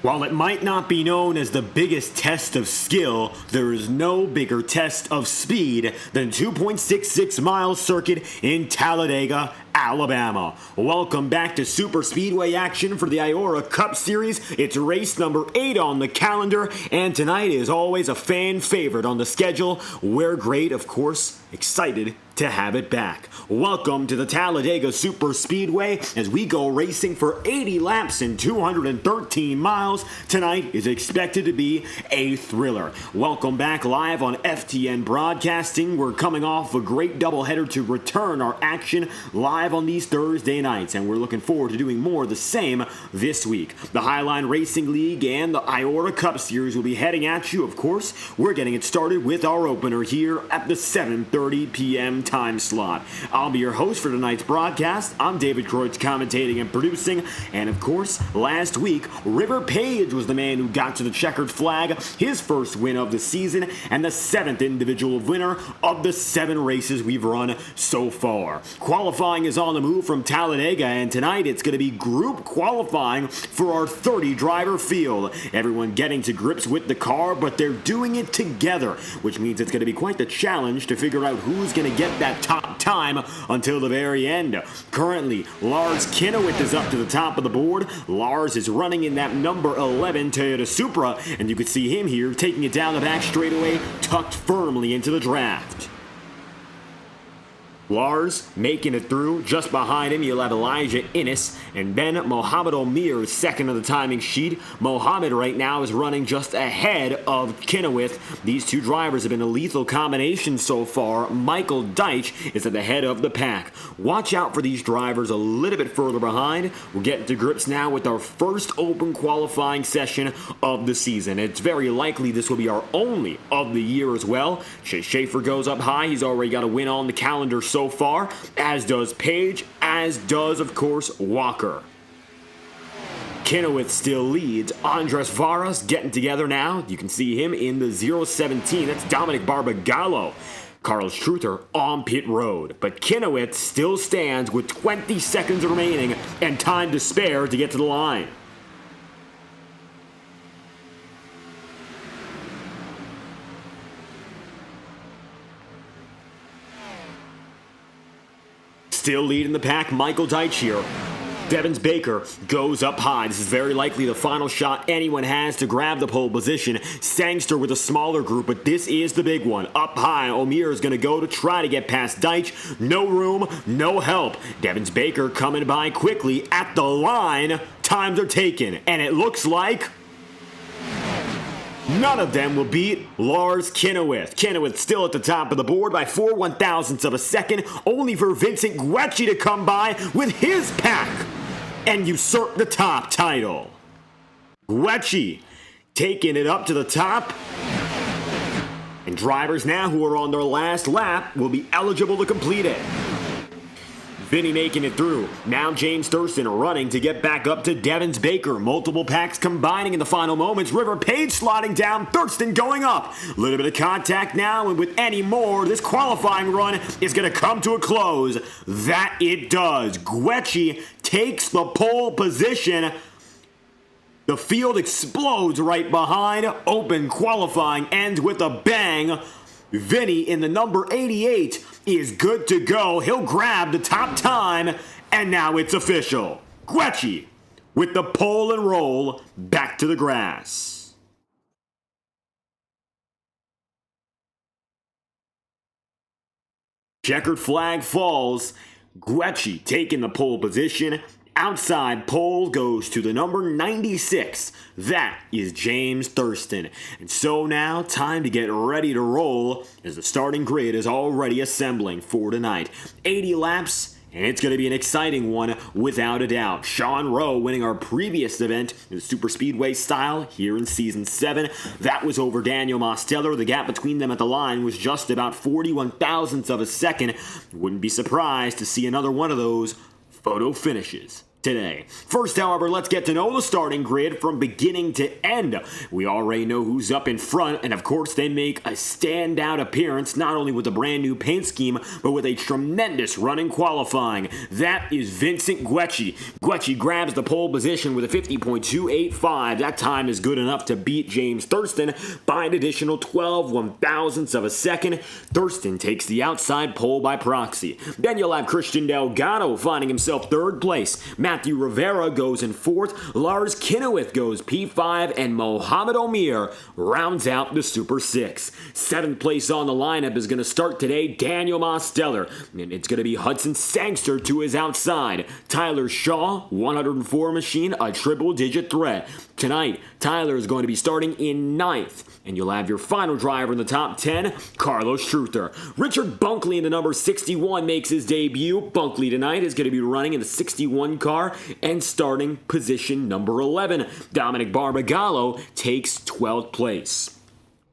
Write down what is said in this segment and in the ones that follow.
While it might not be known as the biggest test of skill, there is no bigger test of speed than 2.66 mile circuit in Talladega, Alabama. Welcome back to Super Speedway action for the IORA Cup Series. It's race number 8 on the calendar, and tonight is always a fan favorite on the schedule. We're great, of course, excited to have it back. Welcome to the Talladega Super Speedway as we go racing for 80 laps and 213 miles. Tonight is expected to be a thriller. Welcome back live on FTN Broadcasting. We're coming off a great doubleheader to return our action live on these Thursday nights, and we're looking forward to doing more of the same this week. The Highline Racing League and the IORA Cup Series will be heading at you, of course. We're getting it started with our opener here at the 7:30 p.m. time slot. I'll be your host for tonight's broadcast. I'm David Kreutz, commentating and producing, and of course, last week, River Page was the man who got to the checkered flag, his first win of the season, and the 7th individual winner of the 7 races we've run so far. Qualifying is on the move from Talladega, and tonight it's going to be group qualifying for our 30-driver field. Everyone getting to grips with the car, but they're doing it together, which means it's going to be quite the challenge to figure out who's going to get that top time until the very end. Currently, Lars Kinowith is up to the top of the board. Lars is running in that number 11 Toyota Supra, and you can see him here taking it down the back straightaway, tucked firmly into the draft. Lars making it through. Just behind him, you'll have Elijah Innes and then Mohamed Omir is second on the timing sheet. Mohamed right now is running just ahead of Kinowith. These two drivers have been a lethal combination so far. Michael Deitch is at the head of the pack. Watch out for these drivers a little bit further behind. We're getting to grips now with our first open qualifying session of the season. It's very likely this will be our only of the year as well. Chase Schaefer goes up high. He's already got a win on the calendar so far, as does Page, as does, of course, Walker. Kinowith still leads. Andres Varas getting together now. You can see him in the 017. That's Dominic Barbagallo. Carlos Truther on pit road. But Kinowith still stands with 20 seconds remaining and time to spare to get to the line. Still leading the pack, Michael Deitch here. Devins Baker goes up high. This is very likely the final shot anyone has to grab the pole position. Sangster with a smaller group, but this is the big one. Up high, Omir is going to go to try to get past Deitch. No room, no help. Devins Baker coming by quickly at the line. Times are taken, and it looks like none of them will beat Lars Kinowith. Kinowith still at the top of the board by 4 1,000ths of a second, only for Vincent Guecci to come by with his pack and usurp the top title. Guecci taking it up to the top. And drivers now who are on their last lap will be eligible to complete it. Vinny making it through. Now James Thurston running to get back up to Devins Baker. Multiple packs combining in the final moments. River Page slotting down. Thurston going up. A little bit of contact now, and with any more, this qualifying run is going to come to a close. That it does. Guecci takes the pole position. The field explodes right behind. Open qualifying ends with a bang. Vinny in the number 88 is good to go. He'll grab the top time, and now it's official. Guecci with the pole and roll back to the grass. Checkered flag falls. Guecci taking the pole position. Outside pole goes to the number 96. That is James Thurston. And so now, time to get ready to roll as the starting grid is already assembling for tonight. 80 laps, and it's going to be an exciting one without a doubt. Sean Rowe winning our previous event in the Super Speedway style here in Season 7. That was over Daniel Mosteller. The gap between them at the line was just about 41 thousandths of a second. Wouldn't be surprised to see another one of those photo finishes today. First, however, let's get to know the starting grid from beginning to end. We already know who's up in front, and of course they make a standout appearance not only with a brand new paint scheme, but with a tremendous run in qualifying. That is Vincent Guecci. Guecci grabs the pole position with a 50.285. That time is good enough to beat James Thurston by an additional 12 one-thousandths of a second. Thurston takes the outside pole by proxy. Then you'll have Christian Delgado finding himself third place. Matthew Rivera goes in fourth, Lars Kinnewith goes P5, and Mohamed Omir rounds out the Super 6. Seventh place on the lineup is going to start today, Daniel Mosteller, and it's going to be Hudson Sangster to his outside. Tyler Shaw, 104 machine, a triple-digit threat. Tonight, Tyler is going to be starting in ninth. And you'll have your final driver in the top 10, Carlos Truther. Richard Bunkley in the number 61 makes his debut. Bunkley tonight is going to be running in the 61 car and starting position number 11. Dominic Barbagallo takes 12th place.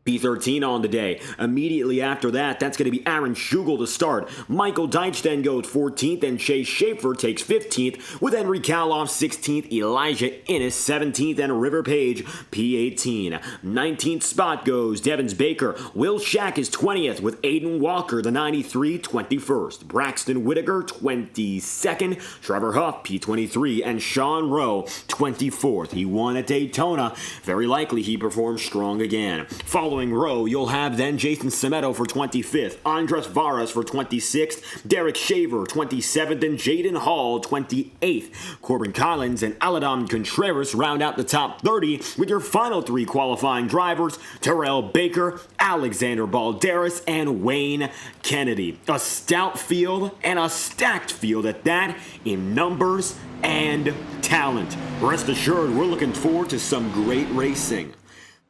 P13 on the day. Immediately after that, that's going to be Aaron Schugel to start. Michael Deitch then goes 14th, and Chase Schaefer takes 15th, with Henry Kaloff 16th, Elijah Innes 17th, and River Page P18. 19th spot goes Devins Baker. Will Shack is 20th, with Aiden Walker, the 93, 21st. Braxton Whitaker, 22nd. Trevor Huff, P23, and Sean Rowe, 24th. He won at Daytona. Very likely he performs strong again. Following Rowe, you'll have then Jason Semedo for 25th, Andres Varas for 26th, Derek Shaver 27th, and Jaden Hall 28th. Corbin Collins and Aladam Contreras round out the top 30 with your final three qualifying drivers, Terrell Baker, Alexander Balderas, and Wayne Kennedy. A stout field and a stacked field at that in numbers and talent. Rest assured, we're looking forward to some great racing.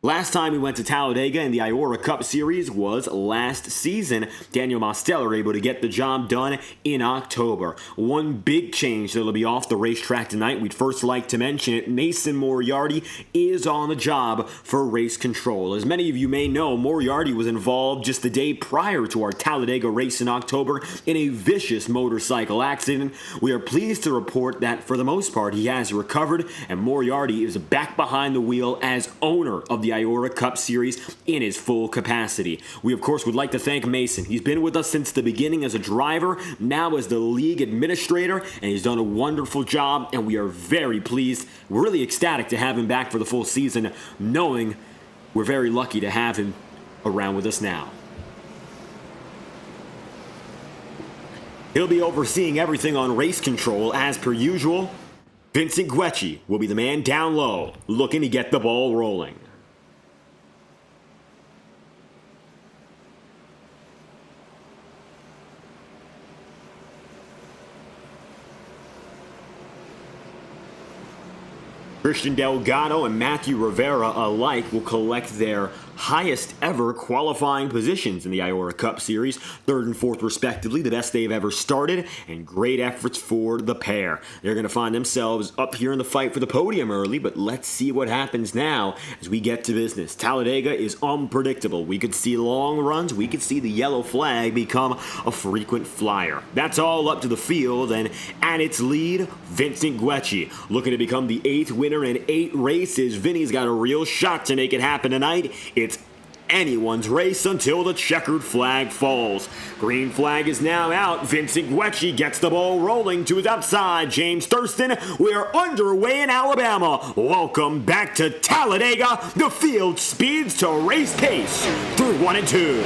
Last time we went to Talladega in the IORA Cup Series was last season. Daniel Mosteller able to get the job done in October. One big change that'll be off the racetrack tonight, we'd first like to mention it. Mason Moriarty is on the job for race control. As many of you may know, Moriarty was involved just the day prior to our Talladega race in October in a vicious motorcycle accident. We are pleased to report that for the most part he has recovered, and Moriarty is back behind the wheel as owner of the IORA Cup Series in his full capacity. We, of course, would like to thank Mason. He's been with us since the beginning as a driver, now as the league administrator, and he's done a wonderful job, and we are very pleased. We're really ecstatic to have him back for the full season, knowing we're very lucky to have him around with us now. He'll be overseeing everything on race control as per usual. Vincent Guecci will be the man down low, looking to get the ball rolling. Christian Delgado and Matthew Rivera alike will collect their highest ever qualifying positions in the IORA Cup Series, third and fourth respectively, the best they've ever started, and great efforts for the pair. They're going to find themselves up here in the fight for the podium early, but let's see what happens now as we get to business. Talladega is unpredictable. We could see long runs, we could see the yellow flag become a frequent flyer. That's all up to the field, and at its lead, Vincent Guecci, looking to become the 8th winner in 8 races. Vinny's got a real shot to make it happen tonight. It's anyone's race until the checkered flag falls. Green flag is now out. Vincent Guecci gets the ball rolling to his outside. James Thurston, we're underway in Alabama. Welcome back to Talladega. The field speeds to race pace through 1 and 2.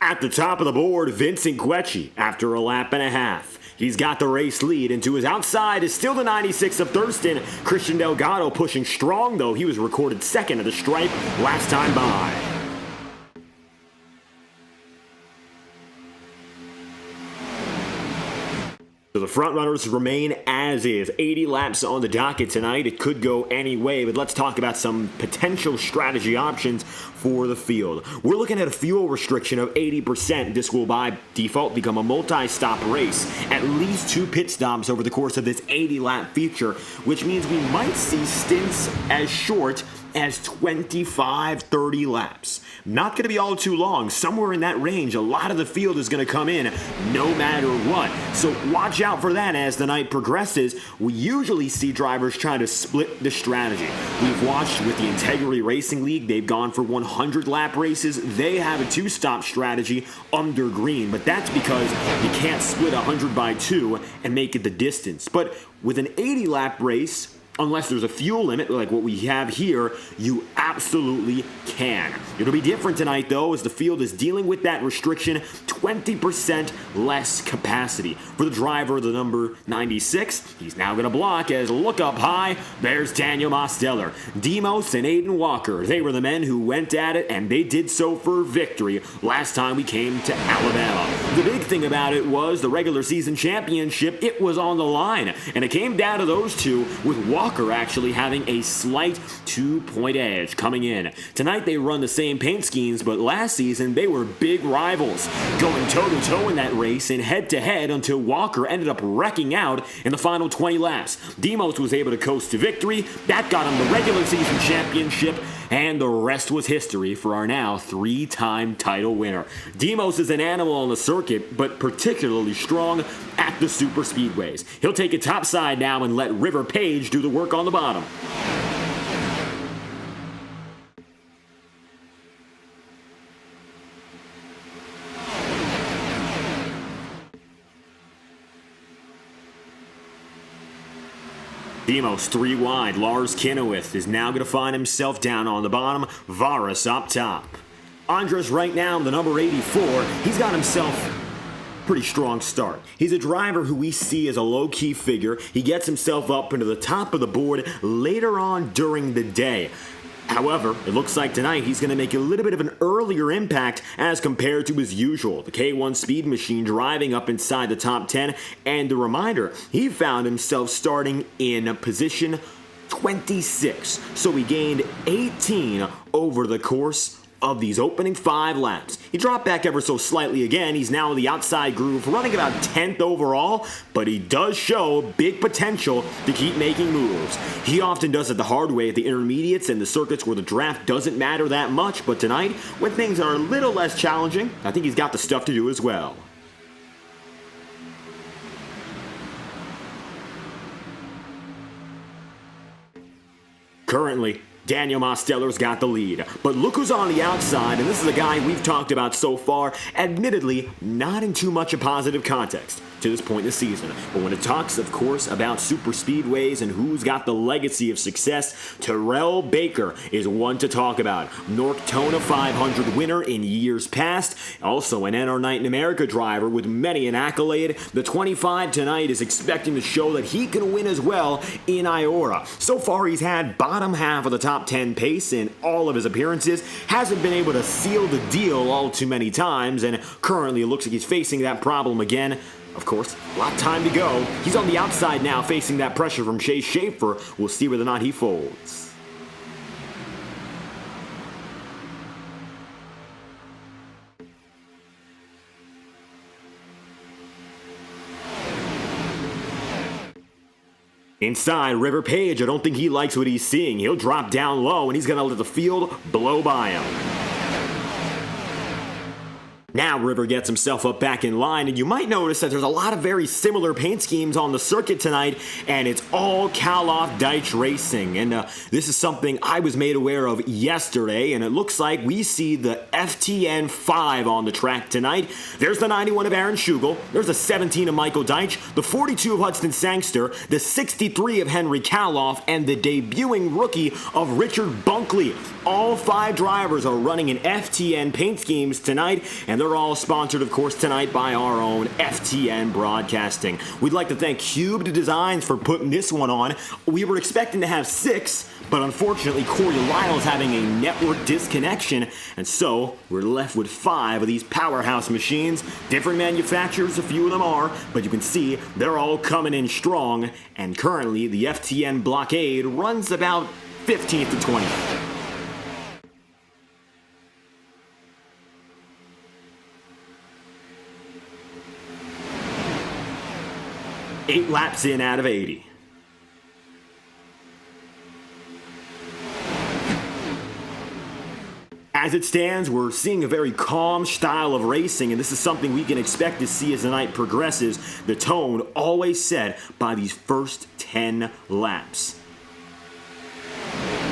At the top of the board, Vincent Guecci after a lap and a half. He's got the race lead, and to his outside is still the 96 of Thurston. Christian Delgado pushing strong, though he was recorded second at the stripe last time by. So the front runners remain as is. 80 laps on the docket tonight. It could go any way, but let's talk about some potential strategy options for the field. We're looking at a fuel restriction of 80%. This will by default become a multi-stop race. At least 2 pit stops over the course of this 80-lap feature, which means we might see stints as short as 25-30 laps. Not going to be all too long. Somewhere in that range, a lot of the field is going to come in no matter what. So watch out for that as the night progresses. We usually see drivers try to split the strategy. We've watched with the Integrity Racing League, they've gone for 100-lap races. They have a 2-stop strategy under green, but that's because you can't split 100 by 2 and make it the distance. But with an 80-lap race, unless there's a fuel limit like what we have here, you absolutely can. It'll be different tonight, though, as the field is dealing with that restriction, 20% less capacity. For the driver, the number 96, he's now going to block as look up high, there's Daniel Mosteller. Demos and Aiden Walker, they were the men who went at it, and they did so for victory last time we came to Alabama. The big thing about it was the regular season championship, it was on the line, and it came down to those two with Walker actually having a slight 2-point edge coming in. Tonight they run the same paint schemes, but last season they were big rivals, going toe-to-toe in that race and head-to-head until Walker ended up wrecking out in the final 20 laps. Demos was able to coast to victory. That got him the regular season championship, and the rest was history for our now 3-time title winner. Demos is an animal on the circuit, but particularly strong at the super speedways. He'll take it topside now and let River Page do the work on the bottom. Demos 3 wide. Lars Kinowith is now going to find himself down on the bottom. Varus up top. Andres right now, the number 84, he's got himself pretty strong start. He's a driver who we see as a low-key figure. He gets himself up into the top of the board later on during the day. However, it looks like tonight he's going to make a little bit of an earlier impact as compared to his usual. The K1 Speed Machine driving up inside the top 10, and a reminder, he found himself starting in position 26. So he gained 18 over the course of these opening 5 laps. He dropped back ever so slightly again. He's now in the outside groove, running about 10th overall, but he does show big potential to keep making moves. He often does it the hard way at the intermediates and the circuits where the draft doesn't matter that much, but tonight, when things are a little less challenging, I think he's got the stuff to do as well. Currently, Daniel Mosteller's got the lead, but look who's on the outside, and this is a guy we've talked about so far, admittedly not in too much a positive context to this point in the season. But when it talks, of course, about super speedways and who's got the legacy of success, Terrell Baker is one to talk about. Nortona 500 winner in years past, also an NR Night in America driver with many an accolade. The 25 tonight is expecting to show that he can win as well in IORA. So far, he's had bottom half of the top 10 pace in all of his appearances, hasn't been able to seal the deal all too many times, and currently it looks like he's facing that problem again. Of course, a lot of time to go. He's on the outside now, facing that pressure from Chase Schaefer. We'll see whether or not he folds. Inside, River Page, I don't think he likes what he's seeing. He'll drop down low, and he's going to let the field blow by him. Now River gets himself up back in line, and you might notice that there's a lot of very similar paint schemes on the circuit tonight, and it's all Kalof Deitch Racing. And this is something I was made aware of yesterday, and it looks like we see the FTN 5 on the track tonight. There's the 91 of Aaron Schugel, there's the 17 of Michael Deitch, the 42 of Hudson Sangster, the 63 of Henry Kalof, and the debuting rookie of Richard Bunkley. All 5 drivers are running in FTN paint schemes tonight, and they're all sponsored, of course, tonight by our own FTN Broadcasting. We'd like to thank Cubed Designs for putting this one on. We were expecting to have 6, but unfortunately Corey Lyle's having a network disconnection, and so we're left with 5 of these powerhouse machines. Different manufacturers, a few of them are, but you can see they're all coming in strong, and currently the FTN blockade runs about 15th to 20th. Eight laps in out of 80. As it stands, we're seeing a very calm style of racing, and this is something we can expect to see as the night progresses. The tone always set by these first 10 laps.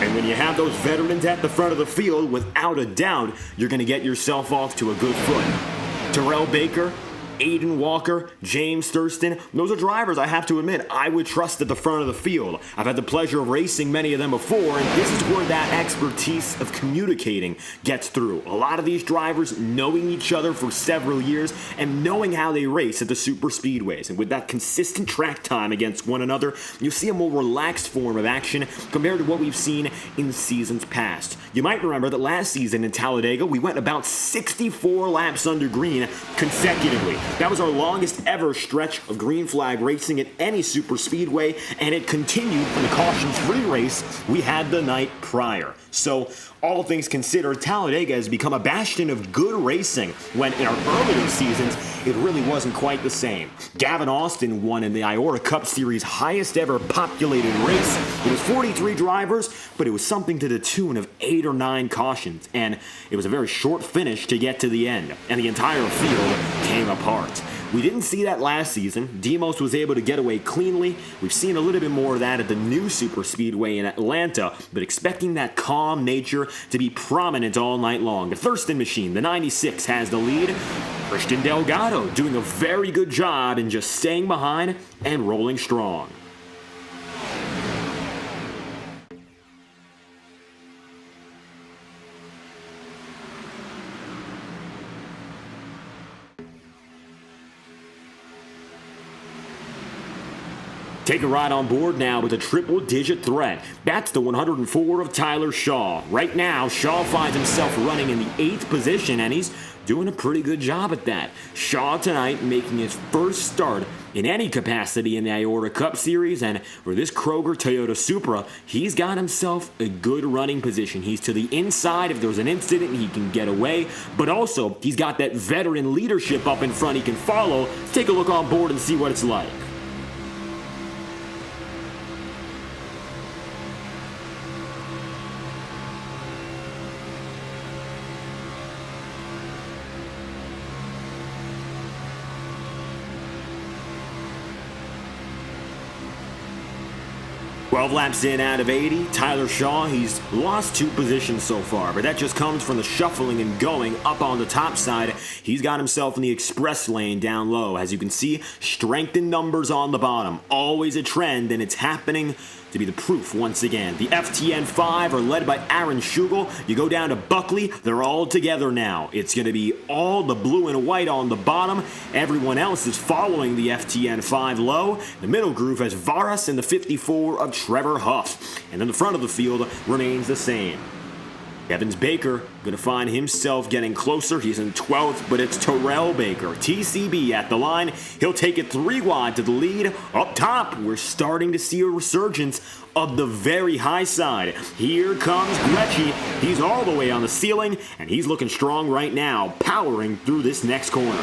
And when you have those veterans at the front of the field, without a doubt, you're going to get yourself off to a good foot. Terrell Baker, Aiden Walker, James Thurston, those are drivers I have to admit I would trust at the front of the field. I've had the pleasure of racing many of them before, and this is where that expertise of communicating gets through. A lot of these drivers knowing each other for several years and knowing how they race at the super speedways. And with that consistent track time against one another, you'll see a more relaxed form of action compared to what we've seen in seasons past. You might remember that last season in Talladega, we went about 64 laps under green consecutively. That was our longest ever stretch of green flag racing at any super speedway, and it continued from the caution-free race we had the night prior. So, all things considered, Talladega has become a bastion of good racing, when in our earlier seasons, it really wasn't quite the same. Gavin Austin won in the IORA Cup Series' highest ever populated race. It was 43 drivers, but it was something to the tune of 8 or 9 cautions, and it was a very short finish to get to the end, and the entire field came apart. We didn't see that last season. Demos was able to get away cleanly. We've seen a little bit more of that at the new super speedway in Atlanta, but expecting that calm nature to be prominent all night long. The Thurston machine, the 96, has the lead. Christian Delgado doing a very good job in just staying behind and rolling strong. Take a ride on board now with a triple-digit threat. That's the 104 of Tyler Shaw. Right now, Shaw finds himself running in the 8th position, and he's doing a pretty good job at that. Shaw tonight making his first start in any capacity in the IORA Cup Series, and for this Kroger Toyota Supra, he's got himself a good running position. He's to the inside. If there's an incident, he can get away, but also he's got that veteran leadership up in front he can follow. Let's take a look on board and see what it's like. Laps in out of 80. Tyler Shaw, he's lost 2 positions so far, but that just comes from the shuffling and going up on the top side. He's got himself in the express lane down low. As you can see, strength in numbers on the bottom. Always a trend, and it's happening to be the proof once again. The FTN 5 are led by Aaron Schugel. You go down to Buckley, they're all together now. It's going to be all the blue and white on the bottom. Everyone else is following the FTN 5 low. The middle groove has Varas and the 54 of Trevor Huff. And then the front of the field remains the same. Evans Baker going to find himself getting closer. He's in 12th, but it's Terrell Baker. TCB at the line. He'll take it 3 wide to the lead. Up top, we're starting to see a resurgence of the very high side. Here comes Gretschy. He's all the way on the ceiling, and he's looking strong right now, powering through this next corner.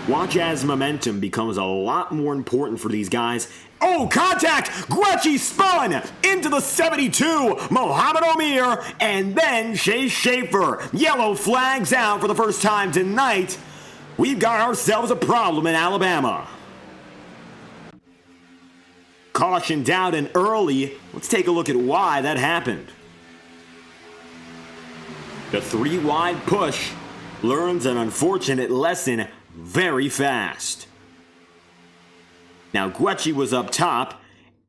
Watch as momentum becomes a lot more important for these guys. Oh, contact! Gretschy spun into the 72. Mohamed Omir, and then Chase Schaefer. Yellow flags out for the first time tonight. We've got ourselves a problem in Alabama. Cautioned out and early. Let's take a look at why that happened. The 3 wide push learns an unfortunate lesson very fast. Now, Gretschy was up top,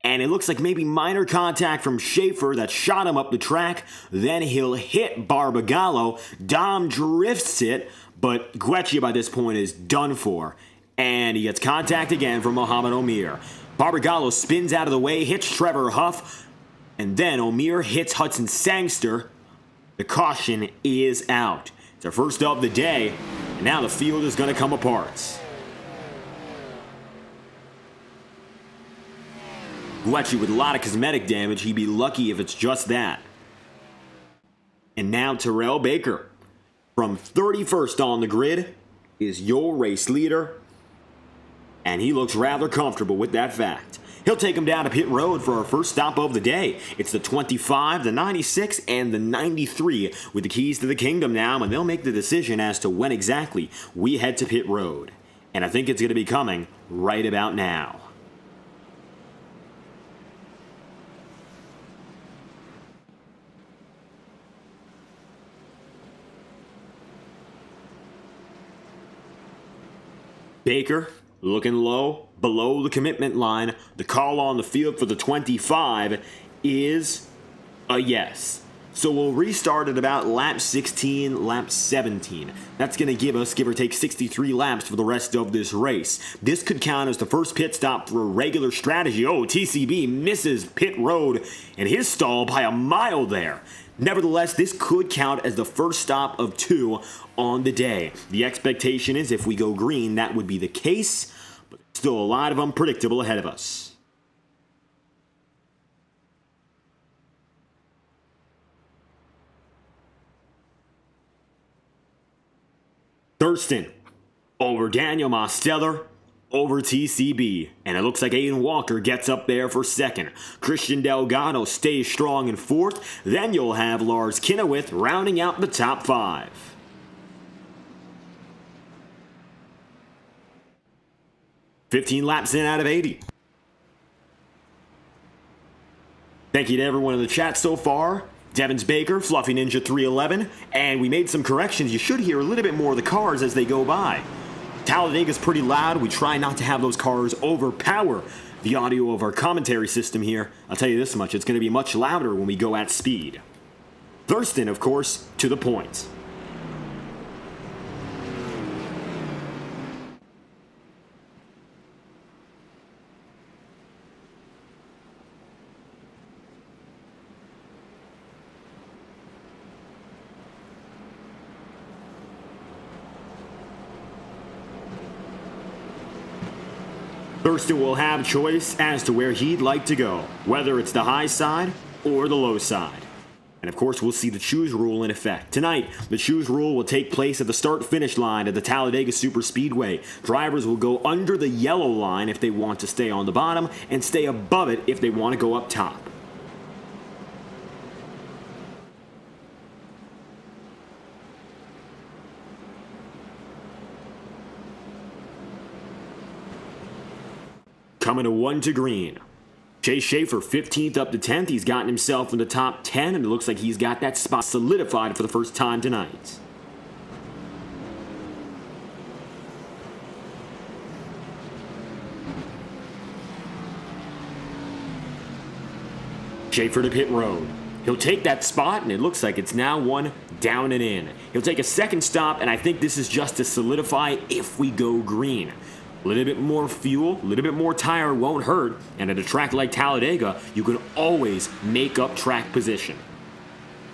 and it looks like maybe minor contact from Schaefer that shot him up the track. Then he'll hit Barbagallo. Dom drifts it, but Guecci by this point is done for. And he gets contact again from Mohamed Omir. Barbagallo spins out of the way, hits Trevor Huff, and then Omir hits Hudson Sangster. The caution is out. It's our first of the day, and now the field is going to come apart. Guecci with a lot of cosmetic damage. He'd be lucky if it's just that. And now Terrell Baker, from 31st on the grid, is your race leader. And he looks rather comfortable with that fact. He'll take him down to pit road for our first stop of the day. It's the 25, the 96, and the 93 with the keys to the kingdom now, and they'll make the decision as to when exactly we head to pit road. And I think it's going to be coming right about now. Baker looking low, below the commitment line. The call on the field for the 25 is a yes. So we'll restart at about lap 16, lap 17. That's going to give us, give or take, 63 laps for the rest of this race. This could count as the first pit stop for a regular strategy. Oh, TCB misses pit road and his stall by a mile there. Nevertheless, this could count as the first stop of 2 on the day. The expectation is if we go green, that would be the case, but still a lot of unpredictable ahead of us. Thurston over Daniel Mosteller over TCB, and it looks like Aiden Walker gets up there for second. Christian Delgado stays strong in fourth. Then you'll have Lars Kinnewith rounding out the top 5. $15 laps in out of 80. Thank you to everyone in the chat so far. Devins Baker, Fluffy Ninja 311, and we made some corrections. You should hear a little bit more of the cars as they go by. Talladega's pretty loud. We try not to have those cars overpower the audio of our commentary system here. I'll tell you this much, it's going to be much louder when we go at speed. Thurston, of course, to the point. Thurston will have choice as to where he'd like to go, whether it's the high side or the low side. And of course, we'll see the choose rule in effect. Tonight, the choose rule will take place at the start-finish line at the Talladega SuperSpeedway. Drivers will go under the yellow line if they want to stay on the bottom, and stay above it if they want to go up top. Coming to 1 to green. Chase Schaefer, 15th up to 10th. He's gotten himself in the top 10, and it looks like he's got that spot solidified for the first time tonight. Schaefer to pit road. He'll take that spot, and it looks like it's now 1 down and in. He'll take a second stop, and I think this is just to solidify if we go green. A little bit more fuel, a little bit more tire won't hurt, and at a track like Talladega, you can always make up track position.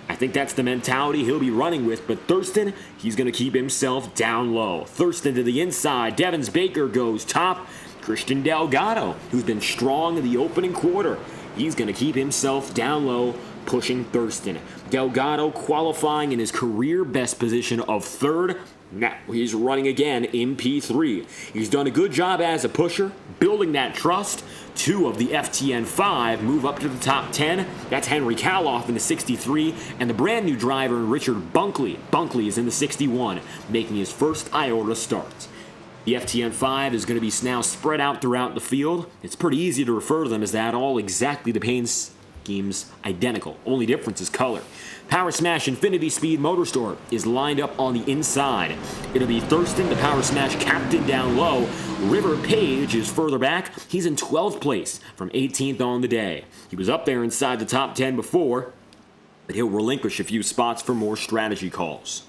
I think that's the mentality he'll be running with, but Thurston, he's going to keep himself down low. Thurston to the inside, Devins Baker goes top. Christian Delgado, who's been strong in the opening quarter, he's going to keep himself down low, pushing Thurston. Delgado qualifying in his career best position of 3rd. Now he's running again in P3. He's done a good job as a pusher, building that trust. 2 of the FTN 5 move up to the top 10. That's Henry Kaloff in the 63, and the brand new driver, Richard Bunkley. Bunkley is in the 61, making his first IORA start. The FTN 5 is going to be now spread out throughout the field. It's pretty easy to refer to them as that, all exactly the Game's identical, only difference is color. Power Smash Infinity Speed Motorsport is lined up on the inside. It'll be Thurston, the Power Smash captain, down low. River Page is further back. He's in 12th place from 18th on the day. He was up there inside the top 10 before, but he'll relinquish a few spots for more strategy calls.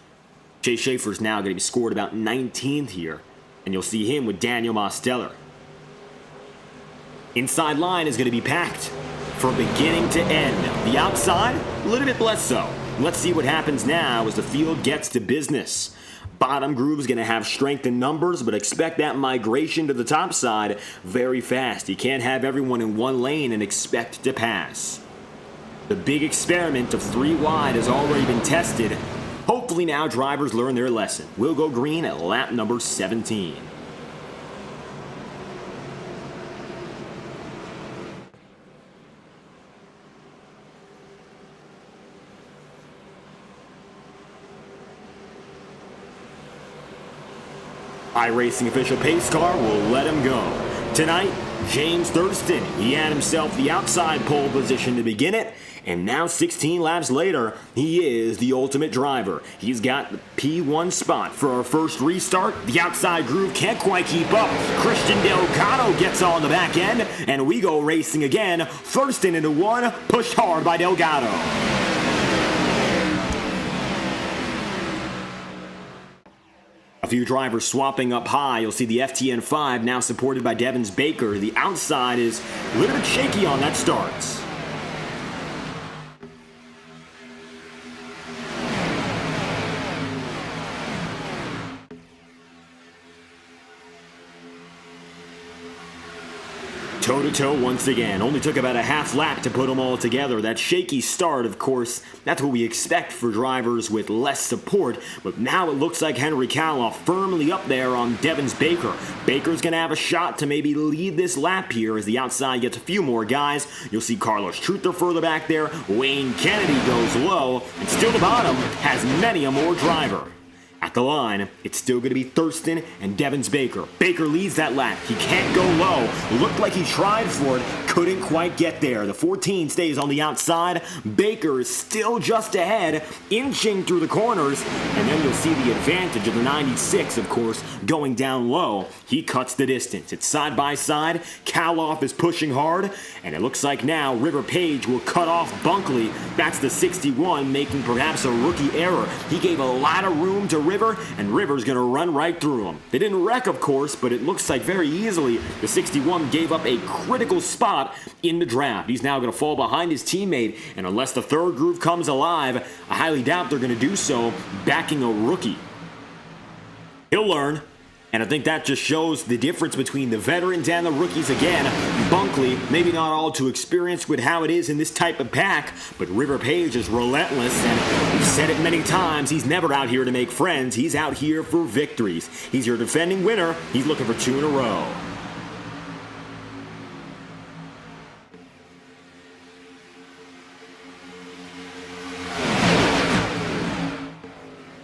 Chase Schaefer's now going to be scored about 19th here, and you'll see him with Daniel Mosteller. Inside line is going to be packed from beginning to end. The outside, a little bit less so. Let's see what happens now as the field gets to business. Bottom groove is going to have strength in numbers, but expect that migration to the top side very fast. You can't have everyone in one lane and expect to pass. The big experiment of 3 wide has already been tested. Hopefully now drivers learn their lesson. We'll go green at lap number 17. iRacing official pace car will let him go. Tonight, James Thurston, he had himself the outside pole position to begin it, and now 16 laps later, he is the ultimate driver. He's got the P1 spot for our first restart. The outside groove can't quite keep up. Christian Delgado gets on the back end, and we go racing again. Thurston into 1, pushed hard by Delgado. A few drivers swapping up high. You'll see the FTN 5 now supported by Devins Baker. The outside is a little bit shaky on that start. Toe-to-toe once again. Only took about a half lap to put them all together. That shaky start, of course, that's what we expect for drivers with less support. But now it looks like Henry Caloff firmly up there on Devins Baker. Baker's going to have a shot to maybe lead this lap here as the outside gets a few more guys. You'll see Carlos Truther further back there. Wayne Kennedy goes low. And still the bottom has many a more driver. At the line, it's still going to be Thurston and Devins Baker. Baker leads that lap. He can't go low. Looked like he tried for it. Couldn't quite get there. The 14 stays on the outside. Baker is still just ahead, inching through the corners. And then you'll see the advantage of the 96, of course, going down low. He cuts the distance. It's side by side. Caloff is pushing hard. And it looks like now River Page will cut off Bunkley. That's the 61, making perhaps a rookie error. He gave a lot of room to River, and River's going to run right through him. They didn't wreck, of course, but it looks like very easily the 61 gave up a critical spot in the draft. He's now going to fall behind his teammate, and unless the third groove comes alive, I highly doubt they're going to do so backing a rookie. He'll learn. And I think that just shows the difference between the veterans and the rookies again. Bunkley, maybe not all too experienced with how it is in this type of pack, but River Page is relentless, and we've said it many times, he's never out here to make friends. He's out here for victories. He's your defending winner. He's looking for 2 in a row.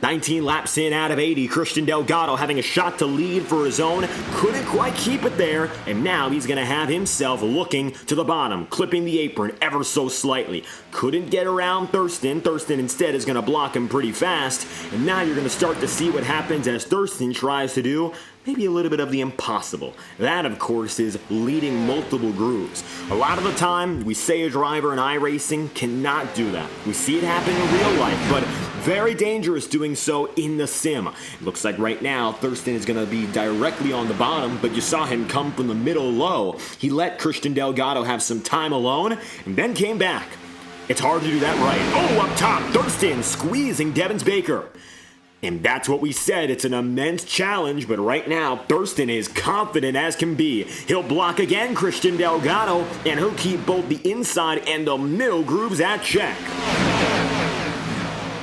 19 laps in out of 80, Christian Delgado having a shot to lead for his own. Couldn't quite keep it there, and now he's going to have himself looking to the bottom, clipping the apron ever so slightly. Couldn't get around Thurston. Thurston instead is going to block him pretty fast, and now you're going to start to see what happens as Thurston tries to do maybe a little bit of the impossible. That, of course, is leading multiple grooves. A lot of the time, we say a driver in iRacing cannot do that. We see it happen in real life, but very dangerous doing so in the sim. It looks like right now, Thurston is going to be directly on the bottom, but you saw him come from the middle low. He let Christian Delgado have some time alone, and then came back. It's hard to do that right. Oh, up top, Thurston squeezing Devins Baker. And that's what we said. It's an immense challenge, but right now, Thurston is confident as can be. He'll block again Christian Delgado, and he'll keep both the inside and the middle grooves at check.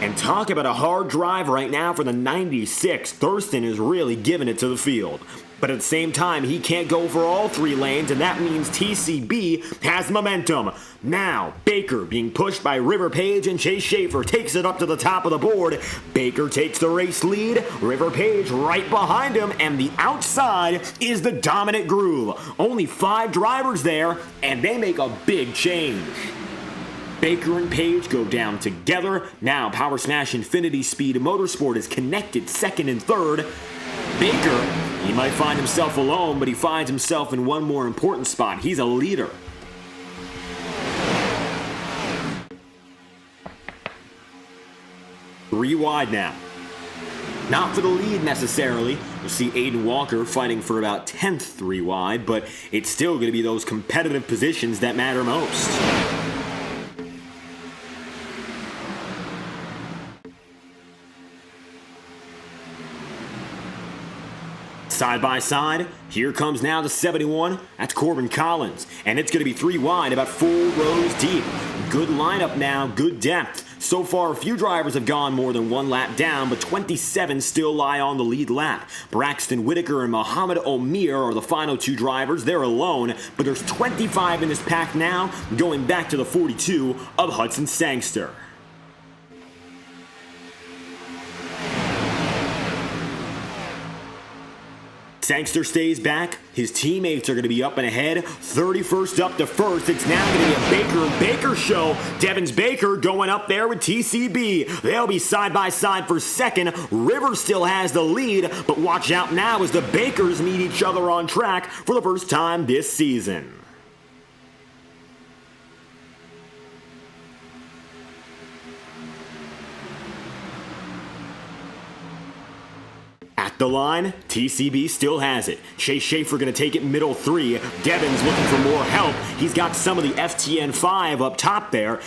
And talk about a hard drive right now for the 96. Thurston is really giving it to the field. But at the same time, he can't go for all 3 lanes, and that means TCB has momentum. Now, Baker being pushed by River Page, and Chase Schaefer takes it up to the top of the board. Baker takes the race lead, River Page right behind him, and the outside is the dominant groove. Only 5 drivers there, and they make a big change. Baker and Page go down together. Now Power Smash Infinity Speed Motorsport is connected second and third. Baker, he might find himself alone, but he finds himself in one more important spot. He's a leader. Three wide now. Not for the lead necessarily. You'll see Aiden Walker fighting for about 10th three wide, but it's still going to be those competitive positions that matter most. Side by side, here comes now the 71. That's Corbin Collins, and it's going to be three wide, about 4 rows deep. Good lineup now, good depth. So far, a few drivers have gone more than one lap down, but 27 still lie on the lead lap. Braxton Whitaker and Mohamed Omir are the final 2 drivers. They're alone, but there's 25 in this pack now, going back to the 42 of Hudson Sangster. Sangster stays back. His teammates are going to be up and ahead. 31st up to first. It's now going to be a Baker and Baker show. Devins Baker going up there with TCB. They'll be side by side for second. Rivers still has the lead, but watch out now as the Bakers meet each other on track for the first time this season. At the line, TCB still has it. Chase Schaefer going to take it middle 3. Devins looking for more help. He's got some of the FTN 5 up top there.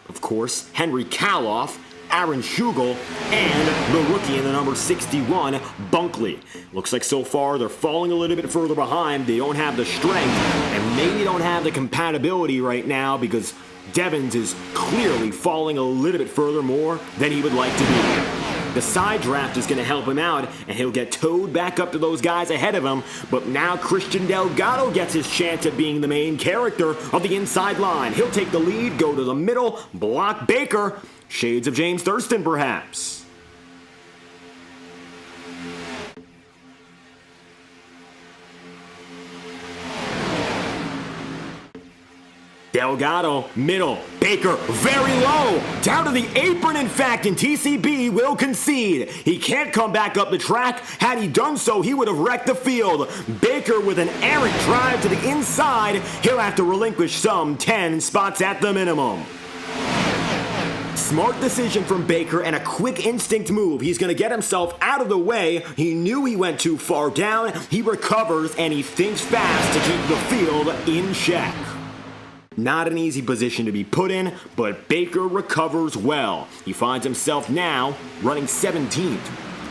Of course, Henry Kaloff, Aaron Schugel, and the rookie in the number 61, Bunkley. Looks like so far they're falling a little bit further behind. They don't have the strength and maybe don't have the compatibility right now because Devins is clearly falling a little bit further more than he would like to be. The side draft is going to help him out, and he'll get towed back up to those guys ahead of him. But now Christian Delgado gets his chance at being the main character of the inside line. He'll take the lead, go to the middle, block Baker. Shades of James Thurston, perhaps. Delgado, middle, Baker, very low, down to the apron in fact, and TCB will concede. He can't come back up the track. Had he done so, he would have wrecked the field. Baker with an errant drive to the inside. He'll have to relinquish some 10 spots at the minimum. Smart decision from Baker and a quick instinct move. He's going to get himself out of the way. He knew he went too far down. He recovers and he thinks fast to keep the field in check. Not an easy position to be put in, but Baker recovers well. He finds himself now running 17th,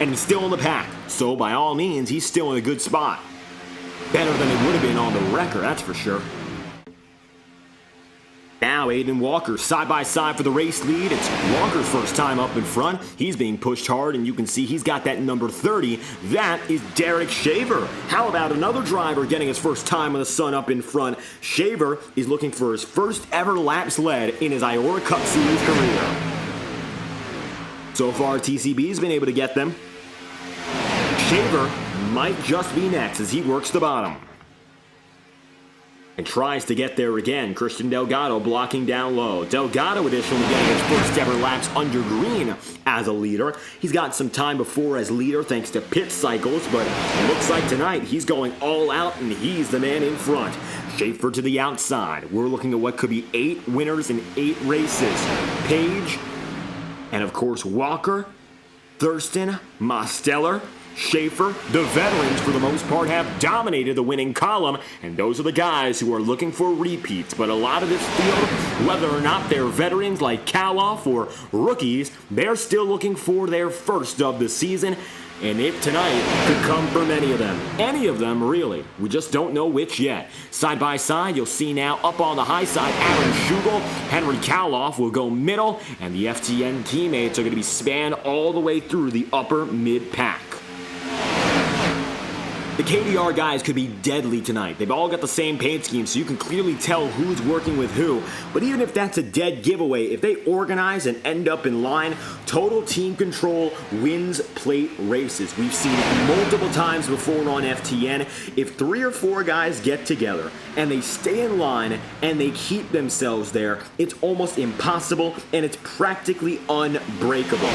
and he's still in the pack. So by all means, he's still in a good spot. Better than it would have been on the record, that's for sure. Now Aiden Walker side by side for the race lead. It's Walker's first time up in front. He's being pushed hard, and you can see he's got that number 30. That is Derek Shaver. How about another driver getting his first time in the sun up in front? Shaver is looking for his first ever laps led in his IORA Cup Series career. So far, TCB's been able to get them. Shaver might just be next as he works the bottom. And tries to get there again. Christian Delgado blocking down low. Delgado additionally getting his first ever laps under green as a leader. He's got some time before as leader thanks to pit cycles, but it looks like tonight he's going all out and he's the man in front. Schaefer to the outside. We're looking at what could be 8 winners in 8 races. Page, and of course Walker, Thurston, Mosteller, Schaefer. The veterans, for the most part, have dominated the winning column, and those are the guys who are looking for repeats. But a lot of this field, whether or not they're veterans like Kaloff or rookies, they're still looking for their first of the season, and it tonight could come from any of them. Any of them, really. We just don't know which yet. Side by side, you'll see now up on the high side, Aaron Schugel. Henry Kaloff will go middle, and the FTN teammates are going to be spanned all the way through the upper mid-pack. The KDR guys could be deadly tonight. They've all got the same paint scheme, so you can clearly tell who's working with who. But even if that's a dead giveaway, if they organize and end up in line, total team control wins plate races. We've seen it multiple times before on FTN. If 3 or 4 guys get together and they stay in line and they keep themselves there, it's almost impossible and it's practically unbreakable.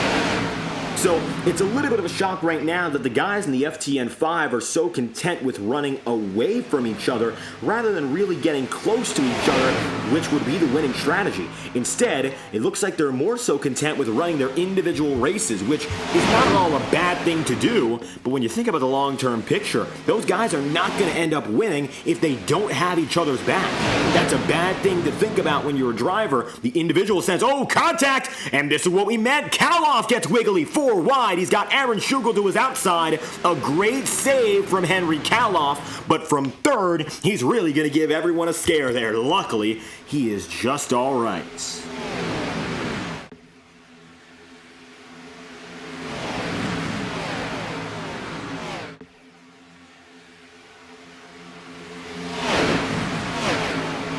So it's a little bit of a shock right now that the guys in the FTN 5 are so content with running away from each other rather than really getting close to each other, which would be the winning strategy. Instead, it looks like they're more so content with running their individual races, which is not at all a bad thing to do, but when you think about the long-term picture, those guys are not going to end up winning if they don't have each other's back. That's a bad thing to think about when you're a driver. The individual says, oh, contact, and this is what we meant. Kaloff gets wiggly, 4 wide. He's got Aaron Schugel to his outside. A great save from Henry Kaloff, but from third, he's really going to give everyone a scare there. Luckily, he is just all right.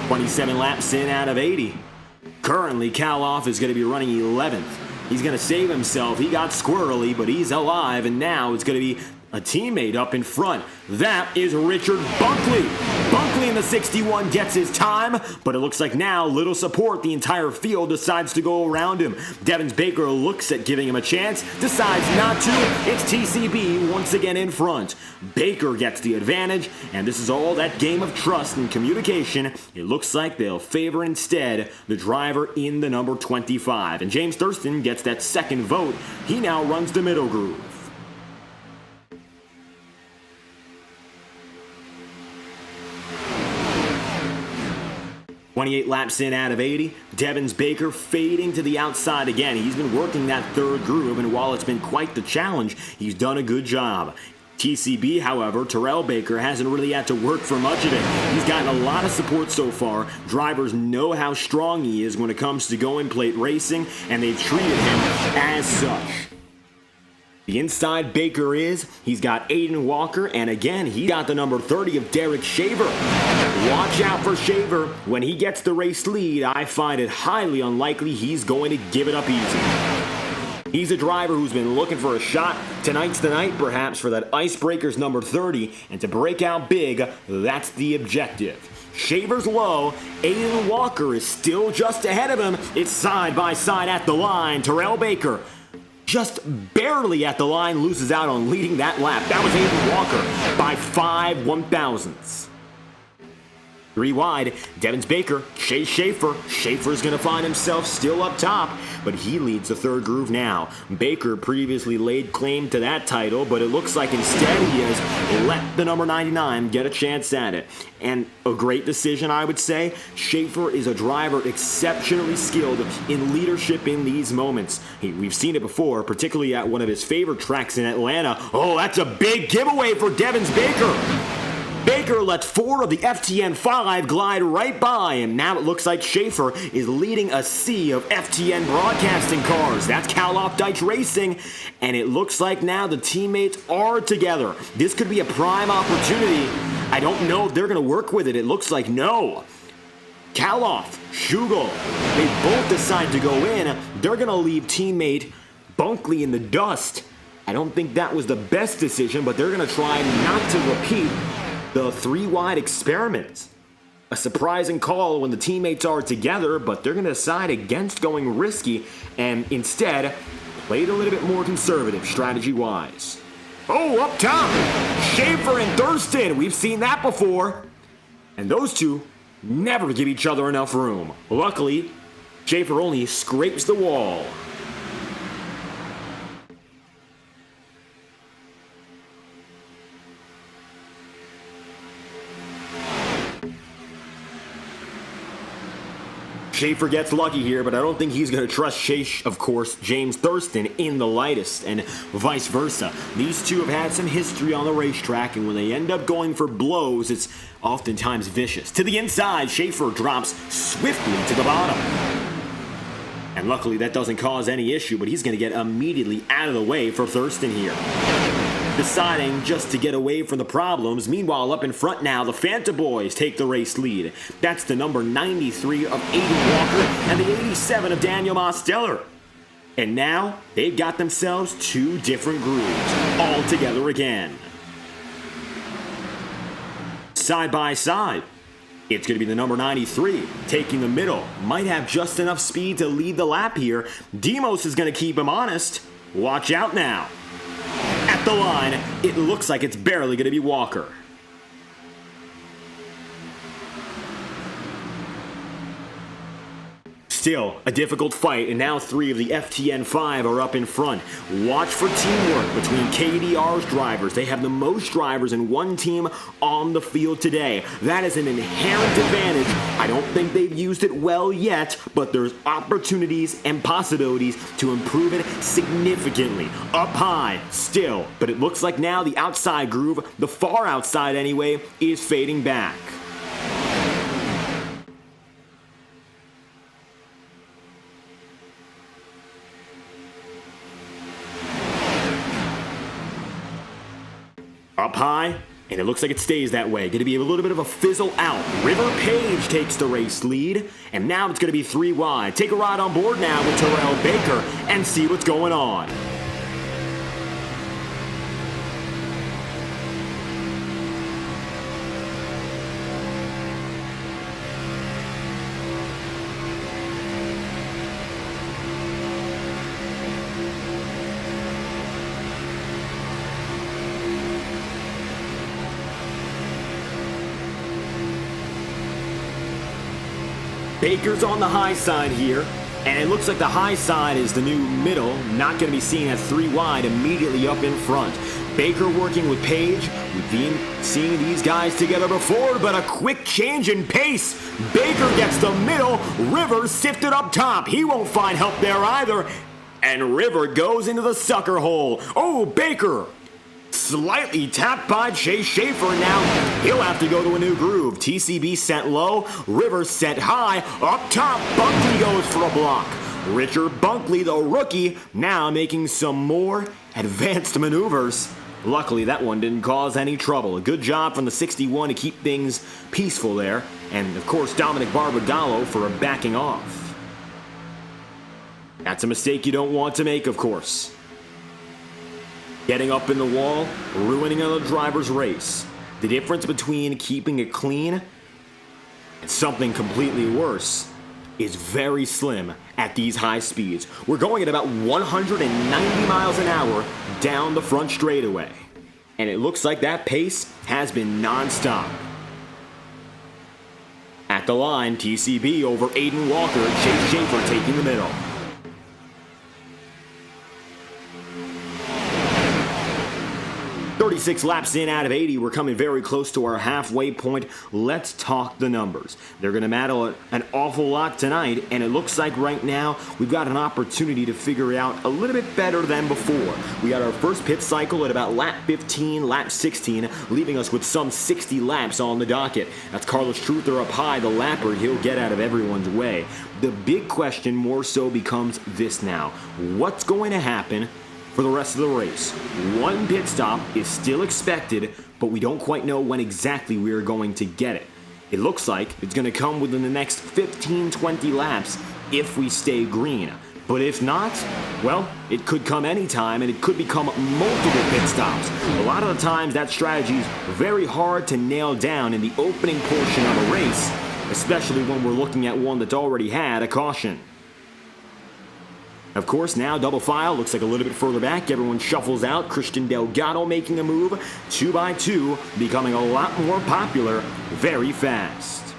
"27 laps in out of 80. Currently, Kaloff is going to be running 11th. He's going to save himself. He got squirrely, but he's alive, and now it's going to be a teammate up in front. That is Richard Bunkley. Bunkley in the 61 gets his time, but it looks like now little support. The entire field decides to go around him. Devins Baker looks at giving him a chance, decides not to. It's TCB once again in front. Baker gets the advantage, and this is all that game of trust and communication. It looks like they'll favor instead the driver in the number 25, and James Thurston gets that second vote. He now runs the middle groove. 28 laps in out of 80. Devins Baker fading to the outside again. He's been working that third groove, and while it's been quite the challenge, he's done a good job. TCB, however, Terrell Baker hasn't really had to work for much of it. He's gotten a lot of support so far. Drivers know how strong he is when it comes to going plate racing, and they've treated him as such. The inside Baker he's got Aiden Walker, and again, he got the number 30 of Derek Shaver. Watch out for Shaver. When he gets the race lead, I find it highly unlikely he's going to give it up easy. He's a driver who's been looking for a shot. Tonight's the night, perhaps, for that Icebreakers number 30, and to break out big, that's the objective. Shaver's low. Aiden Walker is still just ahead of him. It's side by side at the line. Terrell Baker, just barely at the line, loses out on leading that lap. That was Aiden Walker by 5 1/1000ths. 3 wide, Devins Baker, Chase Schaefer. Schaefer's going to find himself still up top, but he leads the third groove now. Baker previously laid claim to that title, but it looks like instead he has let the number 99 get a chance at it. And a great decision, I would say. Schaefer is a driver exceptionally skilled in leadership in these moments. We've seen it before, particularly at one of his favorite tracks in Atlanta. Oh, that's a big giveaway for Devins Baker. Baker lets 4 of the FTN 5 glide right by him. Now it looks like Schaefer is leading a sea of FTN Broadcasting cars. That's Kaloff Dice Racing, and it looks like now the teammates are together. This could be a prime opportunity. I don't know if they're going to work with it. It looks like no. Kaloff, Schugel, they both decide to go in. They're going to leave teammate Bunkley in the dust. I don't think that was the best decision, but they're going to try not to repeat the 3-wide experiment. A surprising call when the teammates are together, but they're going to decide against going risky and instead played a little bit more conservative strategy-wise. Oh, up top, Schaefer and Thurston. We've seen that before. And those two never give each other enough room. Luckily, Schaefer only scrapes the wall. Schaefer gets lucky here, but I don't think he's going to trust James Thurston in the lightest, and vice versa. These two have had some history on the racetrack, and when they end up going for blows, it's oftentimes vicious. To the inside, Schaefer drops swiftly to the bottom. And luckily that doesn't cause any issue, but he's going to get immediately out of the way for Thurston here. deciding just to get away from the problems. Meanwhile, up in front now, the Fanta Boys take the race lead. That's the number 93 of Aiden Walker and the 87 of Daniel Mosteller. And now, they've got themselves two different grooves, all together again. Side by side, it's going to be the number 93, taking the middle. Might have just enough speed to lead the lap here. Demos is going to keep him honest. Watch out now. At the line, it looks like it's barely going to be Walker. Still, a difficult fight, and now three of the FTN 5 are up in front. Watch for teamwork between KDR's drivers. They have the most drivers in one team on the field today. That is an inherent advantage. I don't think they've used it well yet, but there's opportunities and possibilities to improve it significantly. Up high, still, but it looks like now the outside groove, the far outside anyway, is fading back. Up high, and it looks like it stays that way. Going to be a little bit of a fizzle out. River Page takes the race lead, and now it's going to be three wide. Take a ride on board now with Terrell Baker and see what's going on. Baker's on the high side here, and it looks like the high side is the new middle, not going to be seen as three wide immediately up in front. Baker working with Page. We've been seeing these guys together before, but a quick change in pace. Baker gets the middle, River sifted up top. He won't find help there either, and River goes into the sucker hole. Oh, Baker! Slightly tapped by Chase Schaefer. Now he'll have to go to a new groove. TCB sent low, River sent high. Up top, Bunkley goes for a block. Richard Bunkley, the rookie, now making some more advanced maneuvers. Luckily, that one didn't cause any trouble. A good job from the 61 to keep things peaceful there. And, of course, Dominic Barbagallo for a backing off. That's a mistake you don't want to make, of course. Getting up in the wall, ruining another driver's race. The difference between keeping it clean and something completely worse is very slim at these high speeds. We're going at about 190 miles an hour down the front straightaway. And it looks like that pace has been non-stop. At the line, TCB over Aiden Walker and Chase Schaefer taking the middle. 36 laps in out of 80, we're coming very close to our halfway point. Let's talk the numbers. They're going to matter an awful lot tonight, and it looks like right now we've got an opportunity to figure it out a little bit better than before. We got our first pit cycle at about lap 15, lap 16, leaving us with some 60 laps on the docket. That's Carlos Truther up high, the lapper. He'll get out of everyone's way. The big question more so becomes this now. What's going to happen for the rest of the race? One pit stop is still expected, but we don't quite know when exactly we are going to get it. It looks like it's going to come within the next 15-20 laps if we stay green. But if not, well, it could come anytime, and it could become multiple pit stops. A lot of the times that strategy is very hard to nail down in the opening portion of a race, especially when we're looking at one that's already had a caution. Of course, now double file looks like a little bit further back. Everyone shuffles out. Christian Delgado making a move. 2x2, becoming a lot more popular very fast.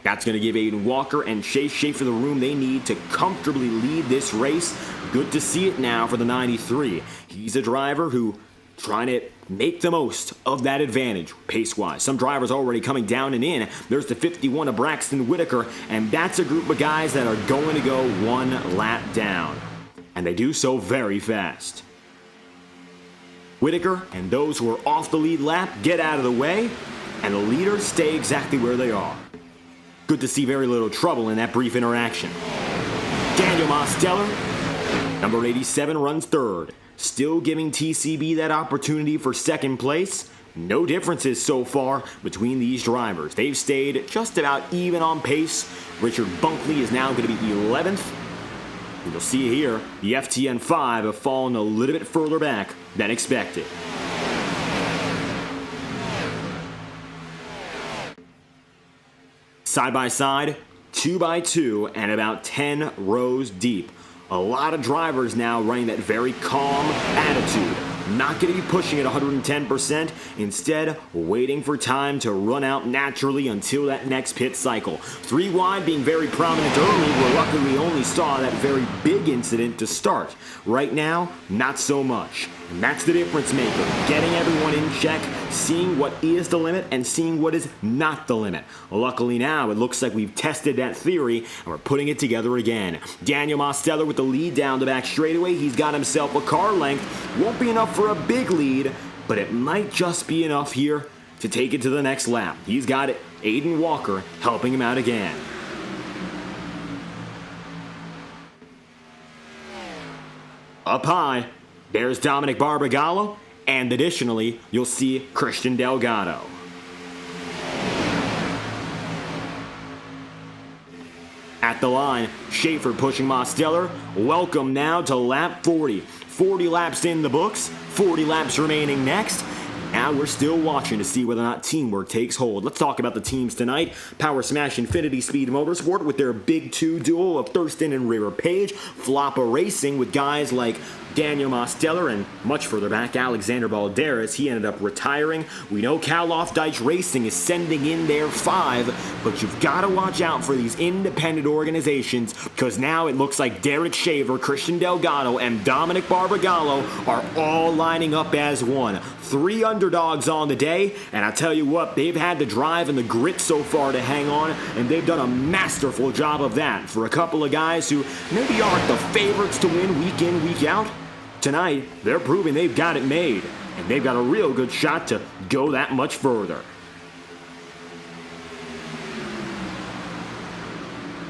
That's going to give Aiden Walker and Chase Schaefer the room they need to comfortably lead this race. Good to see it now for the 93. He's a driver who trying to make the most of that advantage pace-wise. Some drivers already coming down and in. There's the 51 of Braxton Whitaker, and that's a group of guys that are going to go one lap down. And they do so very fast. Whitaker and those who are off the lead lap get out of the way, and the leaders stay exactly where they are. Good to see very little trouble in that brief interaction. Daniel Mosteller, number 87, runs third. still giving TCB that opportunity for second place. No differences so far between these drivers. They've stayed just about even on pace. Richard Bunkley is now going to be 11th. And you'll see here, the FTN 5 have fallen a little bit further back than expected. Side by side, 2 by 2, and about 10 rows deep. A lot of drivers now running that very calm attitude. Not going to be pushing at 110%, instead waiting for time to run out naturally until that next pit cycle. 3 wide being very prominent early, where luckily we only saw that very big incident to start. Right now, not so much. And that's the difference maker, getting everyone in check, seeing what is the limit and seeing what is not the limit. Luckily now, it looks like we've tested that theory and we're putting it together again. Daniel Mosteller with the lead down the back straightaway. He's got himself a car length. Won't be enough for a big lead, but it might just be enough here to take it to the next lap. He's got it. Aiden Walker helping him out again. Up high, there's Dominic Barbagallo, and additionally, you'll see Christian Delgado. At the line, Schaefer pushing Mosteller. Welcome now to lap 40. 40 laps in the books, 40 laps remaining next. Now we're still watching to see whether or not teamwork takes hold. Let's talk about the teams tonight. Power Smash Infinity Speed Motorsport with their Big Two duo of Thurston and River Page. Floppa Racing with guys like Daniel Mosteller and much further back, Alexander Balderas. He ended up retiring. We know Cal Deitch Racing is sending in their 5, but you've got to watch out for these independent organizations because now it looks like Derek Shaver, Christian Delgado, and Dominic Barbagallo are all lining up as one. 3 underdogs on the day, and I tell you what, they've had the drive and the grit so far to hang on, and they've done a masterful job of that for a couple of guys who maybe aren't the favorites to win week in, week out. Tonight, they're proving they've got it made, and they've got a real good shot to go that much further.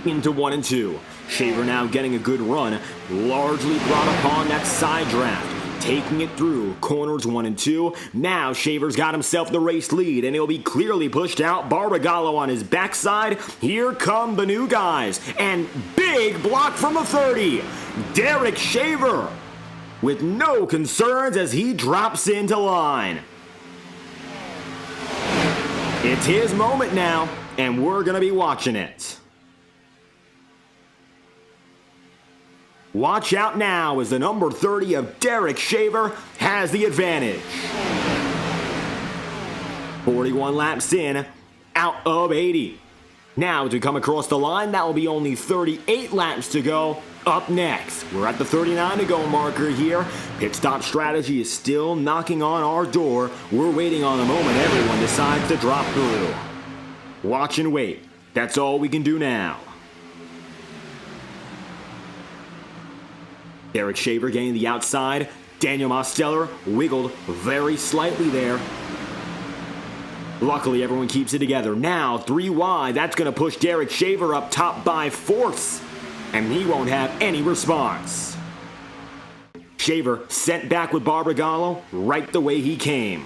Into 1 and 2. Shaver now getting a good run, largely brought upon that side draft. Taking it through corners 1 and 2. Now Shaver's got himself the race lead, and he'll be clearly pushed out. Barbagallo on his backside. Here come the new guys, and big block from a 30. Derek Shaver with no concerns as he drops into line. It's his moment now, and we're going to be watching it. Watch out now as the number 30 of Derek Shaver has the advantage. 41 laps in, out of 80. Now to come across the line, that will be only 38 laps to go. Up next, we're at the 39 to go marker here. Pit stop strategy is still knocking on our door. We're waiting on the moment everyone decides to drop through. Watch and wait. That's all we can do now. Derek Shaver getting the outside. Daniel Mosteller wiggled very slightly there. Luckily, everyone keeps it together. Now, 3 wide. That's going to push Derek Shaver up top by force. And he won't have any response. Shaver sent back with Barbagallo right the way he came.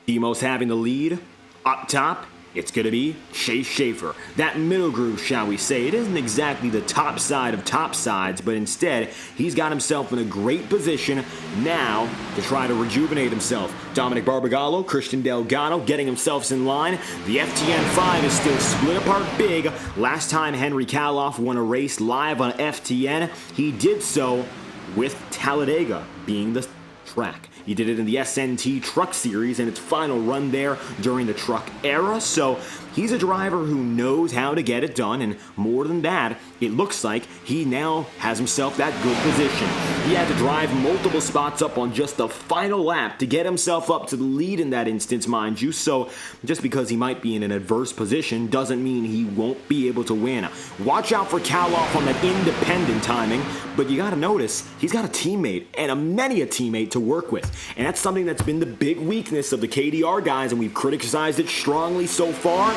Demos having the lead. Up top, it's going to be Chase Schaefer. That middle groove, shall we say. It isn't exactly the top side of top sides, but instead, he's got himself in a great position now to try to rejuvenate himself. Dominic Barbagallo, Christian Delgado getting himself in line. The FTN 5 is still split apart big. Last time Henry Kaloff won a race live on FTN, he did so with Talladega being the track. He did it in the SNT Truck Series in its final run there during the truck era. So he's a driver who knows how to get it done. And more than that, it looks like he now has himself that good position. He had to drive multiple spots up on just the final lap to get himself up to the lead in that instance, mind you. So just because he might be in an adverse position doesn't mean he won't be able to win. Watch out for Kaloff on that independent timing. But you got to notice, he's got a teammate, and many a teammate to work with. And that's something that's been the big weakness of the KDR guys, and we've criticized it strongly so far.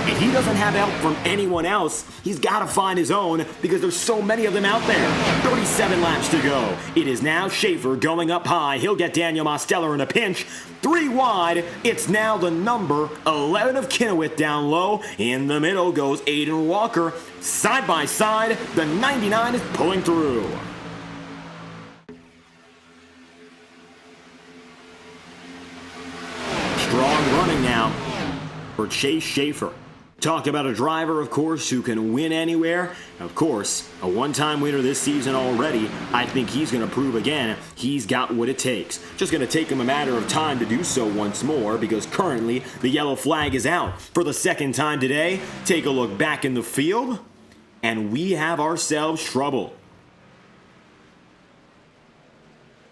If he doesn't have help from anyone else, he's got to find his own because there's so many of them out there. 37 laps to go. It is now Schaefer going up high. He'll get Daniel Mosteller in a pinch. 3 wide. It's now the number 11 of Kennewick down low. In the middle goes Aiden Walker. Side by side, the 99 is pulling through. Strong running now for Chase Schaefer. Talk about a driver, of course, who can win anywhere. Of course, a one-time winner this season already. I think he's going to prove again he's got what it takes. Just going to take him a matter of time to do so once more because currently the yellow flag is out for the second time today. Take a look back in the field, and we have ourselves trouble.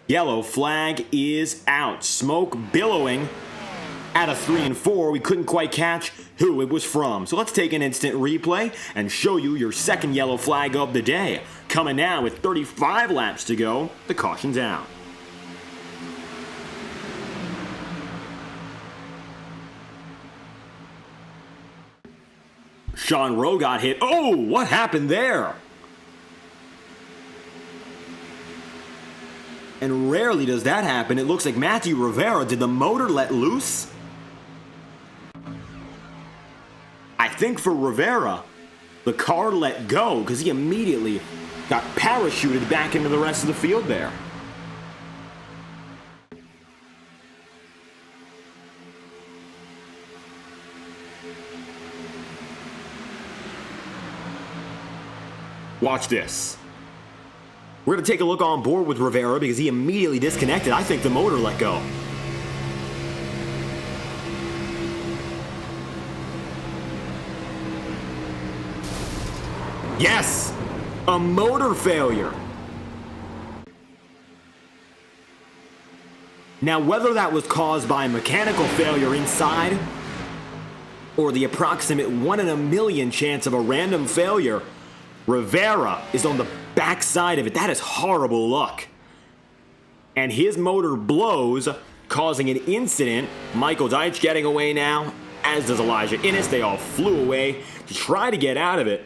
Yellow flag is out. Smoke billowing. Out of 3 and 4, we couldn't quite catch who it was from. So let's take an instant replay and show you your second yellow flag of the day. Coming now with 35 laps to go, the caution's out. Sean Rowe got hit. Oh, what happened there? And rarely does that happen. It looks like Matthew Rivera, did the motor let loose? I think for Rivera, the car let go because he immediately got parachuted back into the rest of the field there. Watch this. We're going to take a look on board with Rivera because he immediately disconnected. I think the motor let go. Yes, a motor failure. Now, whether that was caused by a mechanical failure inside or the approximate 1 in a million chance of a random failure, Rivera is on the backside of it. That is horrible luck. And his motor blows, causing an incident. Michael Deitch getting away now, as does Elijah Innes. They all flew away to try to get out of it.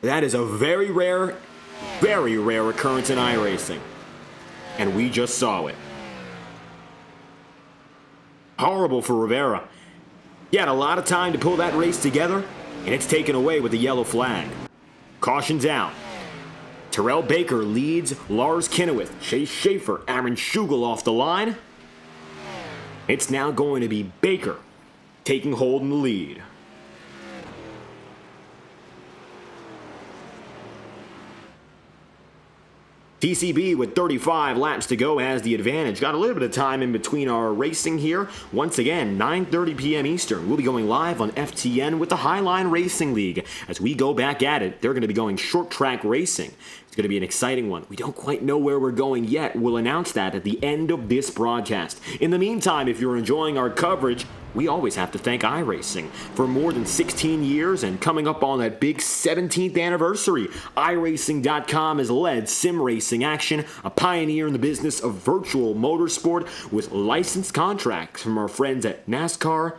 That is a very rare occurrence in iRacing. And we just saw it. Horrible for Rivera. He had a lot of time to pull that race together, and it's taken away with the yellow flag. Caution's out. Terrell Baker leads Lars Kennewick. Chase Schaefer, Aaron Schugel off the line. It's now going to be Baker taking hold in the lead. TCB with 35 laps to go has the advantage. Got a little bit of time in between our racing here. Once again, 9:30 p.m. Eastern. We'll be going live on FTN with the Highline Racing League. As we go back at it, they're going to be going short track racing. It's going to be an exciting one. We don't quite know where we're going yet. We'll announce that at the end of this broadcast. In the meantime, if you're enjoying our coverage, we always have to thank iRacing. For more than 16 years and coming up on that big 17th anniversary, iRacing.com has led sim racing action, a pioneer in the business of virtual motorsport with licensed contracts from our friends at NASCAR,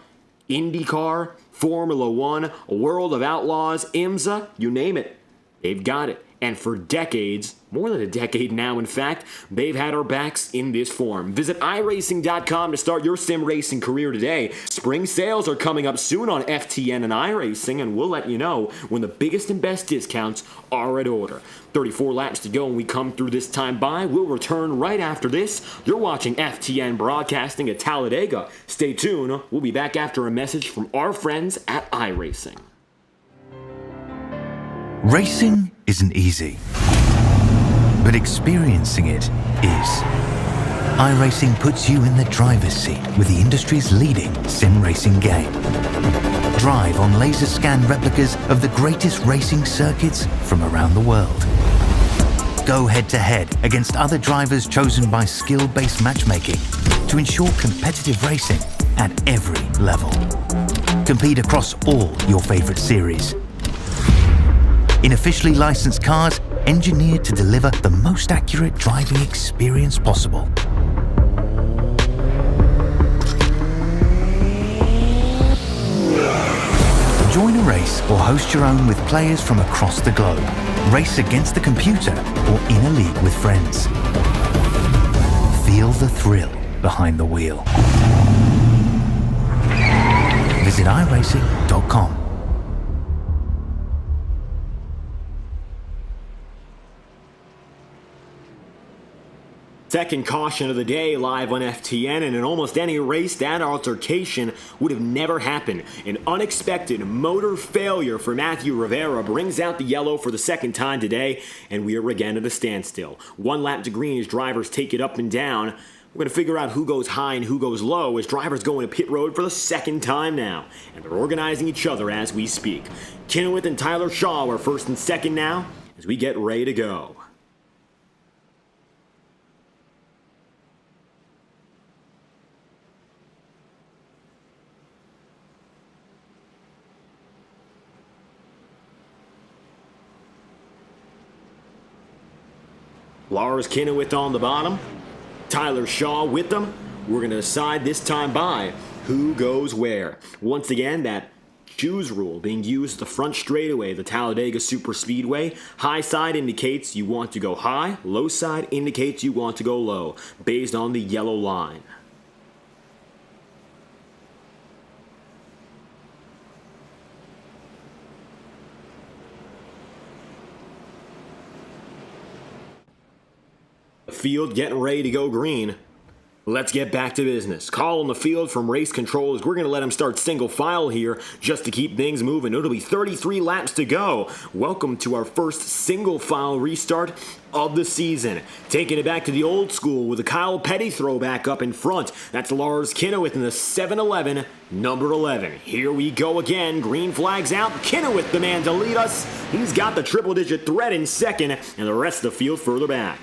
Indycar, Formula One, World of Outlaws, IMSA, you name it. They've got it. And for decades, more than a decade now in fact, they've had our backs in this form. Visit iRacing.com to start your sim racing career today. Spring sales are coming up soon on FTN and iRacing, and we'll let you know when the biggest and best discounts are at order. 34 laps to go when we come through this time by. We'll return right after this. You're watching FTN Broadcasting at Talladega. Stay tuned. We'll be back after a message from our friends at iRacing. Racing isn't easy, but experiencing it is. iRacing puts you in the driver's seat with the industry's leading sim racing game. Drive on laser scan replicas of the greatest racing circuits from around the world. Go head to head against other drivers chosen by skill-based matchmaking to ensure competitive racing at every level. Compete across all your favorite series. In officially licensed cars engineered to deliver the most accurate driving experience possible. Join a race or host your own with players from across the globe. Race against the computer or in a league with friends. Feel the thrill behind the wheel. Visit iRacing.com. Second caution of the day live on FTN, and in almost any race, that altercation would have never happened. An unexpected motor failure for Matthew Rivera brings out the yellow for the second time today, and we are again at a standstill. One lap to green as drivers take it up and down. We're going to figure out who goes high and who goes low as drivers go into pit road for the second time now, and they're organizing each other as we speak. Kennewick and Tyler Shaw are first and second now as we get ready to go. Lars Kennewick on the bottom, Tyler Shaw with them. We're going to decide this time by who goes where. Once again, that choose rule being used at the front straightaway, the Talladega SuperSpeedway. High side indicates you want to go high, low side indicates you want to go low, based on the yellow line. Field getting ready to go green. Let's get back to business. Call on the field from race control as we're going to let him start single file here just to keep things moving. It'll be 33 laps to go. Welcome to our first single file restart of the season. Taking it back to the old school with a Kyle Petty throwback up in front. That's Lars Kennewick in the 7-11, number 11. Here we go again. Green flags out. Kennewick, the man to lead us. He's got the triple-digit threat in second, and the rest of the field further back.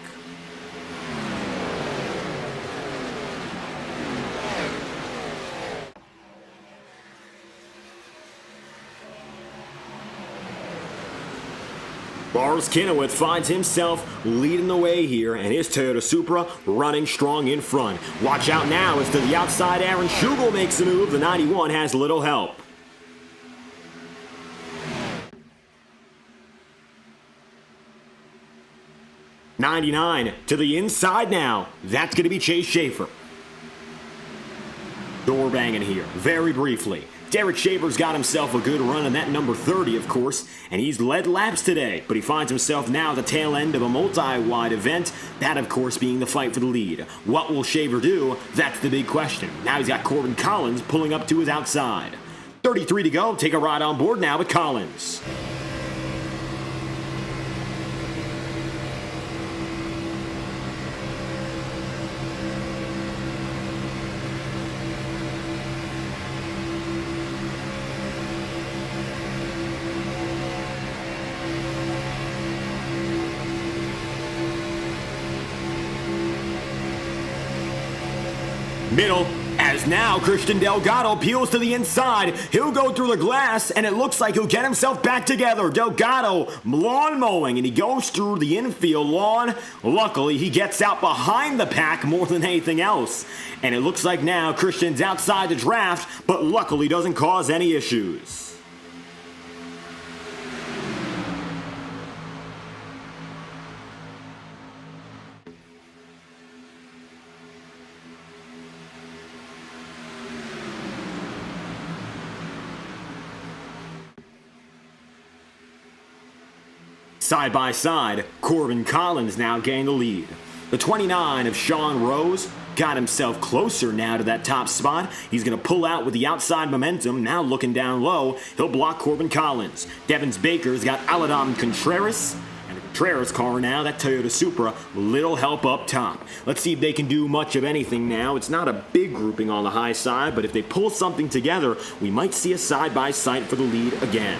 Lars Kennewick finds himself leading the way here, and his Toyota Supra running strong in front. Watch out now as to the outside, Aaron Schugel makes the move. The 91 has little help. '99 to the inside now. That's going to be Chase Schaefer. Door banging here, very briefly. Derek Schaefer's got himself a good run in that number 30, of course, and he's led laps today, but he finds himself now at the tail end of a multi-wide event, that, of course, being the fight for the lead. What will Schaefer do? That's the big question. Now he's got Corbin Collins pulling up to his outside. 33 to go. Take a ride on board now with Collins. Middle, as now Christian Delgado peels to the inside. He'll go through the glass, and it looks like he'll get himself back together. Delgado lawn mowing, and he goes through the infield lawn. Luckily, he gets out behind the pack more than anything else. And it looks like now Christian's outside the draft, but luckily doesn't cause any issues. Side by side, Corbin Collins now gained the lead. The 29 of Sean Rose got himself closer now to that top spot. He's going to pull out with the outside momentum. Now looking down low, he'll block Corbin Collins. Devins Baker's got Aladam Contreras. And the Contreras car now, that Toyota Supra, little help up top. Let's see if they can do much of anything now. It's not a big grouping on the high side, but if they pull something together, we might see a side-by-side for the lead again.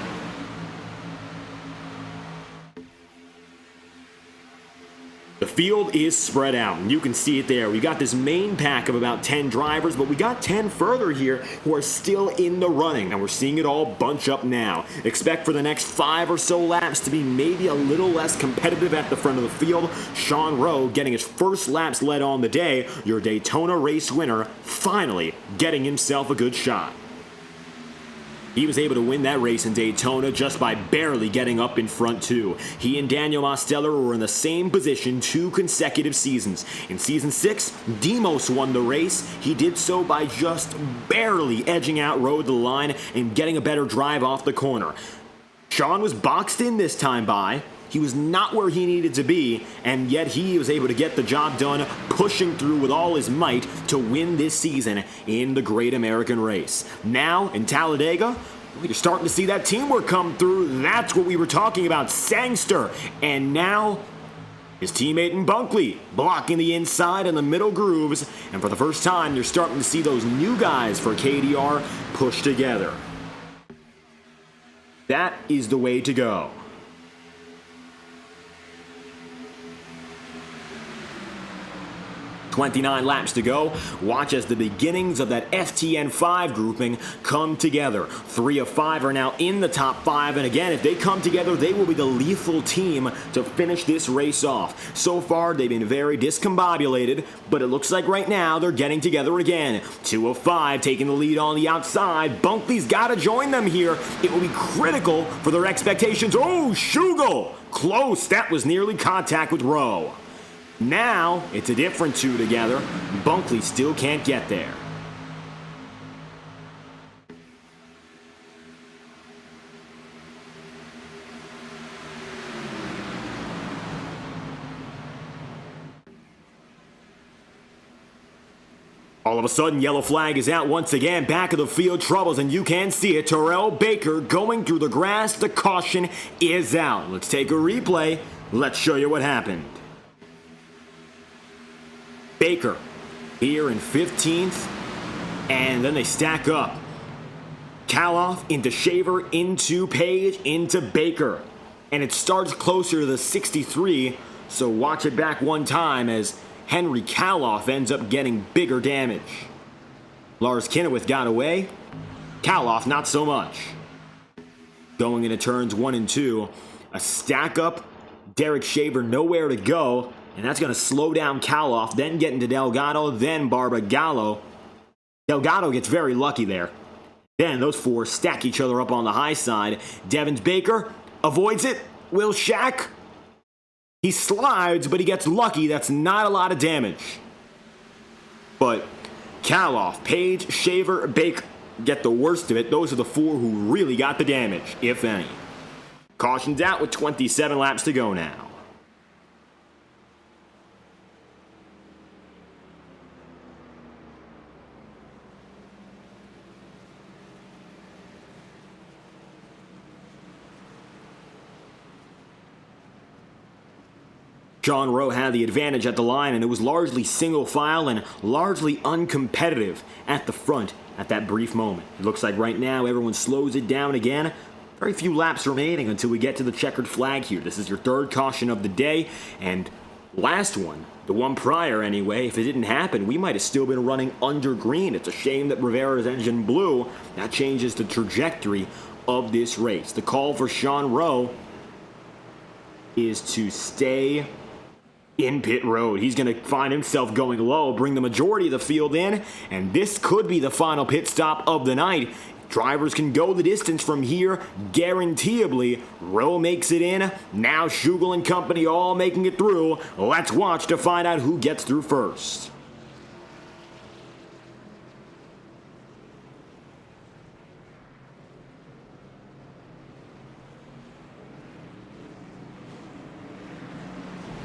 The field is spread out, and you can see it there. We got this main pack of about 10 drivers, but we got 10 further here who are still in the running, and we're seeing it all bunch up now. Expect for the next 5 or so laps to be maybe a little less competitive at the front of the field. Sean Rowe getting his first laps led on the day, your Daytona race winner, finally getting himself a good shot. He was able to win that race in Daytona just by barely getting up in front too. He and Daniel Mosteller were in the same position 2 consecutive seasons. In season 6, Demos won the race. He did so by just barely edging out Rowe to the line and getting a better drive off the corner. Sean was boxed in this time by. He was not where he needed to be, and yet he was able to get the job done, pushing through with all his might to win this season in the Great American Race. Now, in Talladega, you're starting to see that teamwork come through. That's what we were talking about, Sangster. And now, his teammate in Bunkley blocking the inside and the middle grooves, and for the first time, you're starting to see those new guys for KDR push together. That is the way to go. 29 laps to go. Watch as the beginnings of that FTN 5 grouping come together. 3 of 5 are now in the top 5, and again, if they come together, they will be the lethal team to finish this race off. So far, they've been very discombobulated, but it looks like right now they're getting together again. 2 of 5 taking the lead on the outside. Bunkley's got to join them here. It will be critical for their expectations. Oh, Schugel! Close. That was nearly contact with Rowe. Now, it's a different 2 together. Bunkley still can't get there. All of a sudden, yellow flag is out once again. Back of the field troubles, and you can see it. Terrell Baker going through the grass. The caution is out. Let's take a replay. Let's show you what happened. Baker here in 15th, and then they stack up. Kaloff into Shaver, into Page, into Baker. And it starts closer to the 63, so watch it back one time as Henry Kaloff ends up getting bigger damage. Lars Kinnewith got away. Kaloff not so much. Going into turns 1 and 2, a stack up. Derek Shaver nowhere to go. And that's going to slow down Kaloff, then get into Delgado, then Barbagallo. Delgado gets very lucky there. Then those 4 stack each other up on the high side. Devins Baker avoids it. Will Shack. He slides, but he gets lucky. That's not a lot of damage. But Kaloff, Page, Shaver, Baker get the worst of it. Those are the 4 who really got the damage, if any. Caution's out with 27 laps to go now. Sean Rowe had the advantage at the line, and it was largely single file and largely uncompetitive at the front at that brief moment. It looks like right now everyone slows it down again. Very few laps remaining until we get to the checkered flag here. This is your 3rd caution of the day, and last one, the one prior anyway, if it didn't happen, we might have still been running under green. It's a shame that Rivera's engine blew. That changes the trajectory of this race. The call for Sean Rowe is to stay in pit road. He's going to find himself going low, bring the majority of the field in, and this could be the final pit stop of the night. Drivers can go the distance from here, guaranteeably. Rowe makes it in. Now Schugel and company all making it through. Let's watch to find out who gets through first.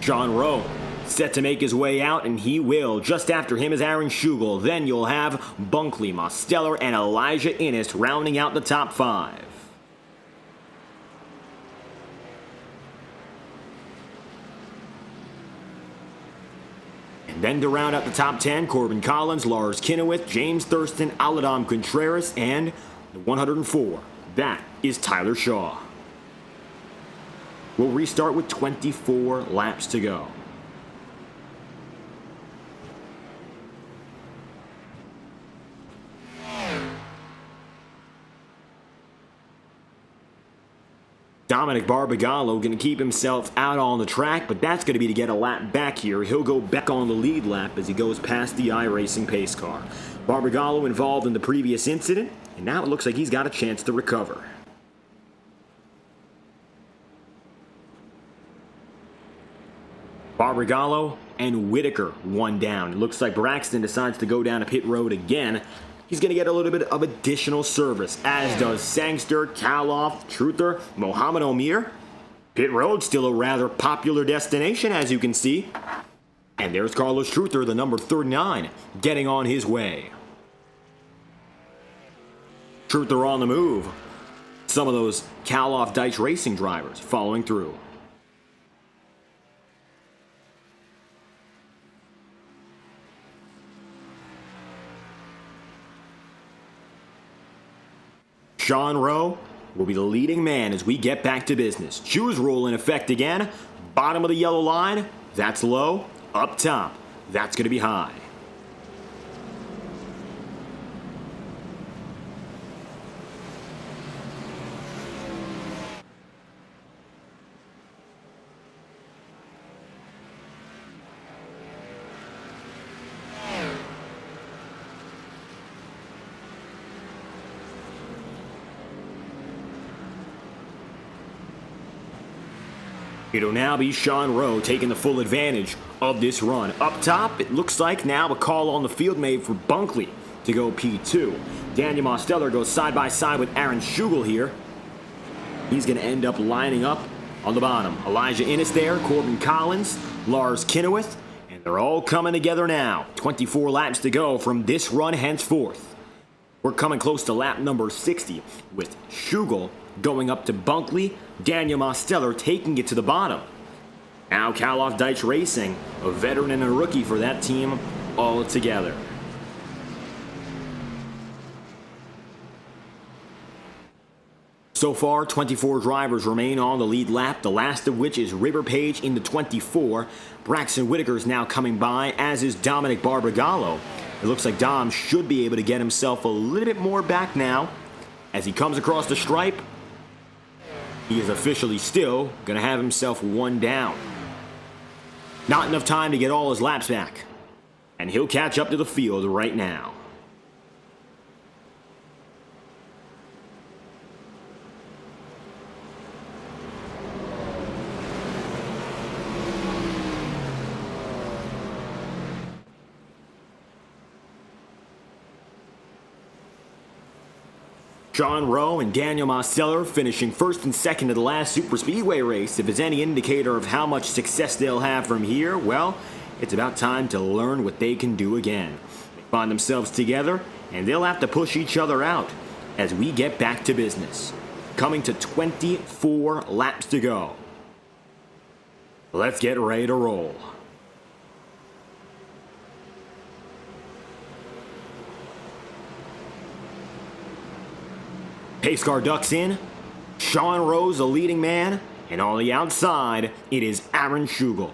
Sean Rowe set to make his way out, and he will. Just after him is Aaron Schugel. Then you'll have Bunkley, Mosteller, and Elijah Innes rounding out the top 5. And then to round out the top 10, Corbin Collins, Lars Kinnewith, James Thurston, Aladam Contreras, and the 104. That is Tyler Shaw. We'll restart with 24 laps to go. Dominic Barbagallo going to keep himself out on the track, but that's going to be to get a lap back here. He'll go back on the lead lap as he goes past the iRacing pace car. Barbagallo involved in the previous incident, and now it looks like he's got a chance to recover. Barbagallo and Whitaker one down. It looks like Braxton decides to go down a pit road again. He's going to get a little bit of additional service, as does Sangster, Kaloff, Truther, Mohamed Omir. Pit road still a rather popular destination, as you can see. And there's Carlos Truther, the number 39, getting on his way. Truther on the move. Some of those Kaloff Deitch Racing drivers following through. Sean Rowe will be the leading man as we get back to business. Choose rule in effect again. Bottom of the yellow line, that's low. Up top, that's going to be high. It'll now be Sean Rowe taking the full advantage of this run. Up top, it looks like now a call on the field made for Bunkley to go P2. Daniel Mosteller goes side by side with Aaron Schugel here. He's going to end up lining up on the bottom. Elijah Innes there, Corbin Collins, Lars Kinnewith, and they're all coming together now. 24 laps to go from this run henceforth. We're coming close to lap number 60 with Schugel going up to Bunkley, Daniel Mosteller taking it to the bottom. Now Kaloff Deitch Racing, a veteran and a rookie for that team, all together. So far, 24 drivers remain on the lead lap, the last of which is River Page in the 24. Braxton Whitaker is now coming by, as is Dominic Barbagallo. It looks like Dom should be able to get himself a little bit more back now. As he comes across the stripe, he is officially still going to have himself one down. Not enough time to get all his laps back. And he'll catch up to the field right now. Sean Rowe and Daniel Mosteller finishing first and second of the last SuperSpeedway race. If it's any indicator of how much success they'll have from here, well, it's about time to learn what they can do again. They find themselves together, and they'll have to push each other out as we get back to business. Coming to 24 laps to go. Let's get ready to roll. Pace car ducks in, Sean Rowe's the leading man, and on the outside, it is Aaron Schugel.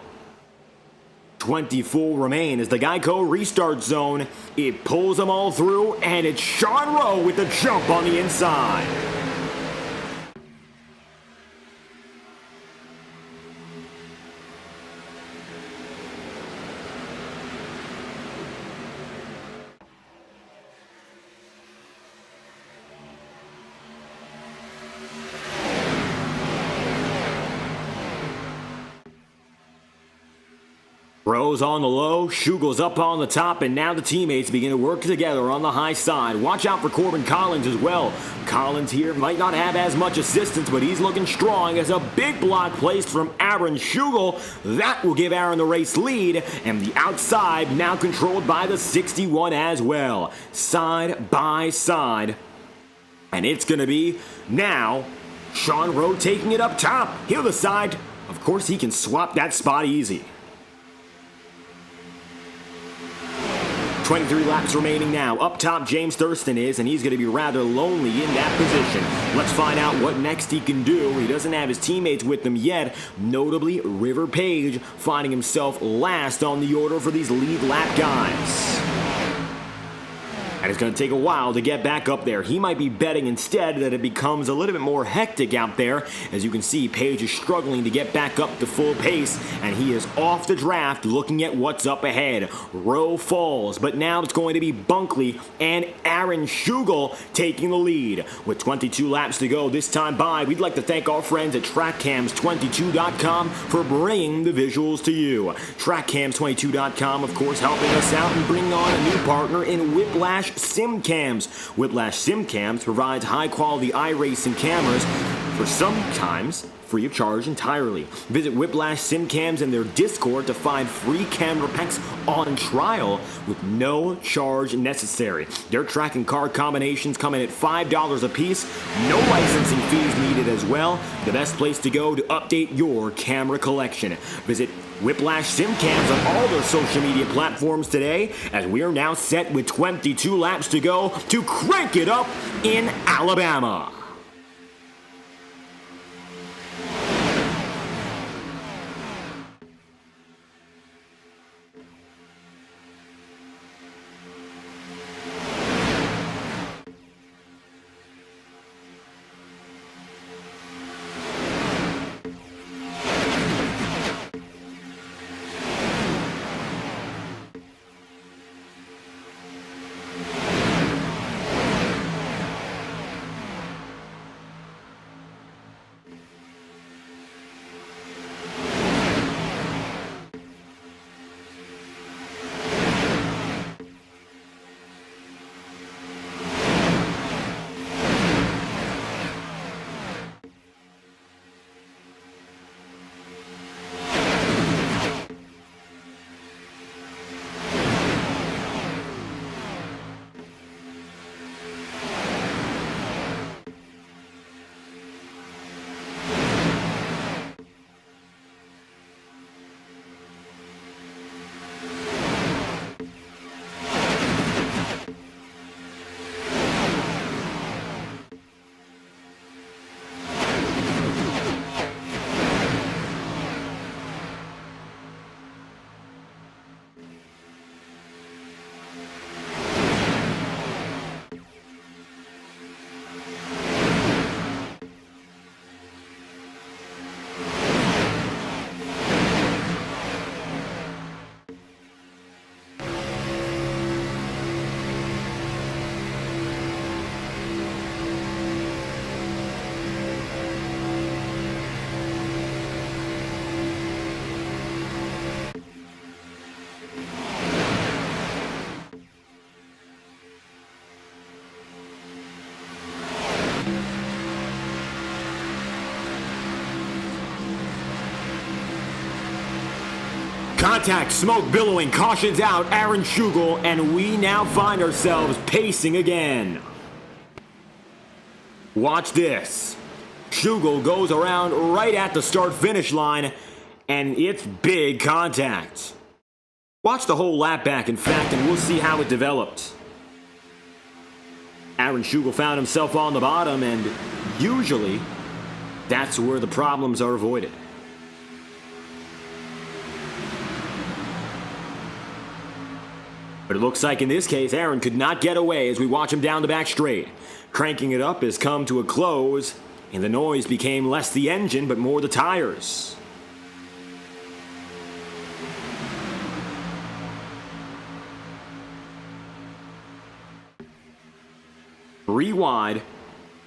24 remain as the Geico restart zone. It pulls them all through, and it's Sean Rowe with the jump on the inside. Rowe's on the low, Shugel's up on the top, and now the teammates begin to work together on the high side. Watch out for Corbin Collins as well. Collins here might not have as much assistance, but he's looking strong as a big block placed from Aaron Schugel. That will give Aaron the race lead, and the outside now controlled by the 61 as well. Side by side. And it's going to be now Sean Rowe taking it up top. He'll decide. Of course, he can swap that spot easy. 23 laps remaining now. Up top, James Thurston is, and he's going to be rather lonely in that position. Let's find out what next he can do. He doesn't have his teammates with him yet, notably River Page finding himself last on the order for these lead lap guys. and it's going to take a while to get back up there. He might be betting instead that it becomes a little bit more hectic out there. As you can see, Page is struggling to get back up to full pace, and he is off the draft looking at what's up ahead. Rowe falls, but now it's going to be Bunkley and Aaron Schugel taking the lead. With 22 laps to go this time by, we'd like to thank our friends at TrackCams22.com for bringing the visuals to you. TrackCams22.com, of course, helping us out and bringing on a new partner in Whiplash SimCams. Whiplash SimCams provides high-quality iRacing cameras for sometimes free of charge entirely. Visit Whiplash SimCams and their Discord to find free camera packs on trial with no charge necessary. Their tracking card combinations come in at $5 a piece. No licensing fees needed as well. The best place to go to update your camera collection. Visit Whiplash SimCams on all their social media platforms today, as we are now set with 22 laps to go to crank it up in Alabama. Contact, smoke billowing, cautions out, Aaron Schugel, and we now find ourselves pacing again. Watch this. Schugel goes around right at the start-finish line, and it's big contact. Watch the whole lap back, in fact, and we'll see how it developed. Aaron Schugel found himself on the bottom, and usually, that's where the problems are avoided. But it looks like in this case, Aaron could not get away as we watch him down the back straight. Cranking it up has come to a close, and the noise became less the engine, but more the tires. Three wide.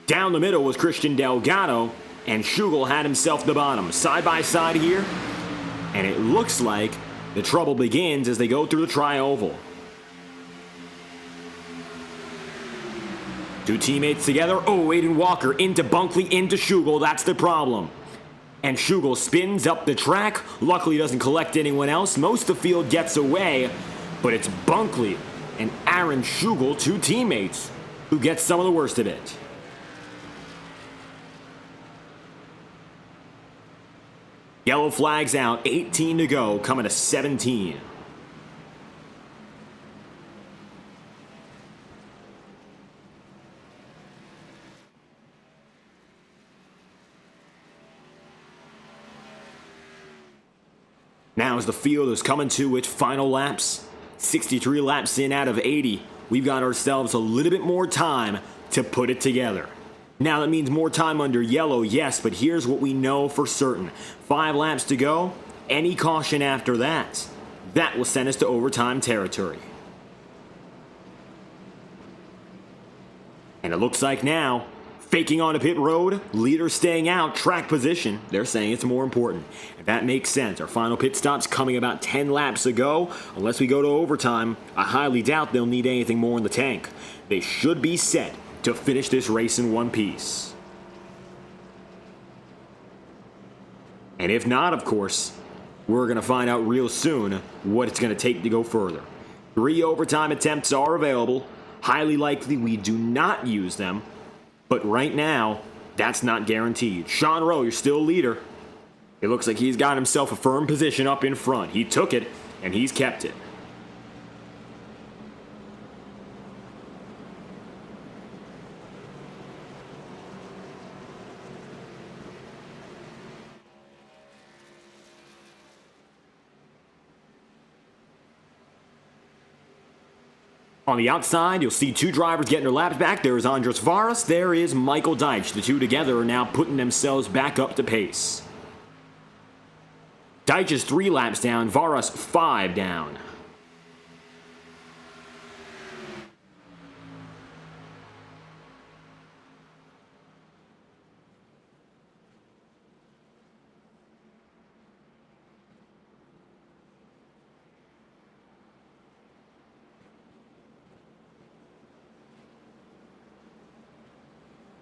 Down the middle was Christian Delgado, and Schugel had himself the bottom. Side by side here, and it looks like the trouble begins as they go through the tri-oval. Two teammates together. Oh, Aiden Walker into Bunkley, into Schugel. That's the problem. And Schugel spins up the track. Luckily doesn't collect anyone else. Most of the field gets away. But it's Bunkley and Aaron Schugel, two teammates, who get some of the worst of it. Yellow flags out. 18 to go. Coming to 17. Now as the field is coming to its final laps, 63 laps in out of 80, we've got ourselves a little bit more time to put it together. Now that means more time under yellow, yes, but here's what we know for certain. 5 laps to go, any caution after that, that will send us to overtime territory. And it looks like now, faking on a pit road, leader staying out, track position, they're saying it's more important. And that makes sense. Our final pit stop's coming about 10 laps ago. Unless we go to overtime, I highly doubt they'll need anything more in the tank. They should be set to finish this race in one piece. And if not, of course, we're going to find out real soon what it's going to take to go further. 3 overtime attempts are available. Highly likely we do not use them. But right now, that's not guaranteed. Sean Rowe, you're still leader. It looks like he's got himself a firm position up in front. He took it, and he's kept it. On the outside, you'll see 2 drivers getting their laps back. There is Andres Varas. There is Michael Deitch. The two together are now putting themselves back up to pace. Deitch is 3 laps down. Varas 5 down.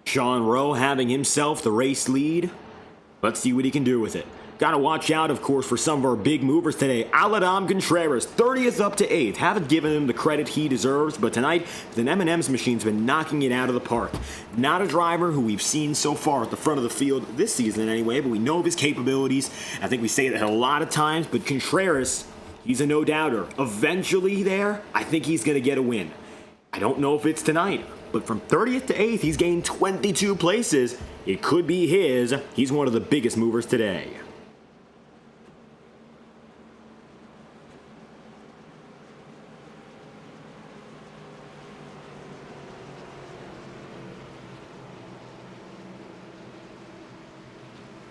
Sean Rowe having himself the race lead. Let's see what he can do with it. Got to watch out, of course, for some of our big movers today. Alabama Contreras, 30th up to 8th. Haven't given him the credit he deserves, but tonight, the M&M's machine's been knocking it out of the park. Not a driver who we've seen so far at the front of the field this season anyway, but we know of his capabilities. I think we say that a lot of times, but Contreras, he's a no-doubter. Eventually there, I think he's going to get a win. I don't know if it's tonight, but from 30th to 8th, he's gained 22 places. It could be his. He's one of the biggest movers today.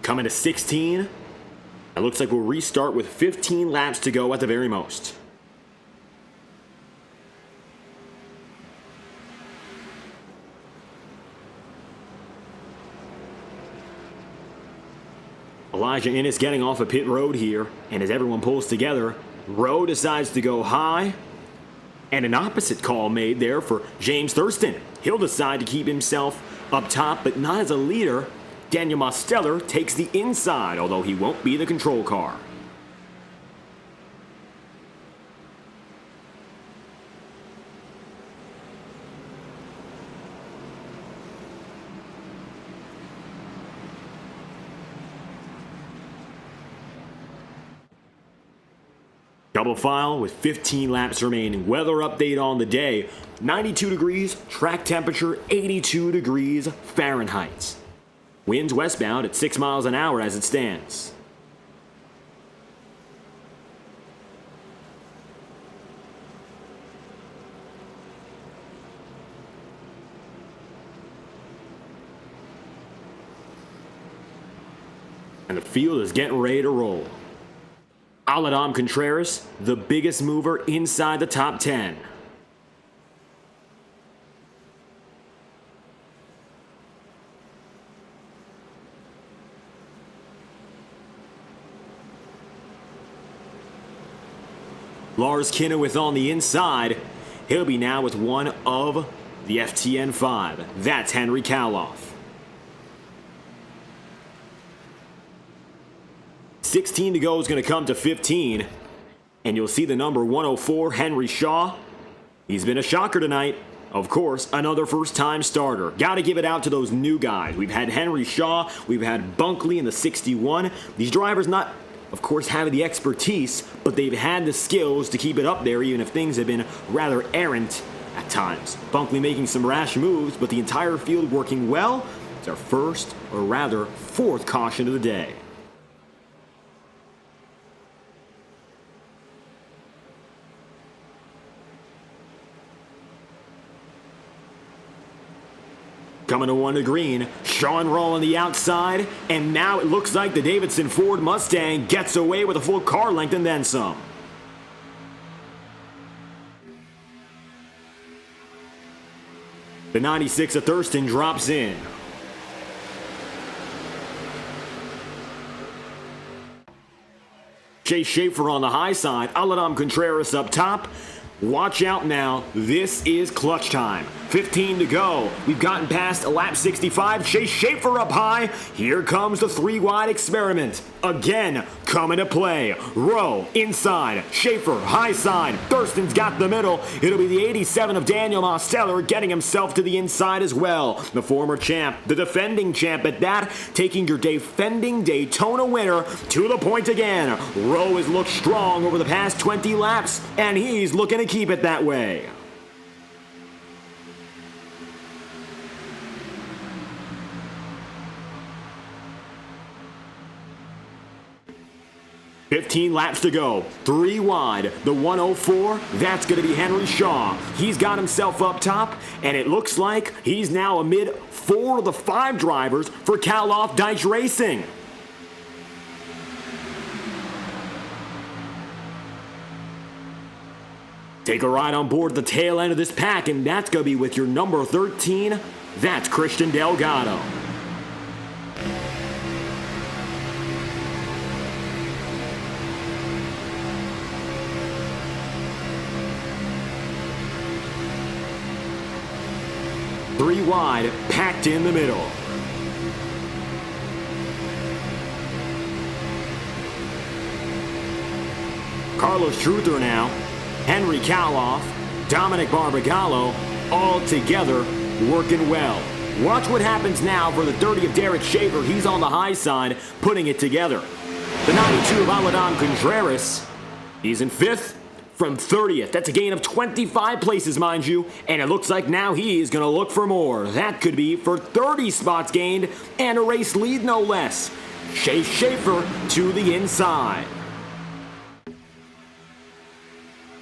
Coming to 16. It looks like we'll restart with 15 laps to go at the very most. Elijah Innes getting off a pit road here, and as everyone pulls together, Rowe decides to go high, and an opposite call made there for James Thurston. He'll decide to keep himself up top, but not as a leader. Daniel Mosteller takes the inside, although he won't be the control car. Double file with 15 laps remaining. Weather update on the day. 92 degrees, track temperature 82 degrees Fahrenheit. Winds westbound at 6 miles an hour as it stands. And the field is getting ready to roll. Alabama Contreras, the biggest mover inside the top 10. Lars Kinnewith on the inside. He'll be now with one of the FTN 5. That's Henry Kaloff. 16 to go is going to come to 15. And you'll see the number 104, Henry Shaw. He's been a shocker tonight. Of course, another first-time starter. Got to give it out to those new guys. We've had Henry Shaw. We've had Bunkley in the 61. These drivers not, of course, having the expertise, but they've had the skills to keep it up there, even if things have been rather errant at times. Bunkley making some rash moves, but the entire field working well. It's our first, or rather, fourth caution of the day. Coming to one to green, Sean Rowe on the outside, and now it looks like the Davidson Ford Mustang gets away with a full car length and then some. The 96 of Thurston drops in. Chase Schaefer on the high side, Aladam Contreras up top. Watch out now, this is clutch time. 15 to go. We've gotten past lap 65. Chase Schaefer up high. Here comes the three-wide experiment. Again, coming to play. Rowe inside. Schaefer high side. Thurston's got the middle. It'll be the 87 of Daniel Mosteller getting himself to the inside as well. The former champ, the defending champ at that, taking your defending Daytona winner to the point again. Rowe has looked strong over the past 20 laps, and he's looking to keep it that way. $15 laps to go. 3 wide. The 104, that's going to be Henry Shaw. He's got himself up top, and it looks like he's now amid 4 of the 5 drivers for Cal-Off Dice Racing. Take a ride on board the tail end of this pack, and that's going to be with your number 13. That's Christian Delgado. Three wide, packed in the middle. Carlos Truther now, Henry Cal-Off, Dominic Barbagallo, all together working well. Watch what happens now for the 30 of Derek Schaefer. He's on the high side, putting it together. The 92 of Aladam Contreras, he's in 5th. From 30th. That's a gain of 25 places, mind you, and it looks like now he's going to look for more. That could be for 30 spots gained and a race lead, no less. Chase Schaefer to the inside.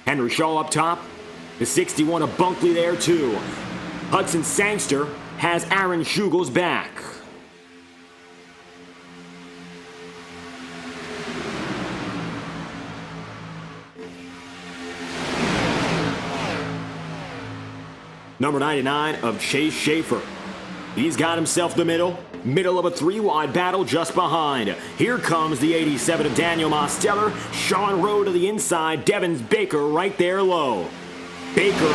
Henry Shaw up top. The 61 of Bunkley there, too. Hudson Sangster has Aaron Schugel's back. Number 99 of Chase Schaefer. He's got himself the middle of a 3-wide battle just behind. Here comes the 87 of Daniel Mosteller. Sean Rowe to the inside. Devin Baker right there low. Baker,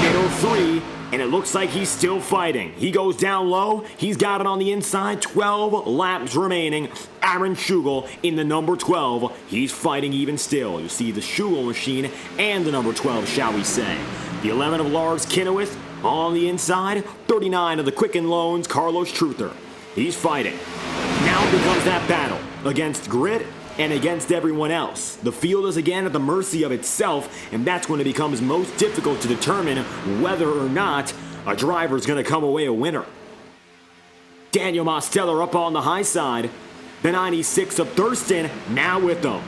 middle 3, and it looks like he's still fighting. He goes down low. He's got it on the inside. 12 laps remaining. Aaron Schugel in the number 12. He's fighting even still. You see the Schugel machine and the number 12, shall we say. The 11 of Lars Kinnewith on the inside. 39 of the Quicken Loans, Carlos Truther. He's fighting. Now becomes that battle against grit and against everyone else. The field is again at the mercy of itself, and that's when it becomes most difficult to determine whether or not a driver is going to come away a winner. Daniel Mosteller up on the high side. The 96 of Thurston now with them.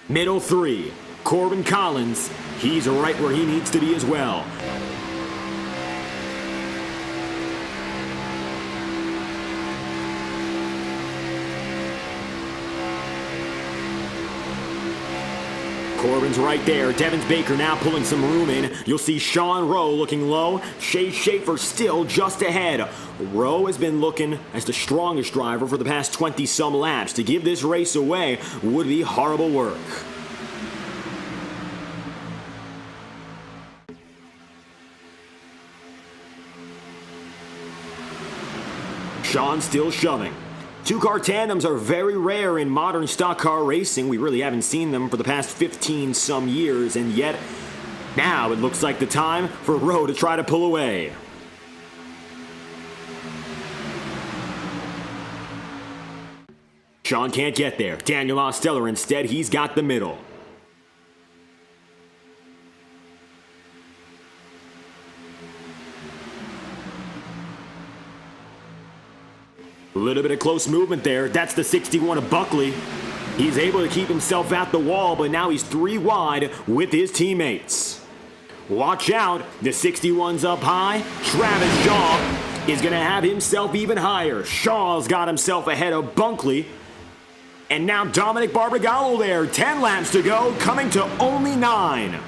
Middle 3. Corbin Collins, he's right where he needs to be as well. Corbin's right there. Devin Baker now pulling some room in. You'll see Sean Rowe looking low. Chase Schaefer still just ahead. Rowe has been looking as the strongest driver for the past 20-some laps. To give this race away would be horrible work. Sean still shoving. 2-car tandems are very rare in modern stock car racing. We really haven't seen them for the past 15-some years, and yet now it looks like the time for Rowe to try to pull away. Sean can't get there. Daniel Mosteller instead, he's got the middle. A little bit of close movement there. That's the 61 of Buckley. He's able to keep himself at the wall, but now he's 3 wide with his teammates. Watch out, the 61's up high. Travis Shaw is going to have himself even higher. Shaw's got himself ahead of Bunkley. And now Dominic Barbagallo there, 10 laps to go, coming to only 9.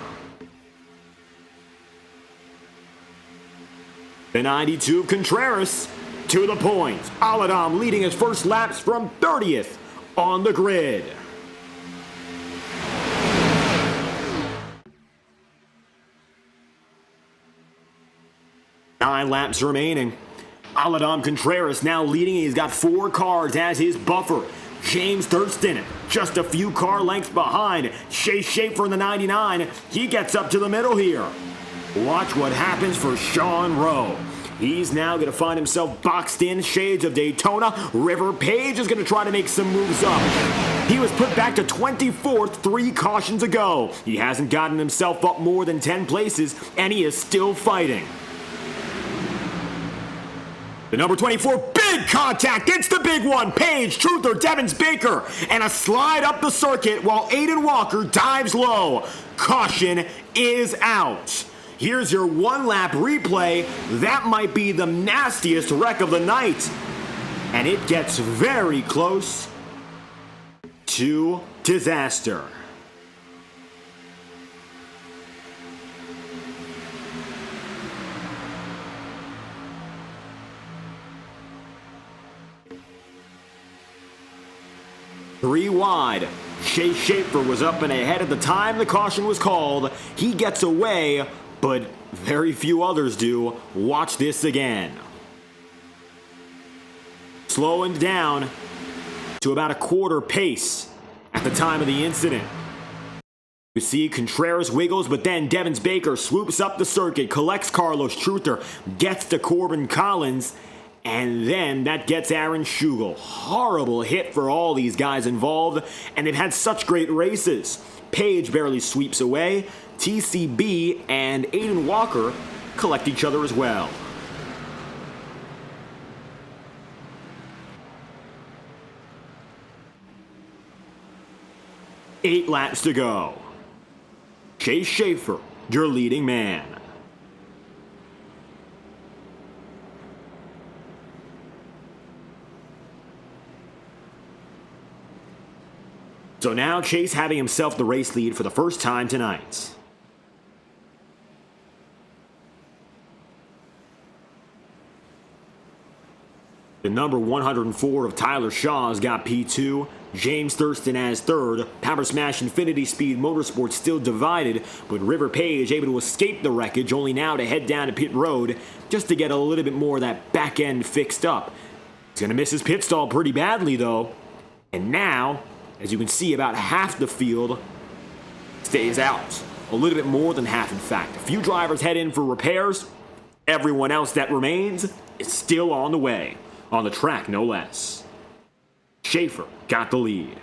The 92 of Contreras to the point. Aladam leading his first laps from 30th on the grid. Nine laps remaining. Aladam Contreras now leading. He's got 4 cars as his buffer. James Thurston just a few car lengths behind. Chase Schaefer in the 99. He gets up to the middle here. Watch what happens for Sean Rowe. He's now going to find himself boxed in, shades of Daytona. River Page is going to try to make some moves up. He was put back to 24th 3 cautions ago. He hasn't gotten himself up more than 10 places, and he is still fighting. The number 24, big contact. It's the big one. Page, Truther, Devins Baker, and a slide up the circuit while Aiden Walker dives low. Caution is out. Here's your 1-lap replay. That might be the nastiest wreck of the night. And it gets very close to disaster. Three wide. Chase Schaefer was up and ahead at the time the caution was called. He gets away, but very few others do. Watch this again. Slowing down to about a quarter pace at the time of the incident. You see Contreras wiggles, but then Devins Baker swoops up the circuit, collects Carlos Truther, gets to Corbin Collins, and then that gets Aaron Schugel. Horrible hit for all these guys involved, and they've had such great races. Page barely sweeps away. TCB and Aiden Walker collect each other as well. Eight laps to go. Chase Schaefer, your leading man. So now Chase having himself the race lead for the first time tonight. The number 104 of Tyler Shaw's got P2. James Thurston has third. Power Smash Infinity Speed Motorsports still divided, but River Page able to escape the wreckage, only now to head down to pit road just to get a little bit more of that back end fixed up. He's going to miss his pit stall pretty badly though. And now, as you can see, about half the field stays out. A little bit more than half, in fact. A few drivers head in for repairs. Everyone else that remains is still on the way. On the track, no less. Schaefer got the lead.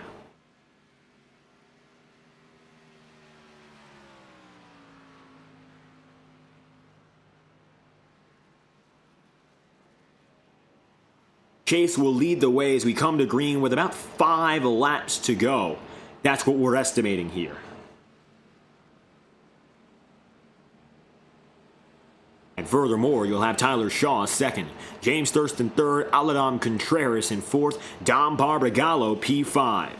Chase will lead the way as we come to green with about 5 laps to go. That's what we're estimating here. And furthermore, you'll have Tyler Shaw second, James Thurston third, Aladam Contreras in fourth, Dom Barbagallo P5.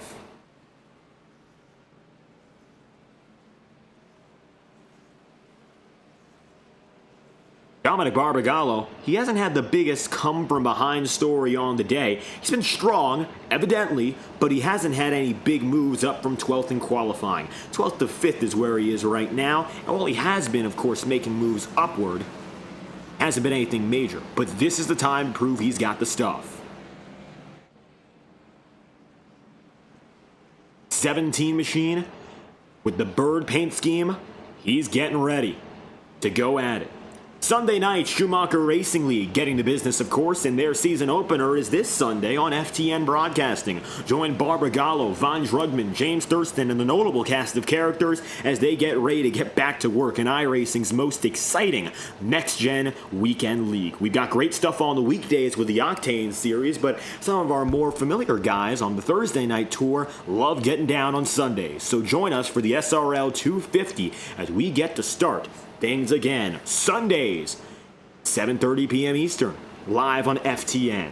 Dominic Barbagallo, he hasn't had the biggest come-from-behind story on the day. He's been strong, evidently, but he hasn't had any big moves up from 12th in qualifying. 12th to 5th is where he is right now, and while he has been, of course, making moves upward, hasn't been anything major. But this is the time to prove he's got the stuff. 17 machine, with the bird paint scheme, he's getting ready to go at it. Sunday night, Schumacher Racing League getting to business, of course, and their season opener is this Sunday on FTN Broadcasting. Join Barbagallo, Von Drugman, James Thurston, and the notable cast of characters as they get ready to get back to work in iRacing's most exciting Next-Gen Weekend League. We've got great stuff on the weekdays with the Octane series, but some of our more familiar guys on the Thursday night tour love getting down on Sundays. So join us for the SRL 250 as we get to start things again. Sundays, 7:30 p.m. Eastern, live on FTN.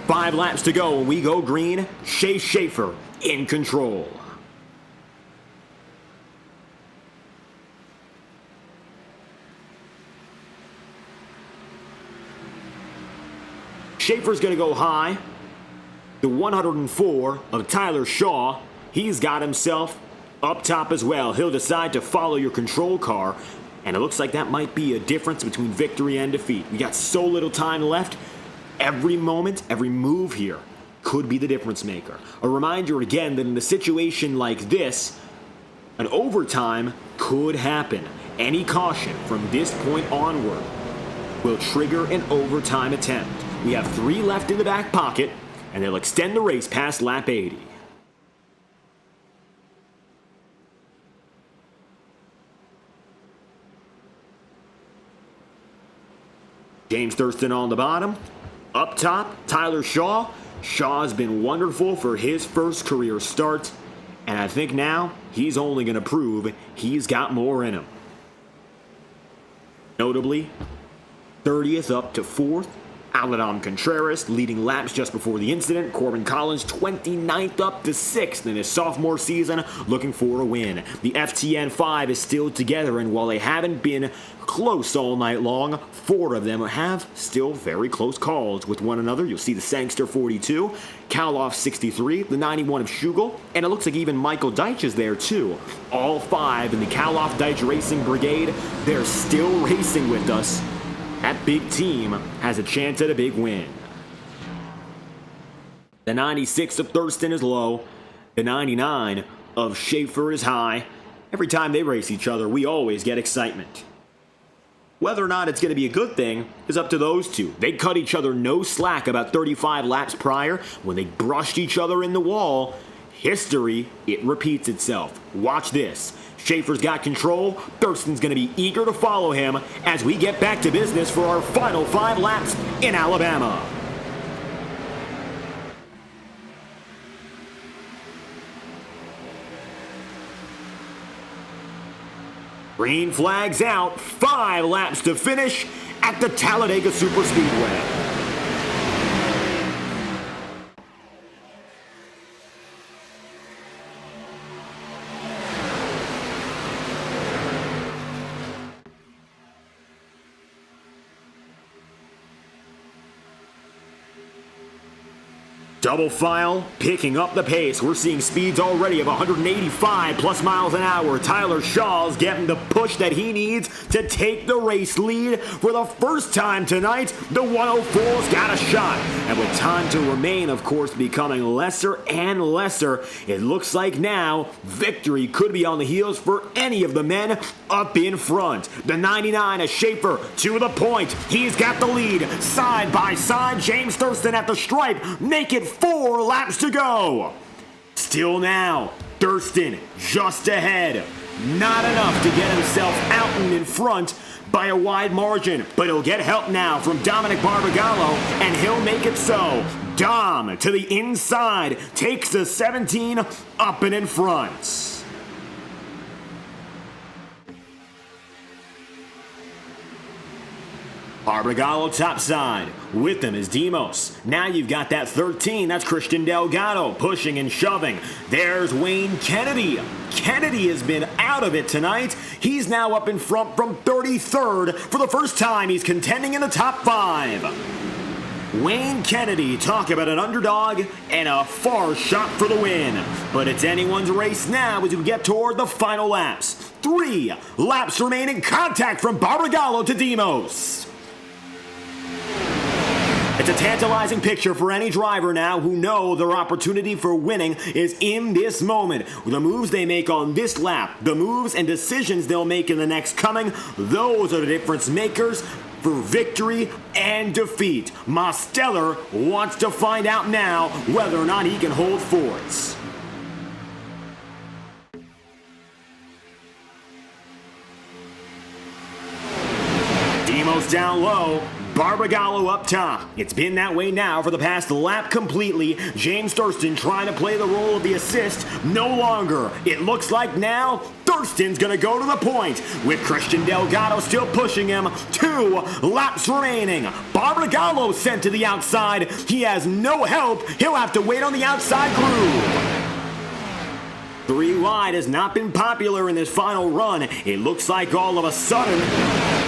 Five laps to go, and we go green. Chase Schaefer in control. Schaefer's going to go high. The 104 of Tyler Shaw, he's got himself up top as well. He'll decide to follow your control car, and it looks like that might be a difference between victory and defeat. We got so little time left. Every moment, every move here could be the difference maker. A reminder again that in a situation like this, an overtime could happen. Any caution from this point onward will trigger an overtime attempt. We have 3 left in the back pocket, and they'll extend the race past lap 80. James Thurston on the bottom. Up top, Tyler Shaw. Shaw's been wonderful for his first career start, and I think now he's only going to prove he's got more in him. Notably, 30th up to 4th. Aladam Contreras leading laps just before the incident. Corbin Collins 29th up to 6th in his sophomore season, looking for a win. The FTN 5 is still together, and while they haven't been close all night long, 4 of them have still very close calls with one another. You'll see the Sangster 42, Kaloff 63, the 91 of Schugel, and it looks like even Michael Deitch is there too. All 5 in the Kaloff Deitch Racing Brigade, they're still racing with us. That big team has a chance at a big win. The 96 of Thurston is low. The 99 of Schaefer is high. Every time they race each other, we always get excitement. Whether or not it's going to be a good thing is up to those two. They cut each other no slack about 35 laps prior when they brushed each other in the wall. History, it repeats itself. Watch this. Schaefer's got control. Thurston's going to be eager to follow him as we get back to business for our final 5 laps in Alabama. Green flags out. 5 laps to finish at the Talladega Superspeedway. Double file, picking up the pace. We're seeing speeds already of 185 plus miles an hour. Tyler Shaw's getting the push that he needs to take the race lead. For the first time tonight, the 104's got a shot. And with time to remain, of course, becoming lesser and lesser, it looks like now victory could be on the heels for any of the men up in front. The 99 of Schaefer to the point. He's got the lead. Side by side, James Thurston at the stripe. Make it 4 laps to go. Still now, Thurston just ahead. Not enough to get himself out and in front by a wide margin, but he'll get help now from Dominic Barbagallo, and he'll make it so. Dom to the inside, takes the 17 up and in front. Barbagallo topside. With them is Demos. Now you've got that 13. That's Christian Delgado pushing and shoving. There's Wayne Kennedy. Kennedy has been out of it tonight. He's now up in front from 33rd. For the first time, he's contending in the top 5. Wayne Kennedy, talk about an underdog and a far shot for the win. But it's anyone's race now as we get toward the final laps. 3 laps remaining. Contact from Barbagallo to Demos. It's a tantalizing picture for any driver now who know their opportunity for winning is in this moment. The moves they make on this lap, the moves and decisions they'll make in the next coming, those are the difference makers for victory and defeat. Mosteller wants to find out now whether or not he can hold forts. Demos down low. Barbagallo up top. It's been that way now for the past lap completely. James Thurston trying to play the role of the assist. No longer. It looks like now Thurston's going to go to the point with Christian Delgado still pushing him. 2 laps remaining. Barbagallo sent to the outside. He has no help. He'll have to wait on the outside groove. 3 wide has not been popular in this final run. It looks like all of a sudden,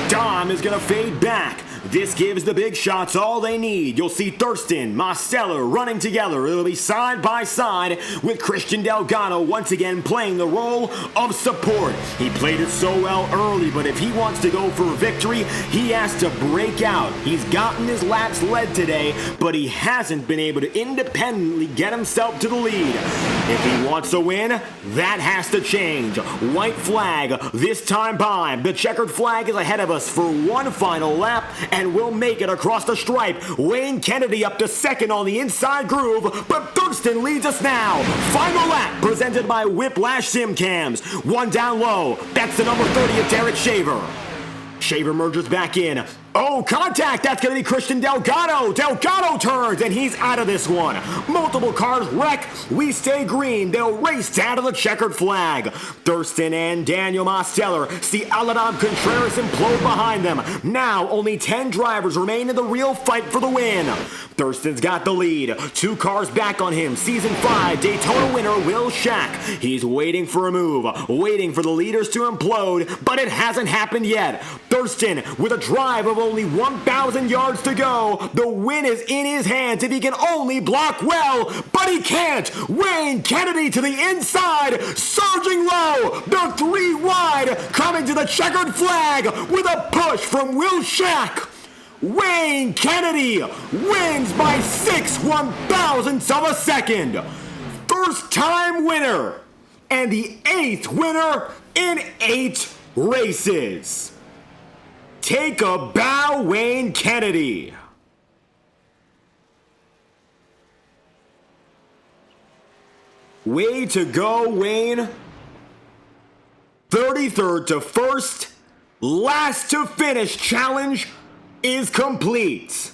Dom is going to fade back. This gives the big shots all they need. You'll see Thurston, Mosteller running together. It'll be side by side with Christian Delgado once again playing the role of support. He played it so well early, but if he wants to go for victory, he has to break out. He's gotten his laps led today, but he hasn't been able to independently get himself to the lead. If he wants to win, that has to change. White flag this time by. The checkered flag is ahead of us for one final lap, and we'll make it across the stripe. Wayne Kennedy up to second on the inside groove, but Thurston leads us now. Final lap presented by Whiplash Sim Cams. 1 down low. That's the number 30 of Derek Shaver. Shaver merges back in. Oh, contact! That's going to be Christian Delgado. Delgado turns, and he's out of this one. Multiple cars wreck. We stay green. They'll race down to the checkered flag. Thurston and Daniel Mosteller see Aladam Contreras implode behind them. Now, only 10 drivers remain in the real fight for the win. Thurston's got the lead. 2 cars back on him. Season 5 Daytona winner Will Shack. He's waiting for a move, waiting for the leaders to implode, but it hasn't happened yet. Thurston with a drive of only 1,000 yards to go. The win is in his hands if he can only block well, but he can't. Wayne Kennedy to the inside, surging low. The 3 wide coming to the checkered flag with a push from Will Shack. Wayne Kennedy wins by 6/1,000ths of a second. First time winner and the 8th winner in 8 races. Take a bow, Wayne Kennedy. Way to go, Wayne. 33rd to 1st, last to finish challenge is complete.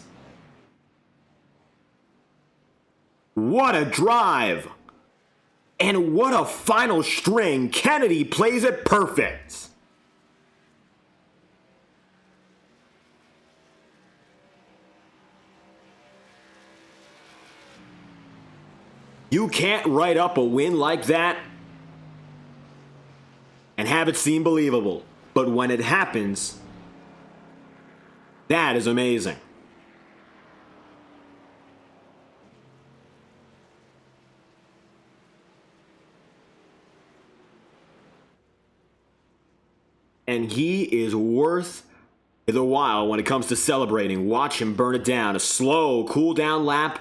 What a drive. And what a final string. Kennedy plays it perfect. You can't write up a win like that and have it seem believable. But when it happens, that is amazing. And he is worth the while when it comes to celebrating. Watch him burn it down. A slow, cool down lap.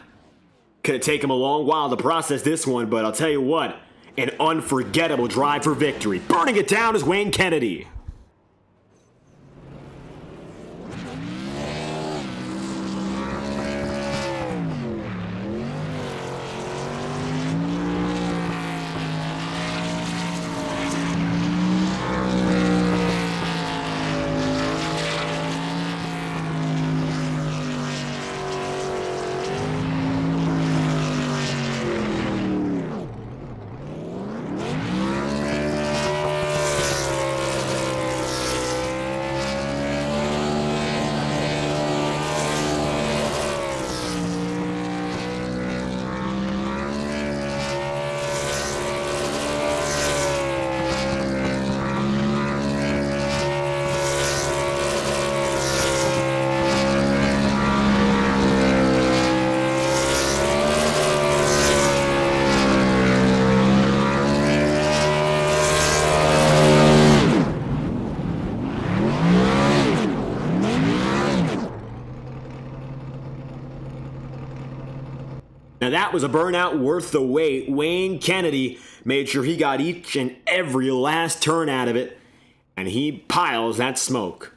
Could have taken him a long while to process this one, but I'll tell you what, an unforgettable drive for victory. Burning it down is Wayne Kennedy. Now that was a burnout worth the wait. Wayne Kennedy made sure he got each and every last turn out of it, and he piles that smoke.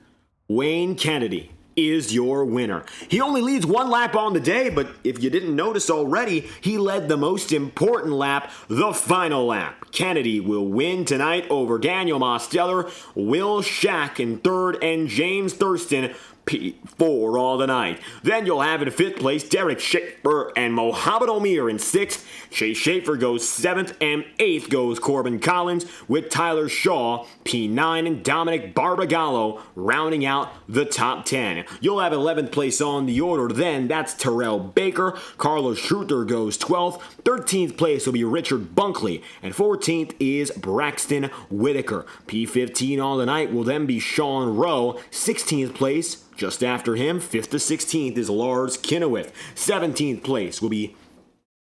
Wayne Kennedy is your winner. He only leads 1 lap on the day, but if you didn't notice already, he led the most important lap, the final lap. Kennedy will win tonight over Daniel Mosteller, Will Shack in third, and James Thurston P4 all tonight. Then you'll have in fifth place Derek Schaefer and Mohamed Omir in sixth. Chase Schaefer goes seventh, and eighth goes Corbin Collins with Tyler Shaw P9 and Dominic Barbagallo rounding out the top 10. You'll have 11th place on the order. Then that's Terrell Baker. Carlos Schroeder goes 12th. 13th place will be Richard Bunkley, and 14th is Braxton Whitaker. P15 on the night will then be Sean Rowe. 16th place. Just after him, 5th to 16th, is Lars Kinnewith. 17th place will be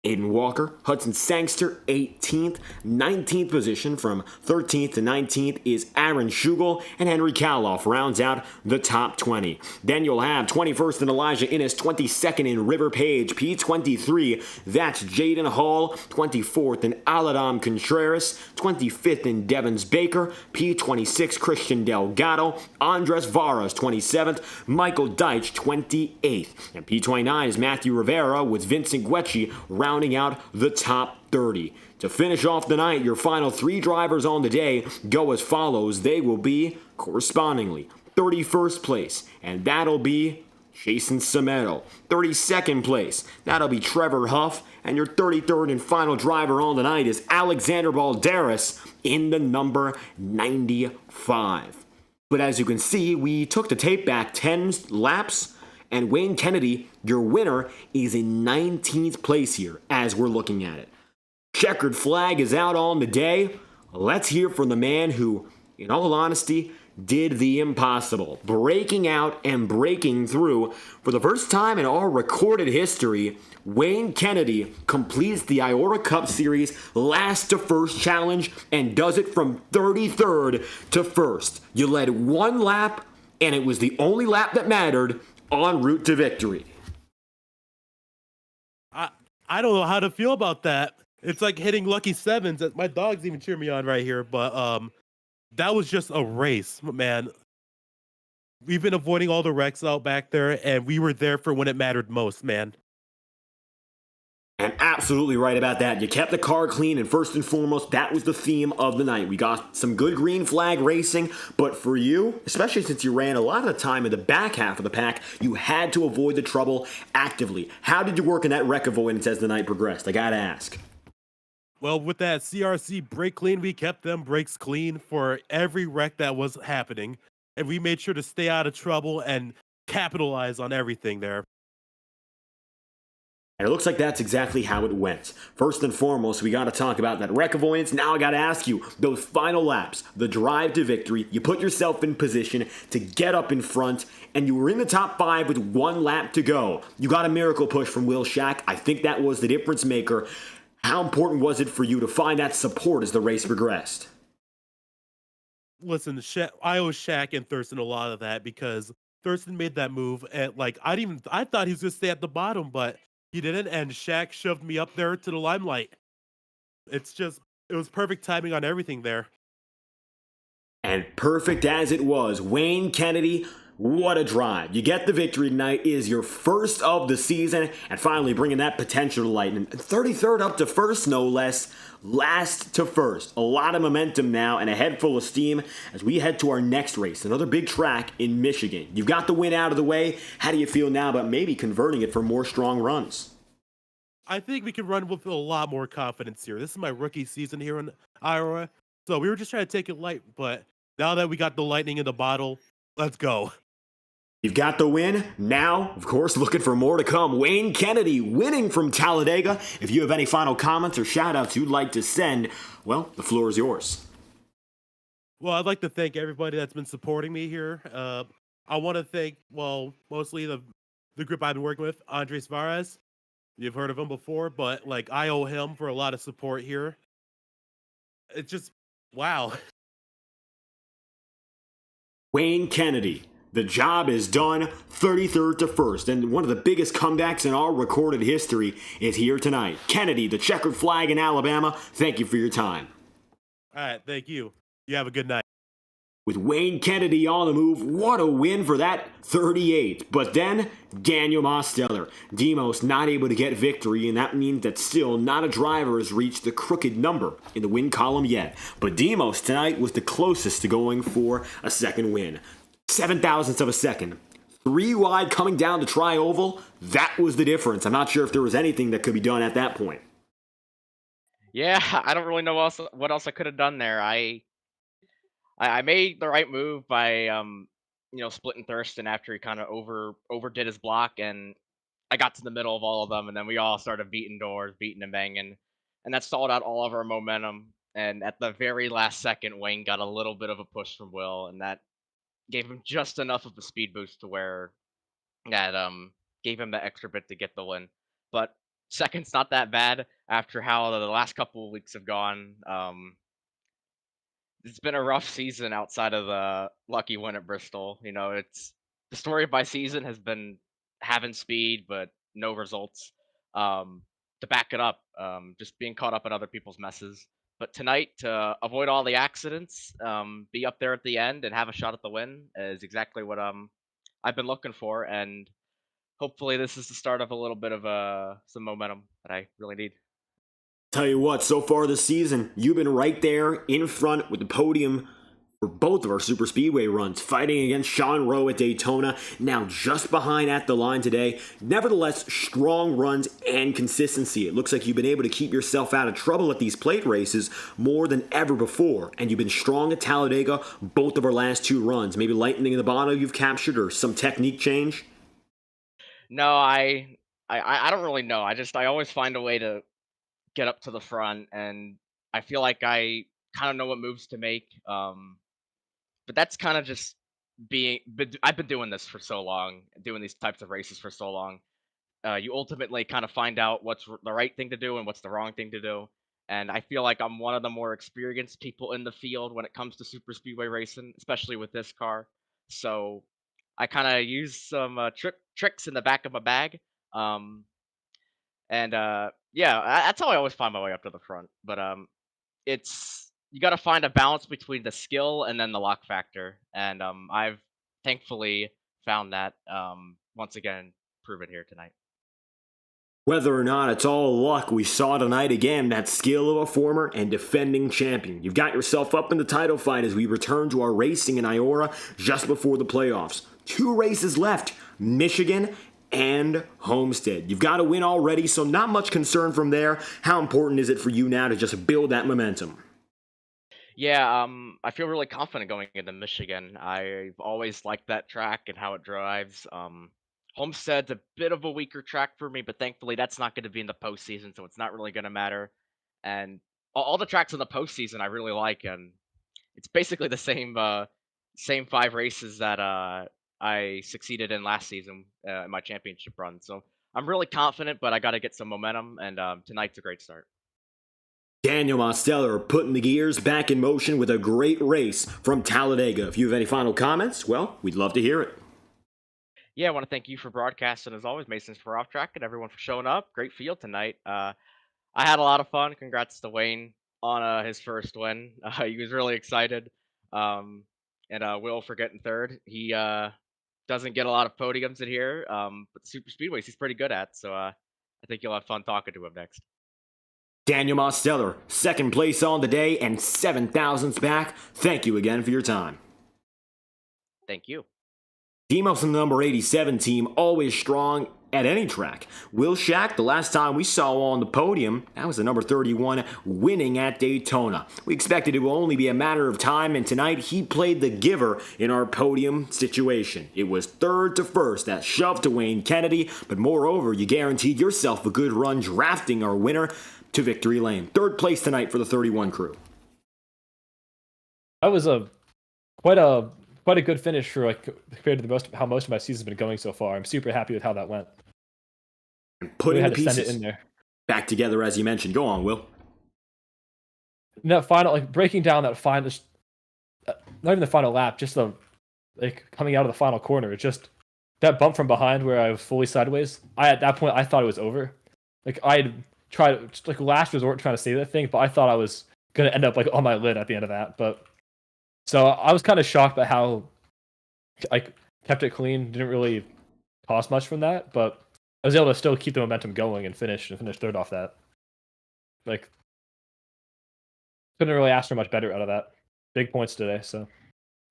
Aiden Walker. Hudson Sangster, 18th. 19th position from 13th to 19th is Aaron Schugel, and Henry Kaloff rounds out the top 20. Then you'll have 21st in Elijah Innes, 22nd in River Page, P23, that's Jaden Hall, 24th in Aladam Contreras, 25th in Devons Baker, P26 Christian Delgado, Andres Varas, 27th, Michael Deitch, 28th, and P29 is Matthew Rivera with Vincent Guecci rounding out the top 30. To finish off the night, your final three drivers on the day go as follows. They will be, correspondingly, 31st place, and that'll be Jason Samero. 32nd place, that'll be Trevor Huff, and your 33rd and final driver on the night is Alexander Balderas in the number 95. But as you can see, we took the tape back 10 laps, and Wayne Kennedy, your winner, is in 19th place here as we're looking at it. Checkered flag is out on the day. Let's hear from the man who, in all honesty, did the impossible, breaking out and breaking through. For the first time in our recorded history, Wayne Kennedy completes the IORA Cup Series last to first challenge and does it from 33rd to first. You led one lap, and it was the only lap that mattered en route to victory. I don't know how to feel about that. It's like hitting lucky sevens. My dog's even cheering me on right here, but that was just a race, man. We've been avoiding all the wrecks out back there, and we were there for when it mattered most, man. And absolutely right about that. You kept the car clean, and first and foremost, that was the theme of the night. We got some good green flag racing, but for you, especially since you ran a lot of the time in the back half of the pack, you had to avoid the trouble actively. How did you work in that wreck avoidance as the night progressed? I gotta ask. Well, with that CRC brake clean, we kept them brakes clean for every wreck that was happening, and we made sure to stay out of trouble and capitalize on everything there. And it looks like that's exactly how it went. First and foremost, we got to talk about that wreck avoidance. Now I got to ask you, those final laps, the drive to victory, you put yourself in position to get up in front, and you were in the top 5 with one lap to go. You got a miracle push from Will Shack. I think that was the difference maker. How important was it for you to find that support as the race progressed? Listen, I owe Shaq and Thurston a lot of that because Thurston made that move, and I thought he was going to stay at the bottom, but he didn't, and Shaq shoved me up there to the limelight. It was perfect timing on everything there. And perfect as it was, Wayne Kennedy, what a drive. You get the victory tonight, is your first of the season, and finally bringing that potential to light. And 33rd up to first, no less, last to first. A lot of momentum now and a head full of steam as we head to our next race, another big track in Michigan. You've got the win out of the way. How do you feel now about maybe converting it for more strong runs? I think we can run with a lot more confidence here. This is my rookie season here in IORA, so we were just trying to take it light, but now that we got the lightning in the bottle, let's go. You've got the win. Now, of course, looking for more to come. Wayne Kennedy winning from Talladega. If you have any final comments or shout-outs you'd like to send, well, the floor is yours. Well, I'd like to thank everybody that's been supporting me here. I want to thank, mostly the group I've been working with, Andres Varas. You've heard of him before, but I owe him for a lot of support here. It's just, wow. Wayne Kennedy. The job is done, 33rd to first, and one of the biggest comebacks in our recorded history is here tonight. Kennedy, the checkered flag in Alabama, thank you for your time. All right, thank you. You have a good night. With Wayne Kennedy on the move, what a win for that 38th. But then, Daniel Mosteller. Demos not able to get victory, and that means that still not a driver has reached the crooked number in the win column yet. But Demos tonight was the closest to going for a second win. 0.07 of a second. 3 wide coming down the tri-oval, that was the difference. I'm not sure if there was anything that could be done at that point. Yeah, I don't really know what else I could have done there. I made the right move by splitting Thurston after he kind of overdid his block, and I got to the middle of all of them, and then we all started beating doors, beating and banging, and that stalled out all of our momentum. And at the very last second, Wayne got a little bit of a push from Will, and that gave him just enough of a speed boost to where that gave him the extra bit to get the win. But second's not that bad after how the last couple of weeks have gone. It's been a rough season outside of the lucky win at Bristol. It's the story of my season has been having speed but no results. To back it up, just being caught up in other people's messes. But tonight, to avoid all the accidents, be up there at the end and have a shot at the win is exactly what I've been looking for, and hopefully this is the start of a little bit of some momentum that I really need. Tell you what, so far this season, you've been right there in front with the podium for both of our super speedway runs, fighting against Sean Rowe at Daytona, now just behind at the line today. Nevertheless, strong runs and consistency. It looks like you've been able to keep yourself out of trouble at these plate races more than ever before, and you've been strong at Talladega both of our last 2 runs. Maybe lightning in the bottom you've captured or some technique change? No, I don't really know. I always find a way to get up to the front, and I feel like I kind of know what moves to make. But that's kind of just I've been doing this for so long, doing these types of races for so long. You ultimately kind of find out what's the right thing to do and what's the wrong thing to do. And I feel like I'm one of the more experienced people in the field when it comes to super speedway racing, especially with this car. So I kind of use some tricks in the back of my bag. And yeah, that's how I always find my way up to the front. But it's you got to find a balance between the skill and then the luck factor, and I've thankfully found that once again proven here tonight. Whether or not it's all luck, we saw tonight again that skill of a former and defending champion. You've got yourself up in the title fight as we return to our racing in IORA just before the playoffs. 2 races left, Michigan and Homestead. You've got to win already, so not much concern from there. How important is it for you now to just build that momentum? Yeah, I feel really confident going into Michigan. I've always liked that track and how it drives. Homestead's a bit of a weaker track for me, but thankfully that's not going to be in the postseason, so it's not really going to matter. And all the tracks in the postseason I really like, and it's basically the same 5 races that I succeeded in last season in my championship run. So I'm really confident, but I got to get some momentum, and tonight's a great start. Daniel Mosteller putting the gears back in motion with a great race from Talladega. If you have any final comments, well, we'd love to hear it. Yeah, I want to thank you for broadcasting as always, Masons for Off Track, and everyone for showing up. Great field tonight. I had a lot of fun. Congrats to Wayne on his first win. He was really excited. And Will for getting third. He doesn't get a lot of podiums in here, but the super speedways he's pretty good at. So I think you'll have fun talking to him next. Daniel Mosteller, second place on the day and 7,000ths back. Thank you again for your time. Thank you. Demos in the number 87 team, always strong at any track. Will Shack, the last time we saw on the podium, that was the number 31, winning at Daytona. We expected it will only be a matter of time, and tonight he played the giver in our podium situation. It was third to first, that shove to Wayne Kennedy, but moreover, you guaranteed yourself a good run drafting our winner to victory lane. Third place tonight for the 31 crew. That was quite a good finish for compared to how most of my season's been going so far. I'm super happy with how that went. And putting the to send it pieces in there back together as you mentioned. Go on, Will. And that final, breaking down that final, not even the final lap, just the coming out of the final corner. It's just that bump from behind where I was fully sideways. At that point I thought it was over. I had tried last resort trying to save that thing, but I thought I was gonna end up on my lid at the end of that. But So I was kind of shocked by how I kept it clean. Didn't really cost much from that, but I was able to still keep the momentum going and finish third off that. Like, couldn't really ask for much better out of that. Big points today, so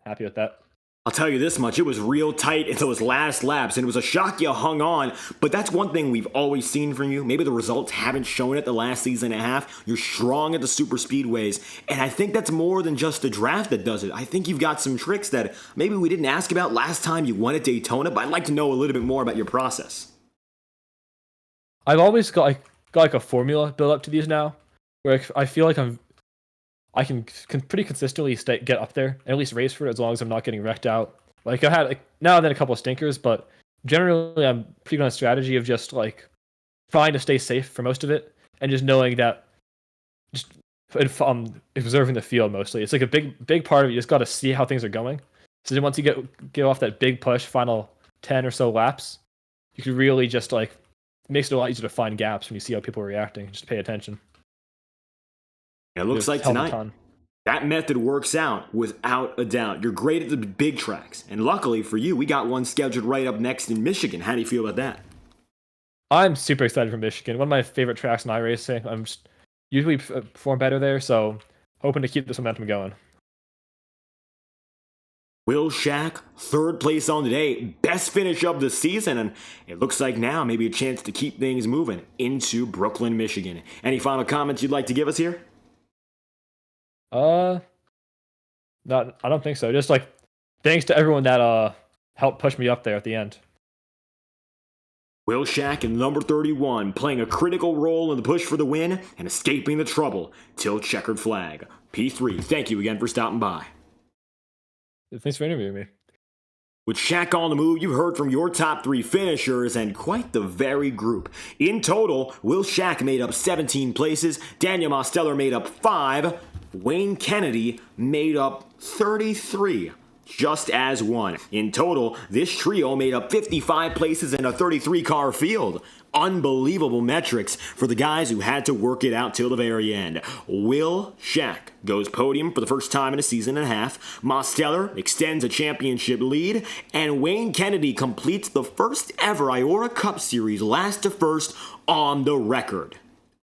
happy with that. I'll tell you this much, it was real tight in those last laps, and it was a shock you hung on, but that's one thing we've always seen from you. Maybe the results haven't shown it the last season and a half. You're strong at the super speedways, and I think that's more than just the draft that does it. I think you've got some tricks that maybe we didn't ask about last time you won at Daytona, but I'd like to know a little bit more about your process. I've always got like a formula built up to these now, where I feel like I can pretty consistently get up there and at least race for it as long as I'm not getting wrecked out. Like I had now and then a couple of stinkers, but generally I'm pretty good on a strategy of just like trying to stay safe for most of it and just knowing that just observing the field mostly. It's like a big part of it. You just got to see how things are going. So then once you get off that big push, final 10 or so laps, you can really just like it makes it a lot easier to find gaps when you see how people are reacting. Just pay attention. It looks like tonight, that method works out without a doubt. You're great at the big tracks. And luckily for you, we got one scheduled right up next in Michigan. How do you feel about that? I'm super excited for Michigan. One of my favorite tracks in iRacing. I'm just usually perform better there, so hoping to keep this momentum going. Will Shack, third place on the day, best finish of the season, and it looks like now maybe a chance to keep things moving into Brooklyn, Michigan. Any final comments you'd like to give us here? I don't think so. Just like thanks to everyone that helped push me up there at the end. Will Shack in number 31 playing a critical role in the push for the win and escaping the trouble till checkered flag. P3, thank you again for stopping by. Thanks for interviewing me. With Shack on the move, you've heard from your top 3 finishers and quite the varied group. In total, Will Shack made up 17 places, Daniel Mosteller made up 5, Wayne Kennedy made up 33, just as one. In total, this trio made up 55 places in a 33-car field. Unbelievable metrics for the guys who had to work it out till the very end. Will Shack goes podium for the first time in a season and a half. Mosteller extends a championship lead. And Wayne Kennedy completes the first ever IORA Cup Series last to first on the record.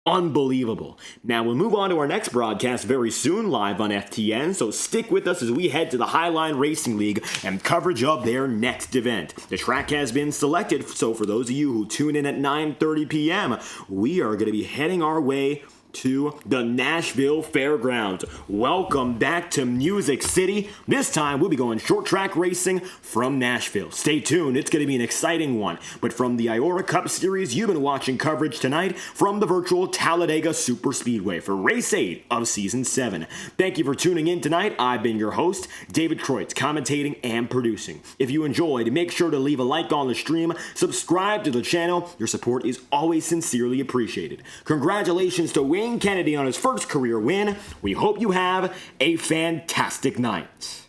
Unbelievable. Now we'll move on to our next broadcast very soon live on FTN, so stick with us as we head to the Highline Racing League and coverage of their next event. The track has been selected, so for those of you who tune in at 9:30 p.m., we are going to be heading our way to the Nashville Fairgrounds. Welcome back to Music City. This time we'll be going short track racing from Nashville. Stay tuned, it's going to be an exciting one. But from the IORA Cup Series, you've been watching coverage tonight from the virtual Talladega Superspeedway for Race 8 of Season 7. Thank you for tuning in tonight. I've been your host, David Kreutz, commentating and producing. If you enjoyed, make sure to leave a like on the stream, subscribe to the channel. Your support is always sincerely appreciated. Congratulations to Wayne Kennedy on his first career win. We hope you have a fantastic night.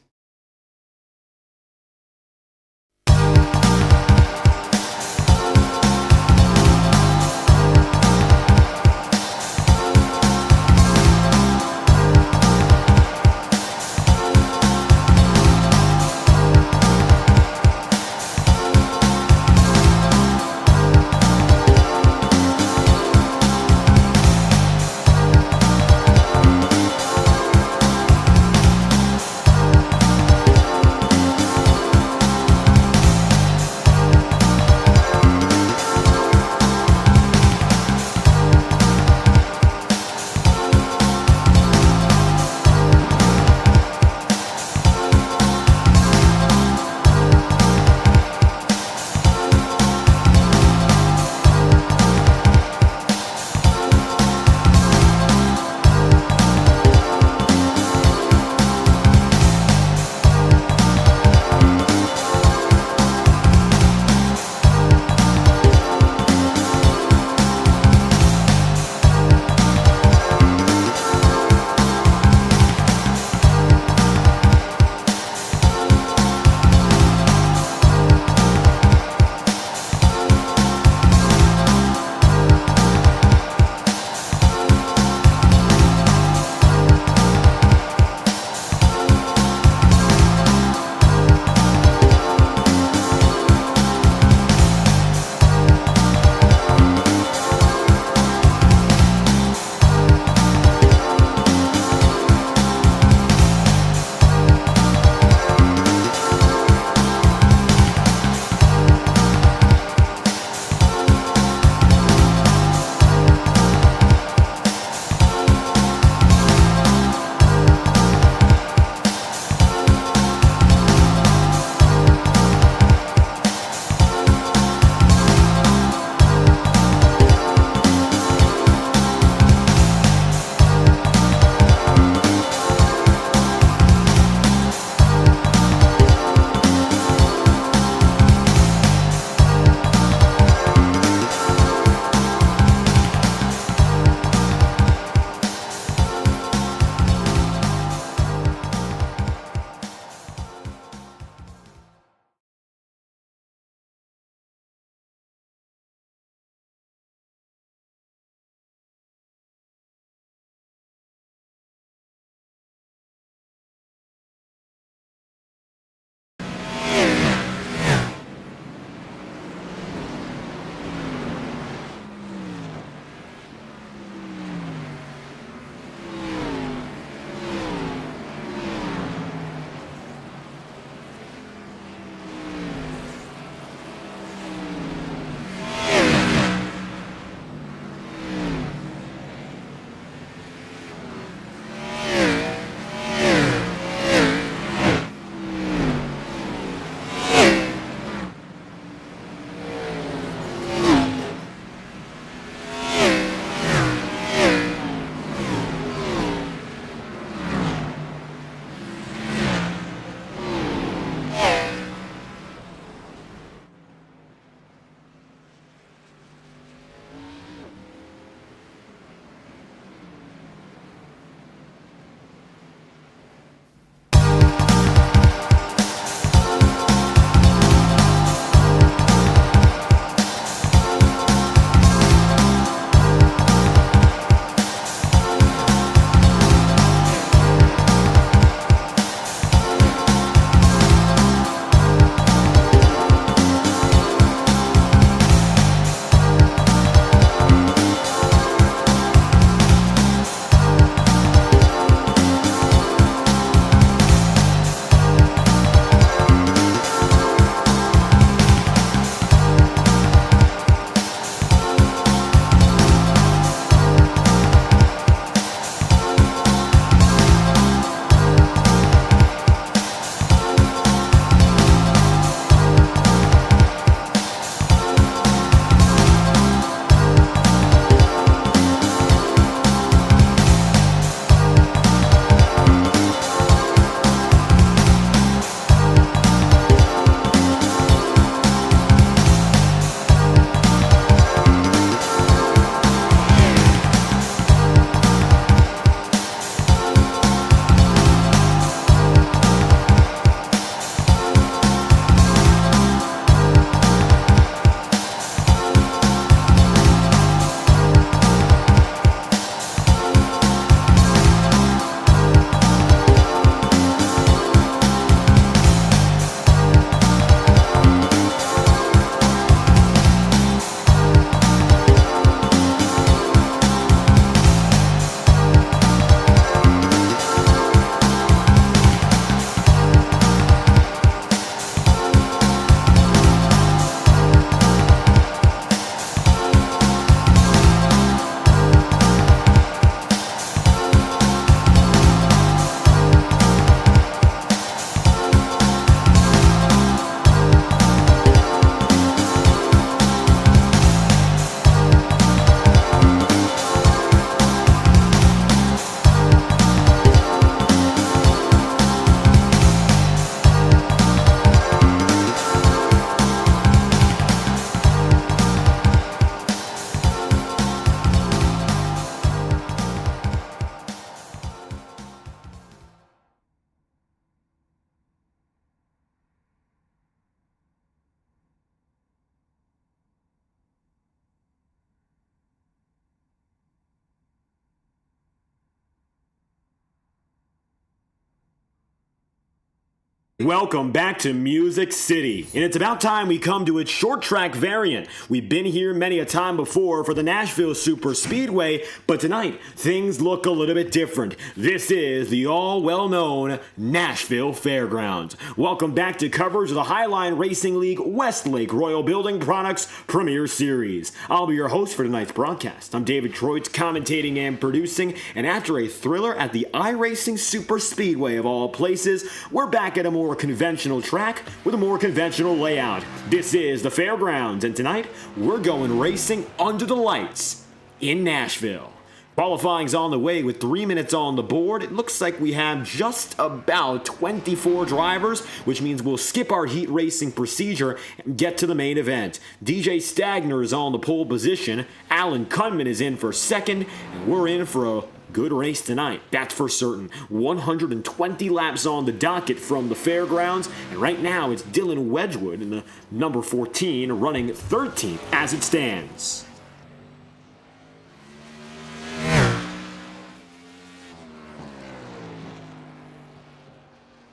Welcome back to Music City, and it's about time we come to its short track variant. We've been here many a time before for the Nashville SuperSpeedway, but tonight things look a little bit different. This is the all well-known Nashville Fairgrounds. Welcome back to coverage of the Highline Racing League Westlake Royal Building Products Premier Series. I'll be your host for tonight's broadcast. I'm David Troitz, commentating and producing, and after a thriller at the iRacing SuperSpeedway of all places, we're back at a more conventional track with a more conventional layout. This is the Fairgrounds, and tonight we're going racing under the lights in Nashville. Qualifying's on the way with 3 minutes on the board. It looks like we have just about 24 drivers, which means we'll skip our heat racing procedure and get to the main event. DJ Stagner is on the pole position, Alan Kunman is in for second, and we're in for a good race tonight, that's for certain. 120 laps on the docket from the Fairgrounds, and right now it's Dylan Wedgwood in the number 14 running 13th as it stands.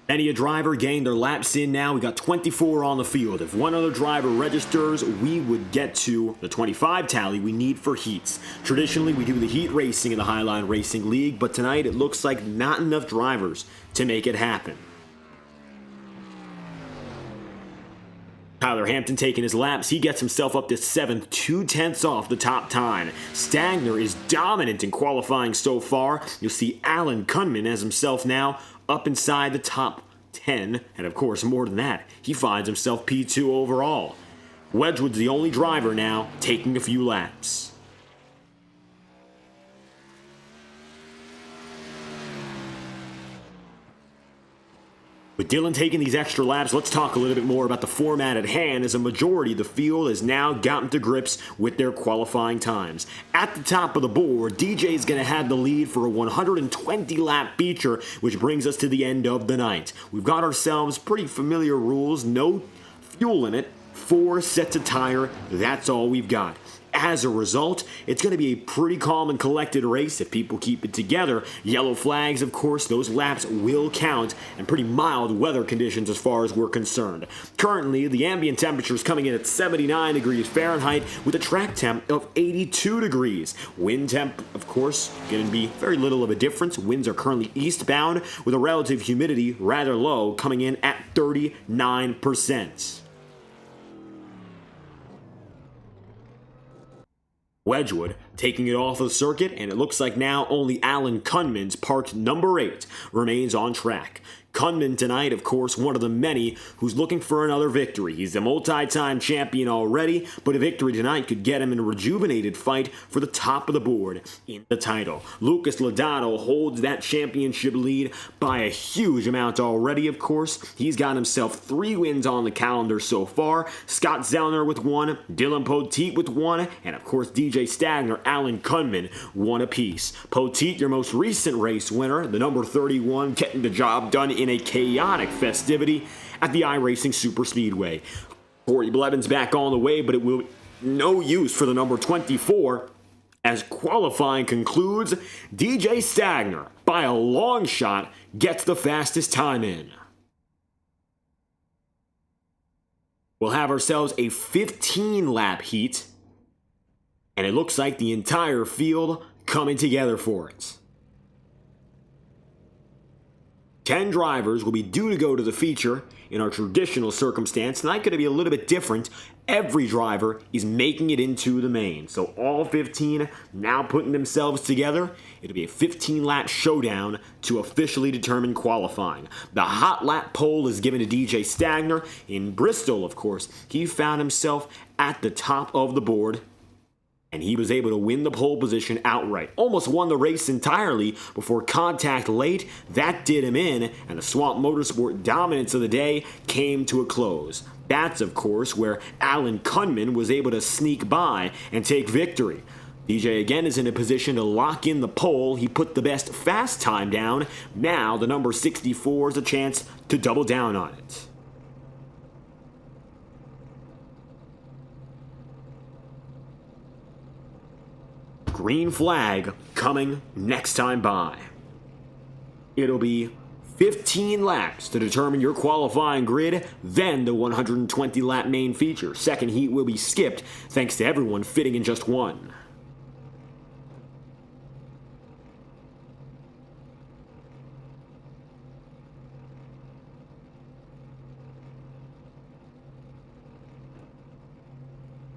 Many a driver gained their laps in now. We got 24 on the field. If one other driver registers, we would get to the 25 tally we need for heats. Traditionally, we do the heat racing in the Highline Racing League, but tonight it looks like not enough drivers to make it happen. Tyler Hampton taking his laps. He gets himself up to 7th, 2/10 off the top time. Stagner is dominant in qualifying so far. You'll see Alan Kunman as himself now up inside the top 10, and of course, more than that, he finds himself P2 overall. Wedgwood's the only driver now taking a few laps. With Dylan taking these extra laps, let's talk a little bit more about the format at hand, as a majority of the field has now gotten to grips with their qualifying times. At the top of the board, DJ is going to have the lead for a 120-lap feature, which brings us to the end of the night. We've got ourselves pretty familiar rules: no fuel limit, 4 sets of tire, that's all we've got. As a result, it's going to be a pretty calm and collected race if people keep it together. Yellow flags, of course, those laps will count, and pretty mild weather conditions as far as we're concerned. Currently, the ambient temperature is coming in at 79 degrees Fahrenheit with a track temp of 82 degrees. Wind temp, of course, going to be very little of a difference. Winds are currently eastbound with a relative humidity rather low, coming in at 39%. Wedgwood taking it off of the circuit, and it looks like now only Alan Kunman's parked number 8 remains on track. Kunman tonight, of course, one of the many who's looking for another victory. He's a multi-time champion already, but a victory tonight could get him in a rejuvenated fight for the top of the board in the title. Lucas Lodato holds that championship lead by a huge amount already, of course. He's got himself 3 wins on the calendar so far. Scott Zellner with 1, Dylan Poteet with 1, and of course DJ Stagner, Alan Kunman, 1 apiece. Poteet, your most recent race winner, the number 31, getting the job done in a chaotic festivity at the iRacing SuperSpeedway. Corey Blevins back on the way, but it will be no use for the number 24 as qualifying concludes. DJ Stagner, by a long shot, gets the fastest time in. We'll have ourselves a 15-lap heat, and it looks like the entire field coming together for it. 10 drivers will be due to go to the feature. In our traditional circumstance, tonight going to be a little bit different. Every driver is making it into the main. So all 15 now putting themselves together. It'll be a 15-lap showdown to officially determine qualifying. The hot lap pole is given to DJ Stagner. In Bristol, of course, he found himself at the top of the board, and he was able to win the pole position outright. Almost won the race entirely before contact late. That did him in, and the Swamp Motorsport dominance of the day came to a close. That's, of course, where Alan Kunman was able to sneak by and take victory. DJ again is in a position to lock in the pole. He put the best fast time down. Now the number 64 is a chance to double down on it. Green flag coming next time by. It'll be 15 laps to determine your qualifying grid, then the 120-lap main feature. Second heat will be skipped thanks to everyone fitting in just one.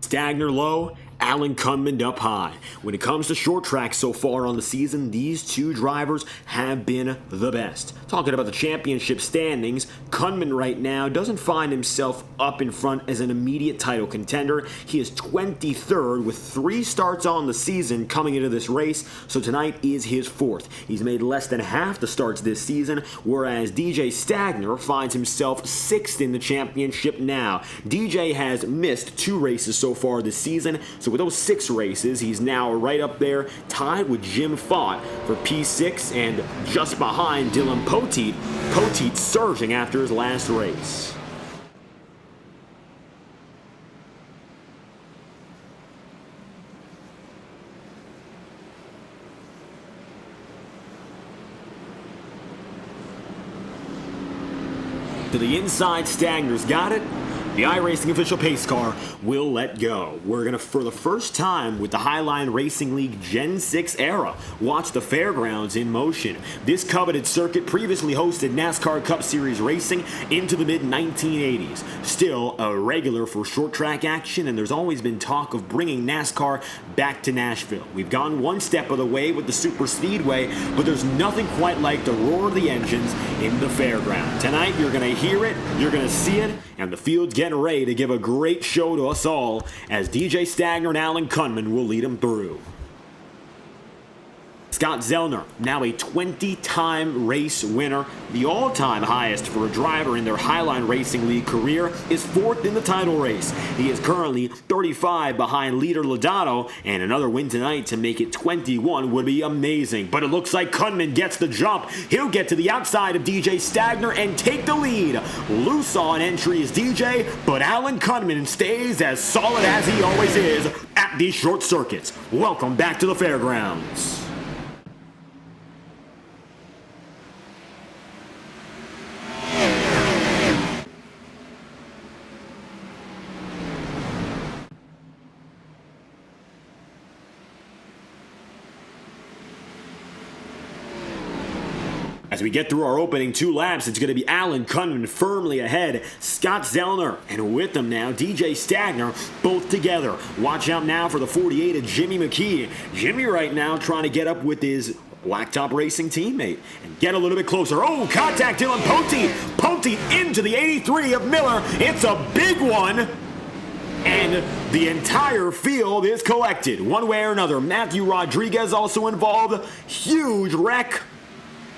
Stagner low, Alan Kunman up high. When it comes to short track so far on the season, these two drivers have been the best. Talking about the championship standings, Kunman right now doesn't find himself up in front as an immediate title contender. He is 23rd with 3 starts on the season coming into this race, so tonight is his 4th. He's made less than half the starts this season, whereas DJ Stagner finds himself 6th in the championship now. DJ has missed 2 races so far this season, so with those 6 races, he's now right up there, tied with Jim Fott for P6 and just behind Dylan Poteet. Poteet surging after his last race. To the inside, Stagner's got it. The iRacing official pace car will let go. We're going to, for the first time with the Highline Racing League Gen 6 era, watch the fairgrounds in motion. This coveted circuit previously hosted NASCAR Cup Series racing into the mid-1980s. Still a regular for short track action, and there's always been talk of bringing NASCAR back to Nashville. We've gone one step of the way with the SuperSpeedway, but there's nothing quite like the roar of the engines in the fairground. Tonight, you're going to hear it, you're going to see it, and the field's getting ready to give a great show to us all as DJ Stagner and Alan Kunman will lead them through. Scott Zellner, now a 20-time race winner, the all-time highest for a driver in their Highline Racing League career, is 4th in the title race. He is currently 35 behind leader Lodato, and another win tonight to make it 21 would be amazing. But it looks like Kunman gets the jump. He'll get to the outside of DJ Stagner and take the lead. Loose on entry is DJ, but Alan Kunman stays as solid as he always is at these short circuits. Welcome back to the fairgrounds. As we get through our opening 2 laps, it's going to be Alan Kunman firmly ahead, Scott Zellner, and with them now, DJ Stagner, both together. Watch out now for the 48 of Jimmy McKee. Jimmy right now trying to get up with his Blacktop Racing teammate and get a little bit closer. Oh, contact Dylan Poteet. Poteet into the 83 of Miller. It's a big one. And the entire field is collected one way or another. Matthew Rodriguez also involved. Huge wreck.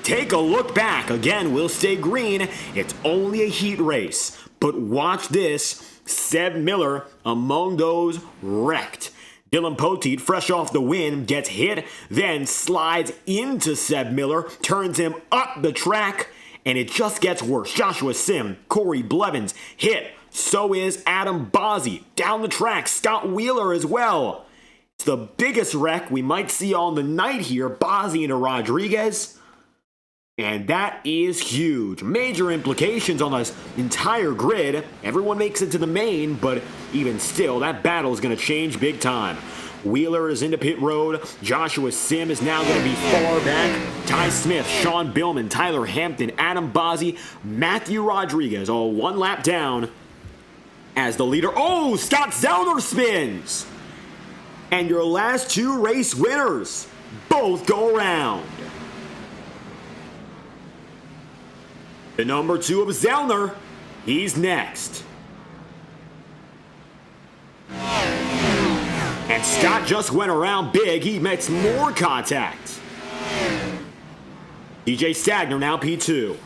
Take a look back. Again, we'll stay green. It's only a heat race. But watch this. Seb Miller among those wrecked. Dylan Poteet, fresh off the win, gets hit, then slides into Seb Miller, turns him up the track, and it just gets worse. Joshua Sim, Corey Blevins hit. So is Adam Bozzi. Down the track, Scott Wheeler as well. It's the biggest wreck we might see on the night here. Bozzi into Rodriguez. And that is huge. Major implications on this entire grid. Everyone makes it to the main, but even still, that battle is going to change big time. Wheeler is into pit road. Joshua Sim is now going to be far back. Ty Smith, Sean Billman, Tyler Hampton, Adam Bozzi, Matthew Rodriguez, all 1 lap down as the leader. Oh, Scott Zellner spins. And your last 2 race winners both go around. The number 2 of Zellner, he's next. And Scott just went around big. He makes more contact. DJ Stagner now P2.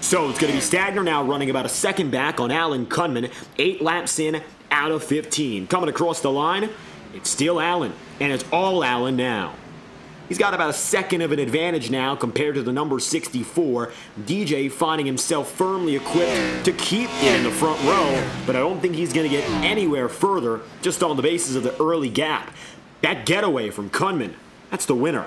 So it's going to be Stagner now running about a second back on Alan Kunman. 8 laps in out of 15. Coming across the line, it's still Alan. And it's all Allen now. He's got about a second of an advantage now compared to the number 64. DJ finding himself firmly equipped to keep it in the front row, but I don't think he's going to get anywhere further just on the basis of the early gap. That getaway from Kunman, that's the winner.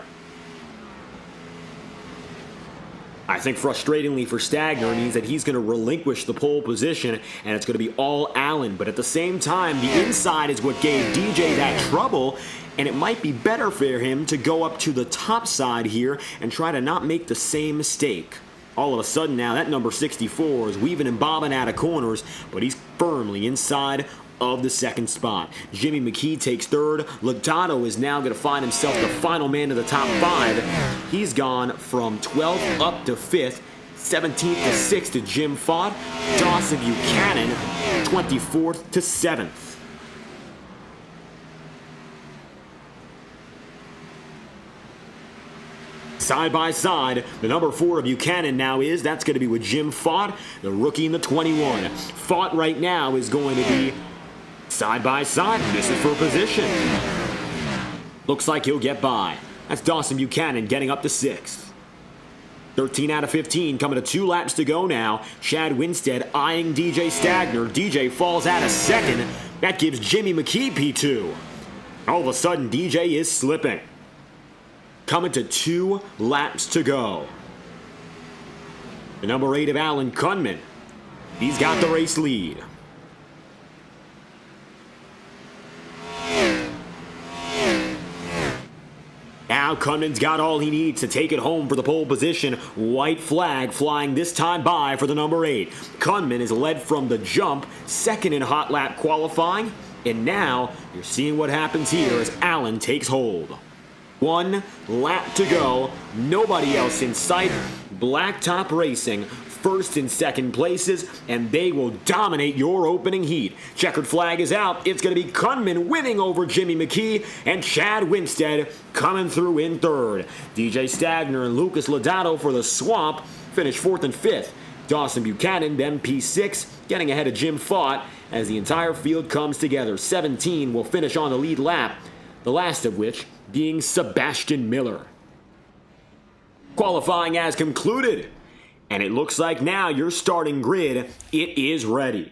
I think frustratingly for Stagner means that he's going to relinquish the pole position and it's going to be all Allen. But at the same time, the inside is what gave DJ that trouble, and it might be better for him to go up to the top side here and try to not make the same mistake. All of a sudden now, that number 64 is weaving and bobbing out of corners, but he's firmly inside of the second spot. Jimmy McKee takes third. Lodato is now going to find himself the final man of the top 5. He's gone from 12th up to 5th, 17th to 6th to Jim Fott. Dawson Buchanan, 24th to 7th. Side by side, the number 4 of Buchanan now that's going to be with Jim Fott, the rookie in the 21. Fott right now is going to be side by side. This is for position. Looks like he'll get by. That's Dawson Buchanan getting up to 6th. 13 out of 15 coming to 2 laps to go now. Chad Winstead eyeing DJ Stagner. DJ falls out of 2nd. That gives Jimmy McKee P2. All of a sudden, DJ is slipping. Coming to 2 laps to go. The number 8 of Alan Kunman. He's got the race lead. Now Kunman's got all he needs to take it home for the pole position. White flag flying this time by for the number 8. Kunman is led from the jump, 2nd in hot lap qualifying. And now you're seeing what happens here as Allen takes hold. 1 lap to go, nobody else in sight. Blacktop Racing, 1st and 2nd places, and they will dominate your opening heat. Checkered flag is out. It's going to be Kunman winning over Jimmy McKee, and Chad Winstead coming through in 3rd. DJ Stagner and Lucas Lodato for the swamp finish 4th and 5th. Dawson Buchanan, then P6, getting ahead of Jim Fott as the entire field comes together. 17 will finish on the lead lap, the last of which being Sebastian Miller. Qualifying has concluded, and it looks like now your starting grid, it is ready.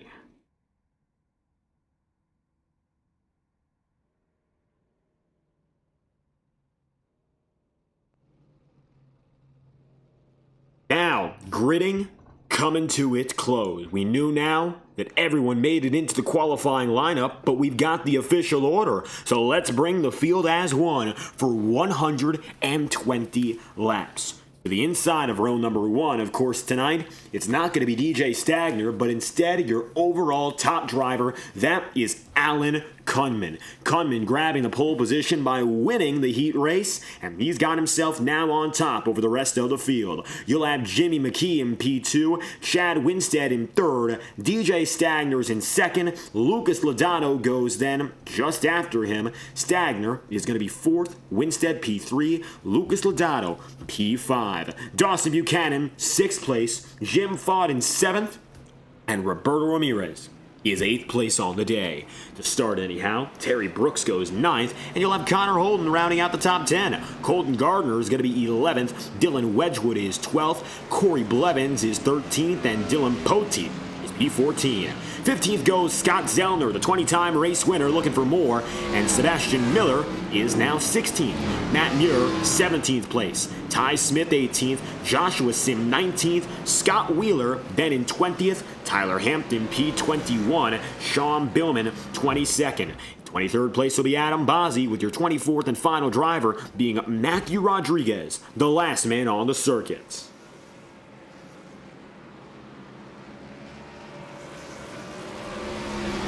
Now, gridding coming to its close. We knew now that everyone made it into the qualifying lineup, but we've got the official order. So let's bring the field as one for 120 laps. To the inside of row number 1, of course, tonight, it's not going to be DJ Stagner, but instead your overall top driver, that is Alan Kunman. Kunman grabbing the pole position by winning the heat race, and he's got himself now on top over the rest of the field. You'll have Jimmy McKee in P2, Chad Winstead in 3rd, DJ Stagner's in 2nd, Lucas Lodato goes then just after him. Stagner is going to be 4th, Winstead P3, Lucas Lodato P5. Dawson Buchanan, 6th place, Jim Fott in 7th, and Roberto Ramirez is 8th place on the day. To start anyhow, Terry Brooks goes 9th, and you'll have Connor Holden rounding out the top 10. Colton Gardner is going to be 11th, Dylan Wedgwood is 12th, Corey Blevins is 13th, and Dylan Poteet is P14. 15th goes Scott Zellner, the 20-time race winner, looking for more, and Sebastian Miller is now 16th. Matt Muir, 17th place. Ty Smith, 18th. Joshua Sim, 19th. Scott Wheeler, then in 20th. Tyler Hampton, P21. Sean Billman, 22nd. 23rd place will be Adam Bozzi, with your 24th and final driver being Matthew Rodriguez, the last man on the circuit.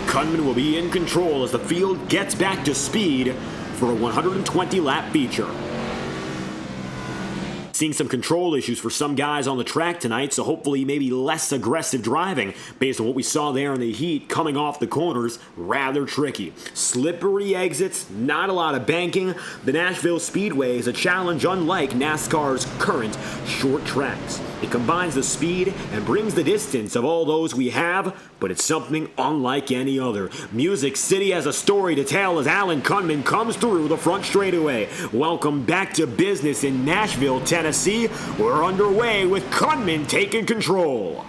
Kunman will be in control as the field gets back to speed for a 120-lap feature. Seeing some control issues for some guys on the track tonight, so hopefully maybe less aggressive driving based on what we saw there in the heat coming off the corners. Rather tricky. Slippery exits, not a lot of banking. The Nashville Speedway is a challenge unlike NASCAR's current short tracks. It combines the speed and brings the distance of all those we have, but it's something unlike any other. Music City has a story to tell as Alan Kunman comes through the front straightaway. Welcome back to business in Nashville, Tennessee. We're underway with Kunman taking control.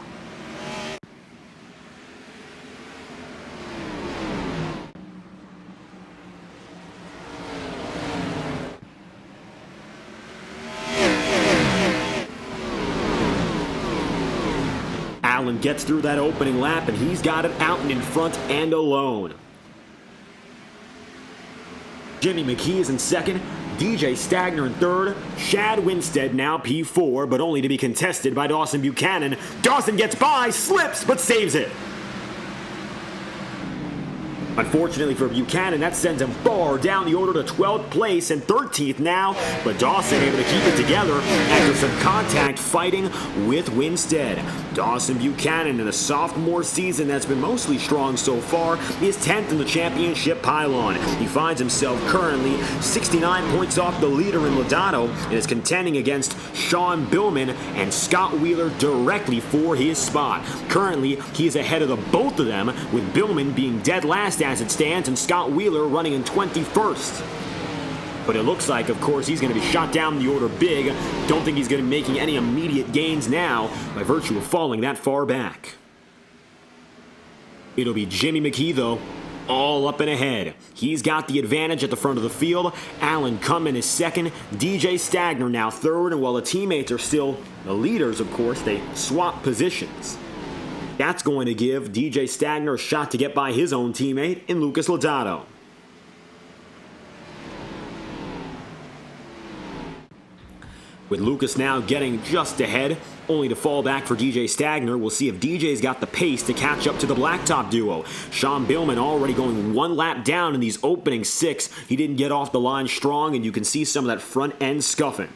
Allen gets through that opening lap, and he's got it out and in front and alone. Jimmy McKee is in second, DJ Stagner in third, Shad Winstead now P4, but only to be contested by Dawson Buchanan. Dawson gets by, slips, but saves it. Unfortunately for Buchanan, that sends him far down the order to 12th place and 13th now, but Dawson able to keep it together after some contact fighting with Winstead. Dawson Buchanan in a sophomore season that's been mostly strong so far is 10th in the championship pylon. He finds himself currently 69 points off the leader in Lodato and is contending against Sean Billman and Scott Wheeler directly for his spot. Currently, he is ahead of the both of them, with Billman being dead last as it stands and Scott Wheeler running in 21st. But it looks like, of course, he's going to be shot down the order big. Don't think he's going to be making any immediate gains now by virtue of falling that far back. It'll be Jimmy McKee, though, all up and ahead. He's got the advantage at the front of the field. Alan Cummin is second. DJ Stagner now third. And while the teammates are still the leaders, of course, they swap positions. That's going to give DJ Stagner a shot to get by his own teammate in Lucas Lodato. With Lucas now getting just ahead, only to fall back for DJ Stagner. We'll see if DJ's got the pace to catch up to the Blacktop duo. Sean Billman already going one lap down in these opening 6. He didn't get off the line strong, and you can see some of that front end scuffing.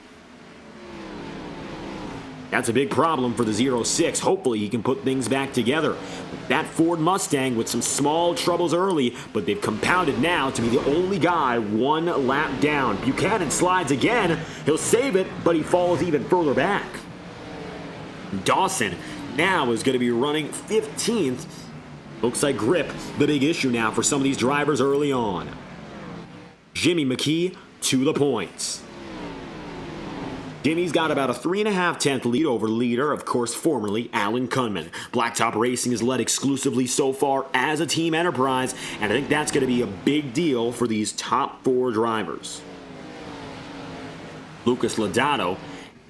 That's a big problem for the 06. Hopefully he can put things back together. That Ford Mustang with some small troubles early, but they've compounded now to be the only guy one lap down. Buchanan slides again. He'll save it, but he falls even further back. Dawson now is going to be running 15th. Looks like grip, the big issue now for some of these drivers early on. Jimmy McKee to the points. Jimmy's got about a 3.5 lead over leader, of course, formerly Alan Cunman. Blacktop Racing is led exclusively so far as a team enterprise, and I think that's going to be a big deal for these top 4 drivers. Lucas Lodato,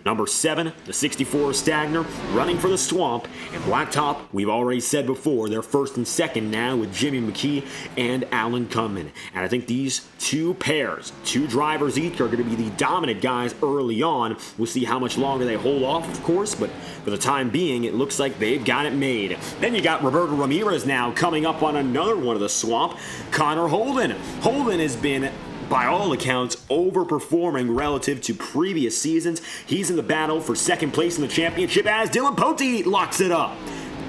number 7, the 64 Stagner, running for the Swamp. And Blacktop, we've already said before, they're first and second now with Jimmy McKee and Alan Cunman. And I think these two pairs, 2 drivers each, are going to be the dominant guys early on. We'll see how much longer they hold off, of course, but for the time being, it looks like they've got it made. Then you got Roberto Ramirez now coming up on another one of the Swamp, Connor Holden. Holden has been, by all accounts, overperforming relative to previous seasons. He's in the battle for second place in the championship as Dylan Poteet locks it up.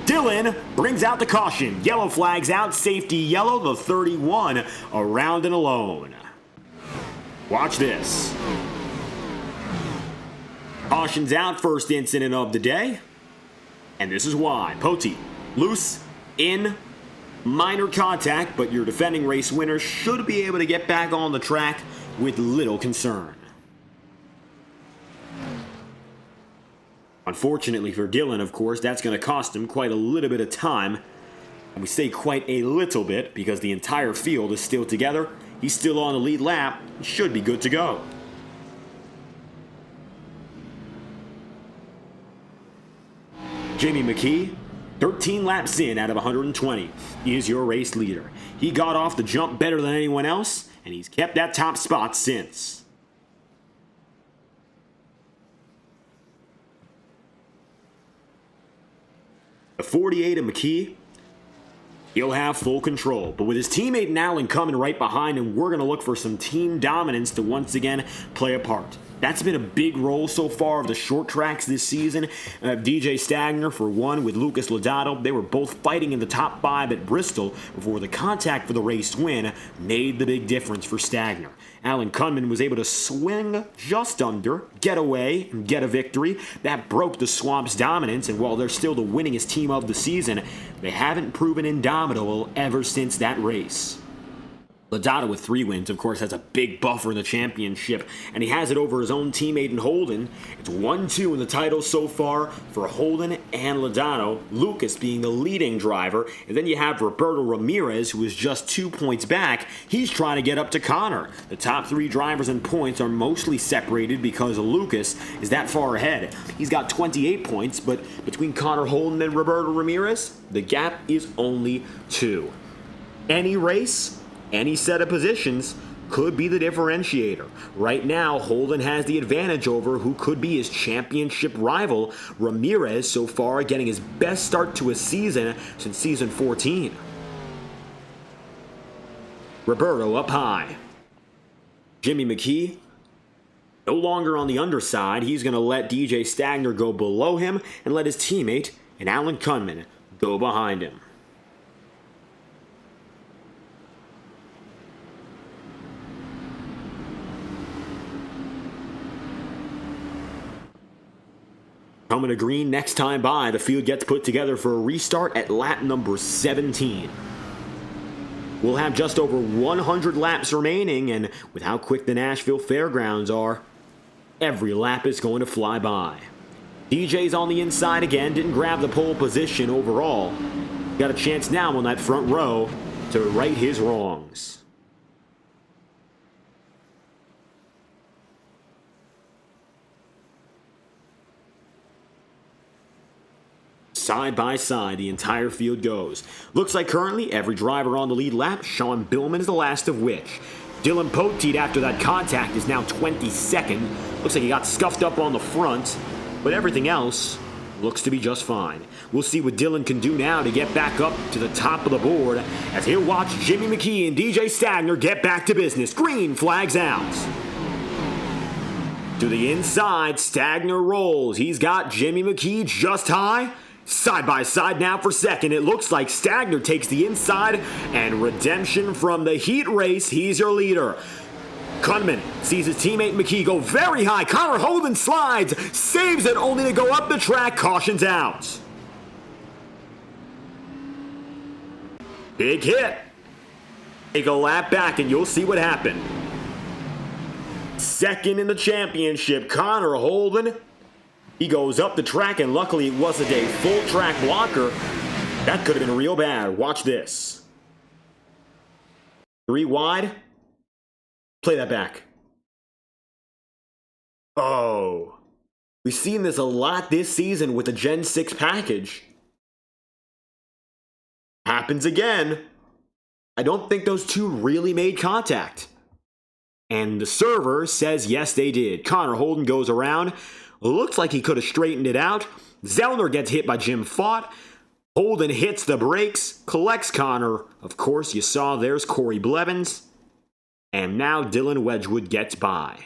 Dylan brings out the caution. Yellow flags out, safety yellow, the 31 around and alone. Watch this. Caution's out, first incident of the day. And this is why. Poteet, loose, in, minor contact, but your defending race winner should be able to get back on the track with little concern. Unfortunately for Dylan, of course, that's going to cost him quite a little bit of time. And we say quite a little bit because the entire field is still together. He's still on the lead lap. He should be good to go. Jimmy McKee, 13 laps in out of 120, is your race leader. He got off the jump better than anyone else, and he's kept that top spot since. The 48 of McKee, he'll have full control. But with his teammate Alan coming right behind him, we're going to look for some team dominance to once again play a part. That's been a big role so far of the short tracks this season. DJ Stagner, for one, with Lucas Lodato. They were both fighting in the top 5 at Bristol before the contact for the race win made the big difference for Stagner. Alan Cunman was able to swing just under, get away, and get a victory. That broke the Swamp's dominance, and while they're still the winningest team of the season, they haven't proven indomitable ever since that race. Lodato with 3 wins, of course, has a big buffer in the championship, and he has it over his own teammate in Holden. It's 1-2 in the title so far for Holden and Lodato, Lucas being the leading driver, and then you have Roberto Ramirez, who is just 2 points back. He's trying to get up to Connor. The top 3 drivers in points are mostly separated because Lucas is that far ahead. He's got 28 points, but between Connor Holden and Roberto Ramirez, the gap is only 2. Any race, any set of positions could be the differentiator. Right now, Holden has the advantage over who could be his championship rival, Ramirez, so far getting his best start to a season since season 14. Roberto up high. Jimmy McKee, no longer on the underside. He's going to let DJ Stagner go below him and let his teammate, and Alan Kunman, go behind him. Coming to green next time by, the field gets put together for a restart at lap number 17. We'll have just over 100 laps remaining, and with how quick the Nashville Fairgrounds are, every lap is going to fly by. DJ's on the inside again, didn't grab the pole position overall. Got a chance now on that front row to right his wrongs. Side by side, the entire field goes. Looks like currently every driver on the lead lap, Sean Billman is the last of which. Dylan Poteet, after that contact, is now 22nd. Looks like he got scuffed up on the front, but everything else looks to be just fine. We'll see what Dylan can do now to get back up to the top of the board as he'll watch Jimmy McKee and DJ Stagner get back to business. Green flags out. To the inside, Stagner rolls. He's got Jimmy McKee just high. Side by side now for second. It looks like Stagner takes the inside, and redemption from the heat race. He's your leader. Kunman sees his teammate McKee go very high. Connor Holden slides, saves it only to go up the track. Cautions out. Big hit. Take a lap back and you'll see what happened. Second in the championship, Connor Holden. He goes up the track, and luckily it wasn't a full track blocker. That could have been real bad. Watch this. 3 wide. Play that back. Oh. We've seen this a lot this season with the Gen 6 package. Happens again. I don't think those two really made contact. And the server says yes, they did. Connor Holden goes around. Looks like he could have straightened it out. Zellner gets hit by Jim Fott. Holden hits the brakes, collects Connor. Of course, you saw there's Corey Blevins. And now Dylan Wedgwood gets by.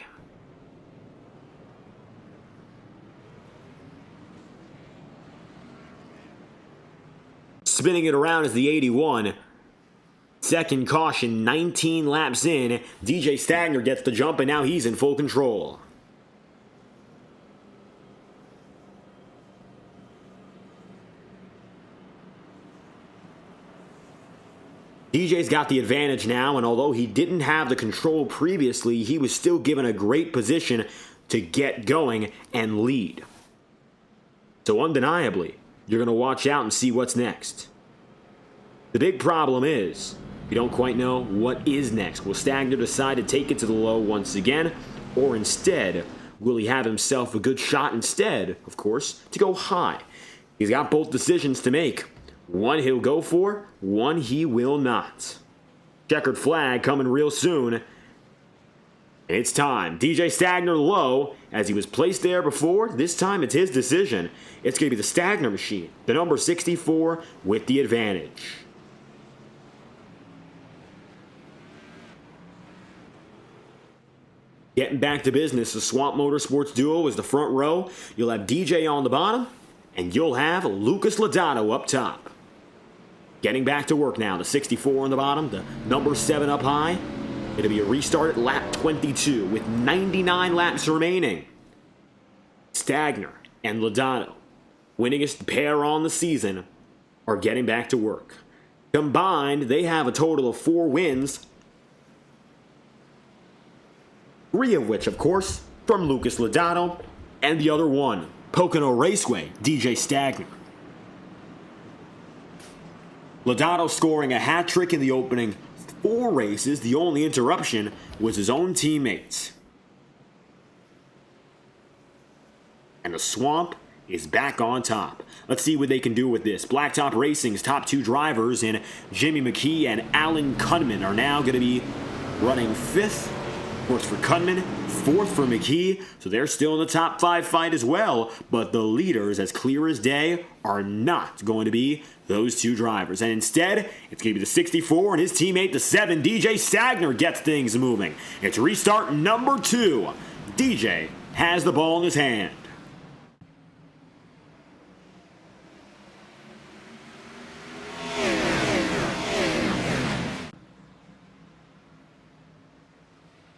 Spinning it around is the 81. Second caution, 19 laps in. DJ Stagner gets the jump, and now he's in full control. DJ's got the advantage now, and although he didn't have the control previously, he was still given a great position to get going and lead. So undeniably, you're going to watch out and see what's next. The big problem is, we don't quite know what is next. Will Stagner decide to take it to the low once again, or instead, will he have himself a good shot instead, of course, to go high? He's got both decisions to make. One he'll go for, one he will not. Checkered flag coming real soon. It's time. DJ Stagner low, as he was placed there before. This time it's his decision. It's going to be the Stagner machine, the number 64 with the advantage. Getting back to business, the Swamp Motorsports duo is the front row. You'll have DJ on the bottom, and you'll have Lucas Lodato up top. Getting back to work now, the 64 on the bottom, the number 7 up high. It'll be a restart at lap 22 with 99 laps remaining. Stagner and Lodato, winningest pair on the season, are getting back to work. Combined, they have a total of 4 wins 3 of which, of course, from Lucas Lodato, and the other one, Pocono Raceway, DJ Stagner. Lodato scoring a hat trick in the opening 4 races. The only interruption was his own teammates. And the Swamp is back on top. Let's see what they can do with this. Blacktop Racing's top 2 drivers in Jimmy McKee and Alan Cunman are now going to be running 5th. Of course, for Cunman, 4th for McKee, so they're still in the top 5 fight as well, but the leaders, as clear as day, are not going to be those 2 drivers. And instead, it's going to be the 64 and his teammate, the 7, DJ Stagner, gets things moving. It's restart number 2. DJ has the ball in his hand.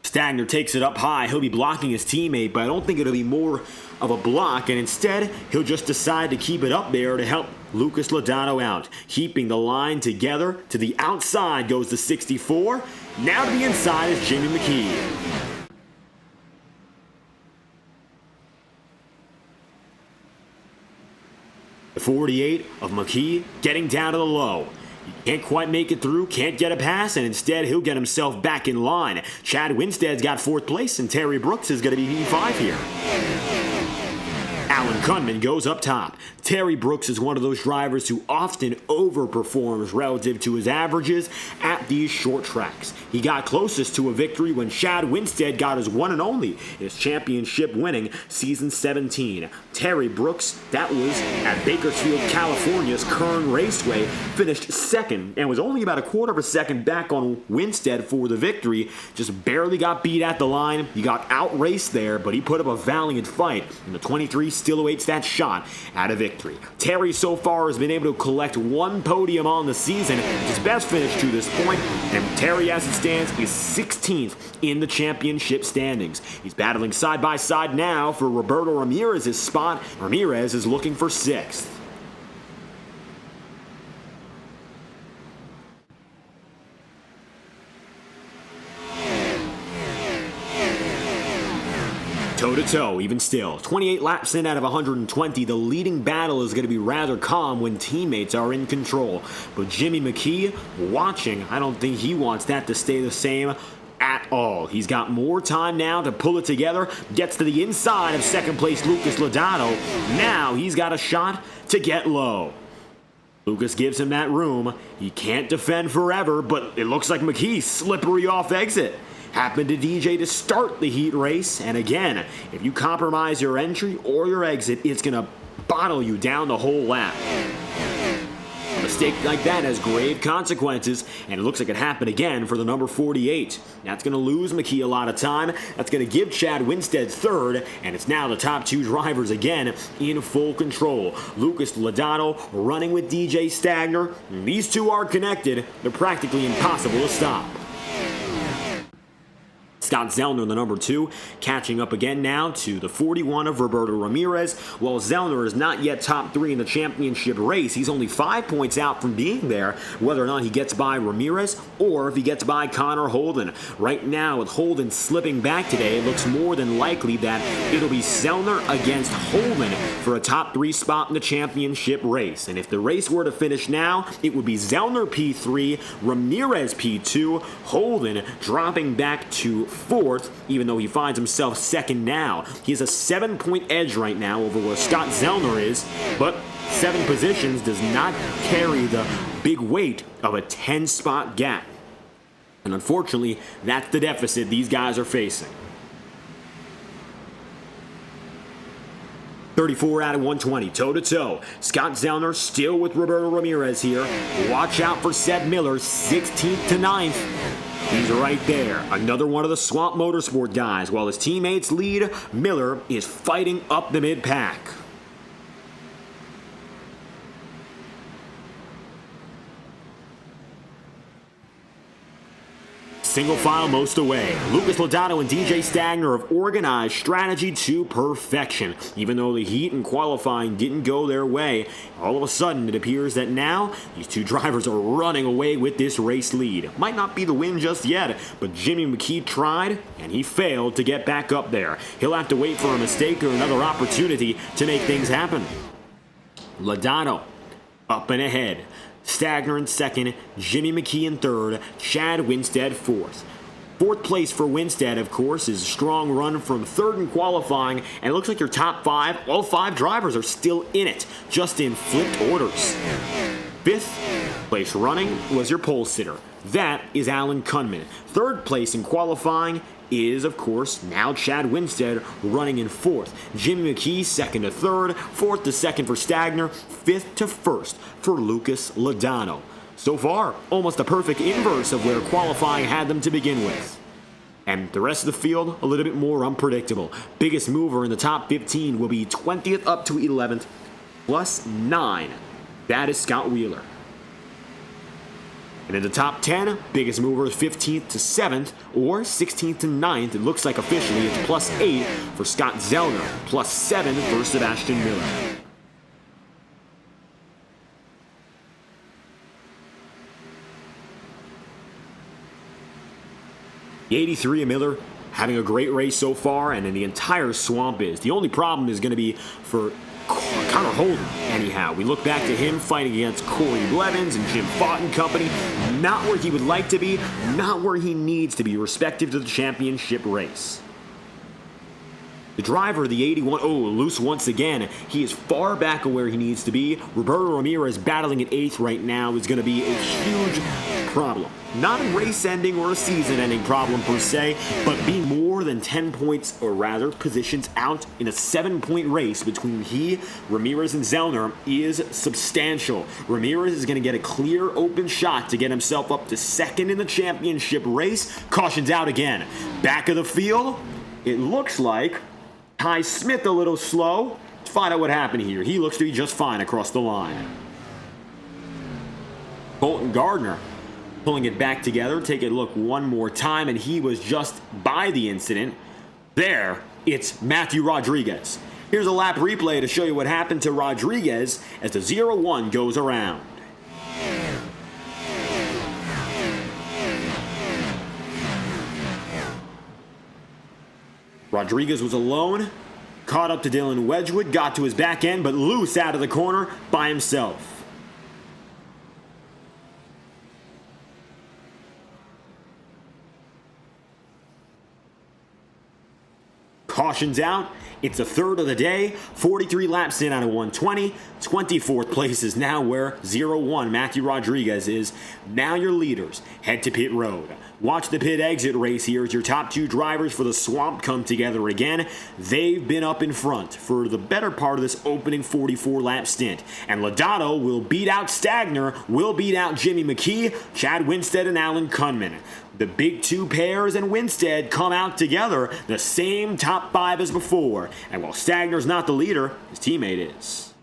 Stagner takes it up high. He'll be blocking his teammate, but I don't think it'll be more of a block, and instead, he'll just decide to keep it up there to help Lucas Lodato out. Keeping the line together. To the outside goes the 64. Now to the inside is Jimmy McKee. The 48 of McKee getting down to the low. Can't quite make it through, can't get a pass, and instead he'll get himself back in line. Chad Winstead's got 4th place, and Terry Brooks is going to be P5 here. Alan Cunman goes up top. Terry Brooks is one of those drivers who often overperforms relative to his averages at these short tracks. He got closest to a victory when Chad Winstead got his one and only, his championship winning season 17. Terry Brooks, that was at Bakersfield, California's Kern Raceway, finished 2nd and was only about a quarter of a second back on Winstead for the victory. Just barely got beat at the line. He got outraced there, but he put up a valiant fight, and the 23 still awaits that shot at a victory. Terry so far has been able to collect 1 podium on the season, his best finish to this point, and Terry, as it stands, is 16th in the championship standings. He's battling side by side now for Roberto Ramirez's spot. Ramirez is looking for 6th. Toe-to-toe, even still. 28 laps in out of 120. The leading battle is going to be rather calm when teammates are in control. But Jimmy McKee, watching, I don't think he wants that to stay the same at all. He's got more time now to pull it together. Gets to the inside of 2nd place Lucas Lodato. Now he's got a shot to get low. Lucas gives him that room. He can't defend forever, but it looks like McKee slippery off exit. Happened to DJ to start the heat race, and again, if you compromise your entry or your exit, it's going to bottle you down the whole lap. A mistake like that has grave consequences, and it looks like it happened again for the number 48. That's going to lose McKee a lot of time. That's going to give Chad Winstead 3rd, and it's now the top 2 drivers again in full control. Lucas Lodato running with DJ Stagner. These 2 are connected. They're practically impossible to stop. Scott Zellner, the number 2, catching up again now to the 41 of Roberto Ramirez. While Zellner is not yet top 3 in the championship race, he's only 5 points out from being there, whether or not he gets by Ramirez or if he gets by Connor Holden. Right now, with Holden slipping back today, it looks more than likely that it'll be Zellner against Holden for a top 3 spot in the championship race. And if the race were to finish now, it would be Zellner P3, Ramirez P2, Holden dropping back to 4th, even though he finds himself 2nd now. He has a 7-point edge right now over where Scott Zellner is, but 7 positions does not carry the big weight of a 10-spot gap. And unfortunately, that's the deficit these guys are facing. 34 out of 120, toe-to-toe. Scott Zellner still with Roberto Ramirez here. Watch out for Seb Miller, 16th to 9th. He's right there. Another one of the Swamp Motorsport guys. While his teammates lead, Miller is fighting up the mid-pack. single file most away. Lucas Lodato and DJ Stagner have organized strategy to perfection. Even though the heat and qualifying didn't go their way, all of a sudden it appears that now these two drivers are running away with this race lead. Might not be the win just yet, but Jimmy McKee tried and he failed to get back up there. He'll have to wait for a mistake or another opportunity to make things happen. Lodato up and ahead. Stagner in second, Jimmy McKee in third, Chad Winstead fourth. Fourth place for Winstead, of course, is a strong run from third in qualifying, and it looks like your top five, all five drivers are still in it, just in flipped orders. Fifth place running was your pole sitter. That is Alan Kunman. Third place in qualifying is, of course, now Chad Winstead running in fourth. Jimmy McKee second to third, fourth to second for Stagner, fifth to first for Lucas Lodato. So far, almost a perfect inverse of where qualifying had them to begin with. And the rest of the field, a little bit more unpredictable. Biggest mover in the top 15 will be 20th up to 11th, plus 9. That is Scott Wheeler. And in the top 10, biggest mover is 15th to 7th or 16th to 9th. It looks like officially it's plus 8 for Scott Zellner, plus 7 for Sebastian Miller. The 83 of Miller having a great race so far, and then the entire swamp is. The only problem is going to be for Connor Holden, anyhow. We look back to him fighting against Corey Blevins and Jim Fott and company. Not where he would like to be, not where he needs to be, respective to the championship race. The driver, the 81, loose once again. He is far back of where he needs to be. Roberto Ramirez battling at 8th right now is going to be a huge problem. Not a race-ending or a season-ending problem per se, but being more than 10 points, or rather positions out in a 7-point race between he, Ramirez, and Zellner is substantial. Ramirez is going to get a clear open shot to get himself up to second in the championship race. Caution's out again. Back of the field, it looks like Ty Smith a little slow. Let's find out what happened here. He looks to be just fine across the line. Colton Gardner pulling it back together. Take a look one more time, and he was just by the incident. There, it's Matthew Rodriguez. Here's a lap replay to show you what happened to Rodriguez as the 0-1 goes around. Rodriguez was alone, caught up to Dylan Wedgwood, got to his back end, but loose out of the corner by himself. Caution's out. It's a third of the day. 43 laps in out of 120. 24th place is now where 0-1 Matthew Rodriguez is. Now your leaders head to pit road. Watch the pit exit race here as your top two drivers for the swamp come together again. They've been up in front for the better part of this opening 44-lap stint. And Lodato will beat out Stagner, will beat out Jimmy McKee, Chad Winstead, and Alan Kunman. The big two pairs and Winstead come out together, the same top 5 as before. And while Stagner's not the leader, his teammate is.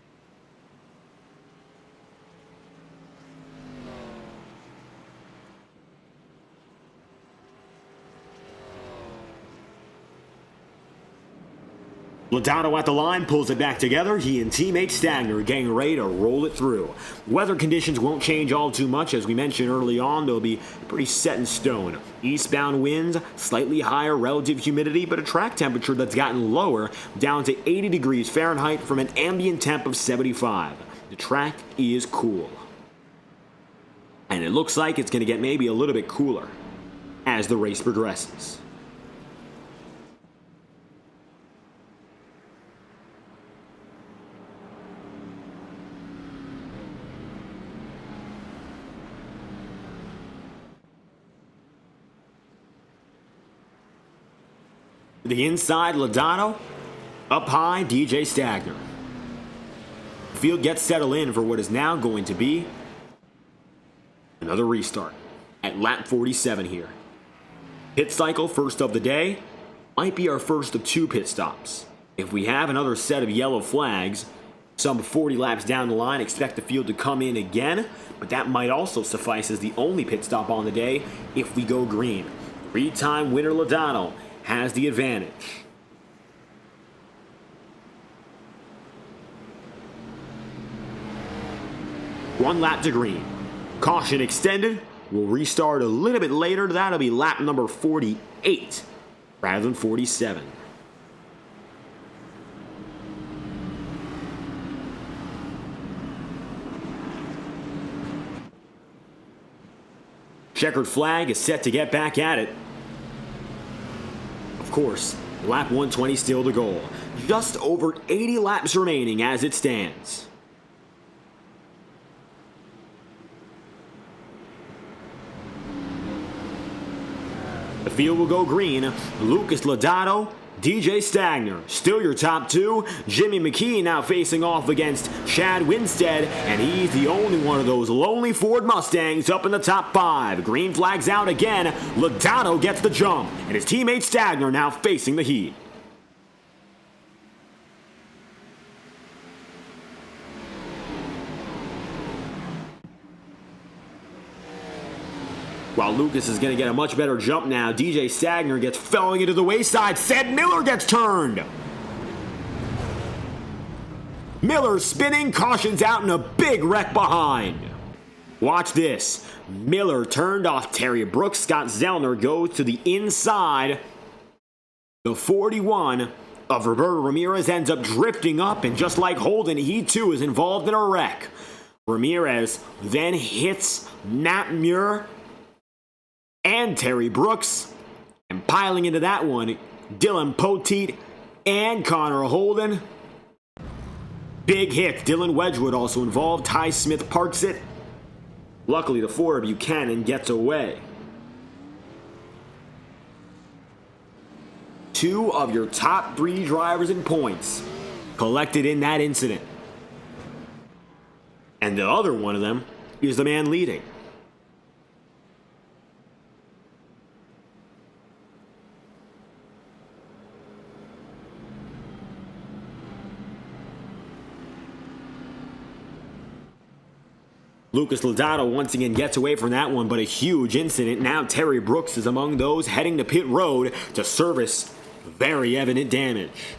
Lodato at the line, pulls it back together. He and teammate Stagner are getting ready to roll it through. Weather conditions won't change all too much. As we mentioned early on, they'll be pretty set in stone. Eastbound winds, slightly higher relative humidity, but a track temperature that's gotten lower, down to 80 degrees Fahrenheit from an ambient temp of 75. The track is cool. And it looks like it's going to get maybe a little bit cooler as the race progresses. The inside, Lodato. Up high, DJ Stagner. The field gets settled in for what is now going to be another restart at lap 47 here. Pit cycle, first of the day, might be our first of 2 pit stops. If we have another set of yellow flags, some 40 laps down the line, expect the field to come in again, but that might also suffice as the only pit stop on the day if we go green. Three-time winner Logano has the advantage. One lap to green. Caution extended. We'll restart a little bit later. That'll be lap number 48 rather than 47. Checkered flag is set to get back at it. Of course, lap 120 still the goal. Just over 80 laps remaining as it stands. The field will go green. Lucas Lodato, DJ Stagner, still your top two. Jimmy McKee now facing off against Chad Winstead, and he's the only one of those lonely Ford Mustangs up in the top five. Green flag's out again. Lodato gets the jump, and his teammate Stagner now facing the heat. While Lucas is going to get a much better jump now, DJ Stagner gets felling into the wayside. Seth Miller gets turned. Miller spinning, cautions out, and a big wreck behind. Watch this. Miller turned off Terry Brooks. Scott Zellner goes to the inside. The 41 of Roberto Ramirez ends up drifting up, and just like Holden, he too is involved in a wreck. Ramirez then hits Nat Muir and Terry Brooks, and piling into that one, Dylan Poteet and Connor Holden. Big hit. Dylan Wedgwood also involved. Ty Smith parks it. Luckily, the 4 of Buchanan gets away. 2 of your top 3 drivers in points collected in that incident. And the other one of them is the man leading. Lucas Lodato once again gets away from that one, but a huge incident. Now Terry Brooks is among those heading to pit road to service very evident damage.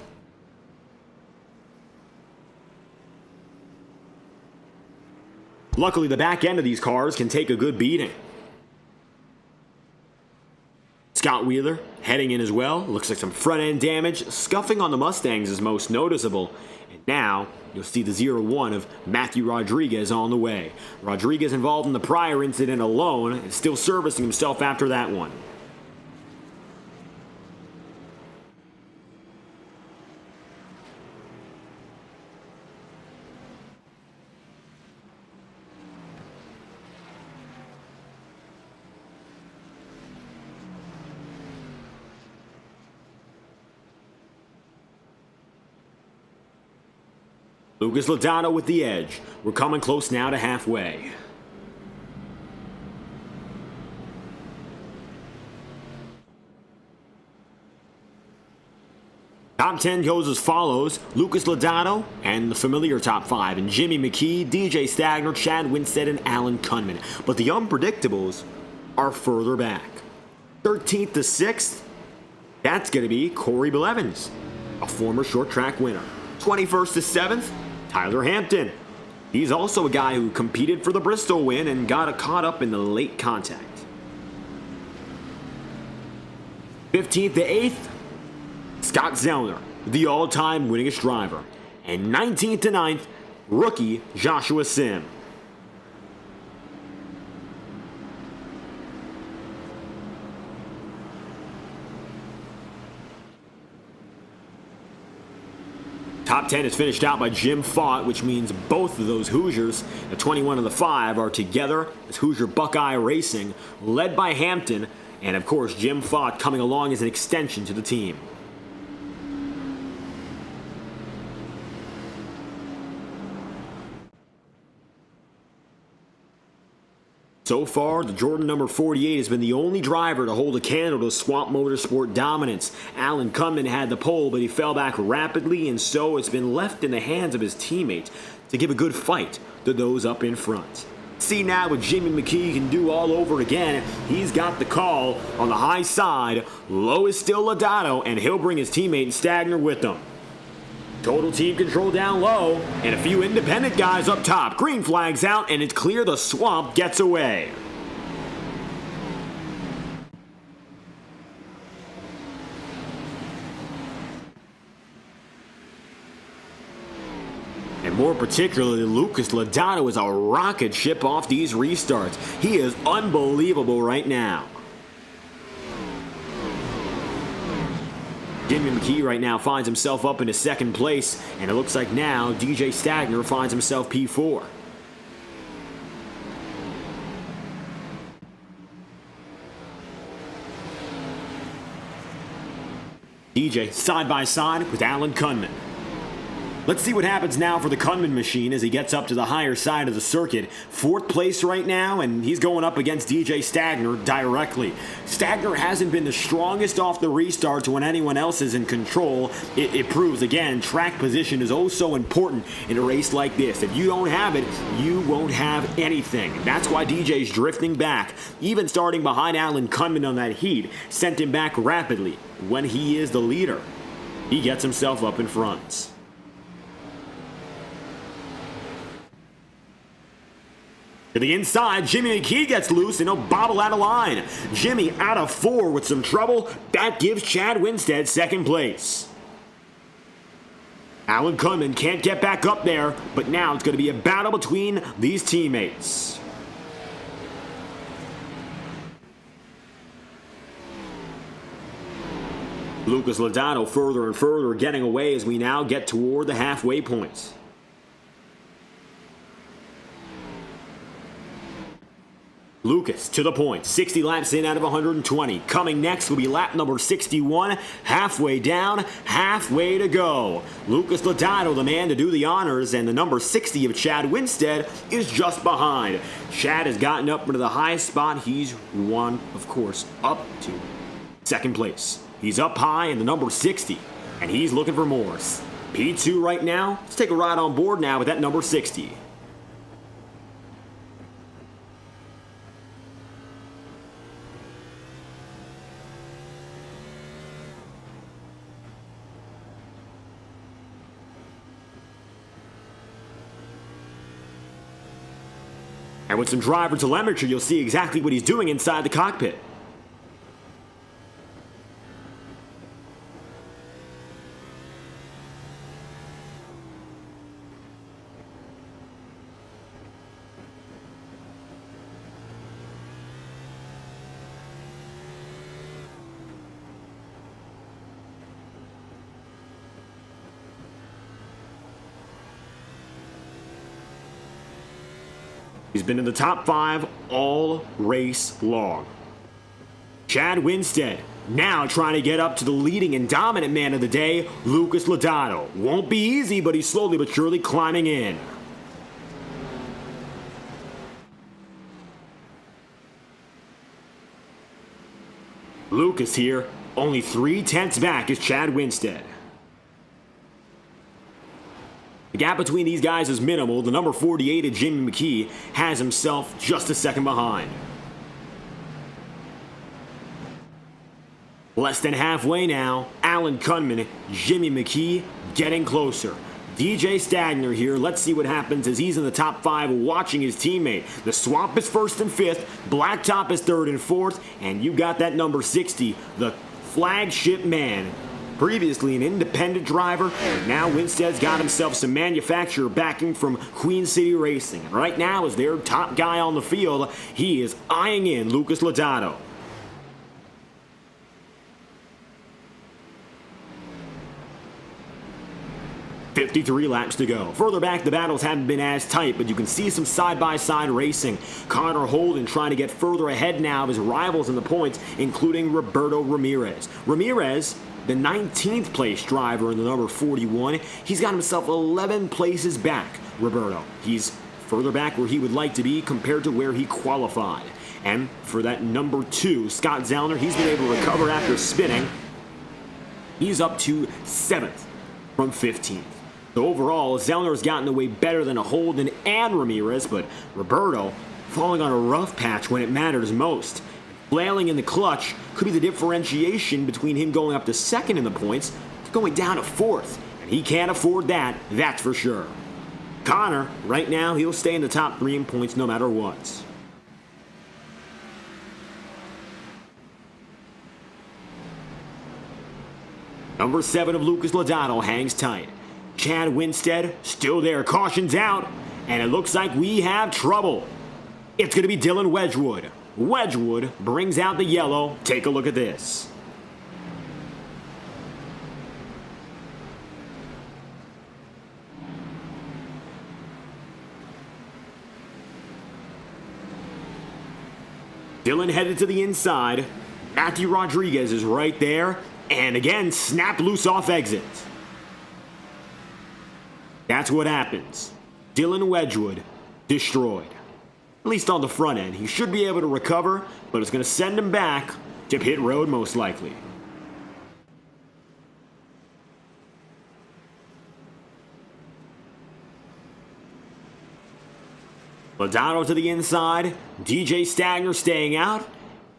Luckily, the back end of these cars can take a good beating. Scott Wheeler heading in as well. Looks like some front end damage. Scuffing on the Mustangs is most noticeable. And now you'll see the 0-1 of Matthew Rodriguez on the way. Rodriguez involved in the prior incident alone and still servicing himself after that one. Lucas Lodato with the edge. We're coming close now to halfway. Top 10 goes as follows. Lucas Lodato and the familiar top 5. And Jimmy McKee, DJ Stagner, Chad Winstead, and Alan Kunman. But the unpredictables are further back. 13th to 6th, that's going to be Corey Blevins, a former short track winner. 21st to 7th, Tyler Hampton. He's also a guy who competed for the Bristol win and got caught up in the late contact. 15th to 8th, Scott Zellner, the all-time winningest driver. And 19th to 9th, rookie Joshua Sim. Top 10 is finished out by Jim Fott, which means both of those Hoosiers, the 21 and the 5, are together as Hoosier Buckeye Racing, led by Hampton, and of course Jim Fott coming along as an extension to the team. So far, the Jordan number 48 has been the only driver to hold a candle to Swamp Motorsport dominance. Alan Kunman had the pole, but he fell back rapidly, and so it's been left in the hands of his teammates to give a good fight to those up in front. See now what Jimmy McKee can do all over again. He's got the call on the high side. Low is still Lodato, and he'll bring his teammate Stagner with him. Total team control down low, and a few independent guys up top. Green flag's out, and it's clear the swamp gets away. And more particularly, Lucas Lodato is a rocket ship off these restarts. He is unbelievable right now. Jimmy McKee right now finds himself up into second place, and it looks like now DJ Stagner finds himself P4. DJ side by side with Alan Kunman. Let's see what happens now for the Kunman machine as he gets up to the higher side of the circuit. Fourth place right now, and he's going up against DJ Stagner directly. Stagner hasn't been the strongest off the restarts when anyone else is in control. It proves, again, track position is oh so important in a race like this. If you don't have it, you won't have anything. That's why DJ's drifting back. Even starting behind Alan Kunman on that heat sent him back rapidly. When he is the leader, he gets himself up in front. To the inside, Jimmy McKee gets loose and he'll bobble out of line. Jimmy out of 4 with some trouble. That gives Chad Winstead second place. Alan Kunman can't get back up there, but now it's going to be a battle between these teammates. Lucas Lodato further and further getting away as we now get toward the halfway points. Lucas to the point, 60 laps in out of 120. Coming next will be lap number 61, halfway down, halfway to go. Lucas Lodato, the man to do the honors, and the number 60 of Chad Winstead is just behind. Chad has gotten up into the highest spot. He's won, of course, up to second place. He's up high in the number 60, and he's looking for more. P2 right now. Let's take a ride on board now with that number 60. And with some driver telemetry, you'll see exactly what he's doing inside the cockpit. He's been in the top 5 all race long. Chad Winstead now trying to get up to the leading and dominant man of the day, Lucas Lodato. Won't be easy, but he's slowly but surely climbing in. Lucas here, only 3/10 back is Chad Winstead. The gap between these guys is minimal. The number 48 of Jimmy McKee has himself just a second behind. Less than halfway now, Alan Kunman, Jimmy McKee getting closer. DJ Stagner here. Let's see what happens as he's in the top 5 watching his teammate. The Swamp is 1st and 5th. Blacktop is 3rd and 4th. And you got that number 60, the flagship man. Previously an independent driver, and now Winstead's got himself some manufacturer backing from Queen City Racing. And right now, as their top guy on the field, he is eyeing in Lucas Lodato. .53 laps to go. Further back, the battles haven't been as tight, but you can see some side-by-side racing. Connor Holden trying to get further ahead now of his rivals in the points, including Roberto Ramirez. Ramirez, the 19th place driver in the number 41, he's got himself 11 places back, Roberto. He's further back where he would like to be compared to where he qualified. And for that number 2, Scott Zellner, he's been able to recover after spinning. He's up to 7th from 15th. So overall, Zellner's gotten away better than a Holden and Ramirez, but Roberto falling on a rough patch when it matters most. Flailing in the clutch could be the differentiation between him going up to second in the points to going down to fourth, and he can't afford that, that's for sure. Connor, right now, he'll stay in the top 3 in points no matter what. Number 7 of Lucas Lodato hangs tight. Chad Winstead still there, caution's out, and it looks like we have trouble. It's going to be Dylan Wedgwood. Wedgwood brings out the yellow. Take a look at this. Dylan headed to the inside. Matthew Rodriguez is right there. And again, snap loose off exit. That's what happens. Dylan Wedgwood destroyed. At least on the front end. He should be able to recover, but it's going to send him back to pit road most likely. Lodato to the inside, DJ Stagner staying out,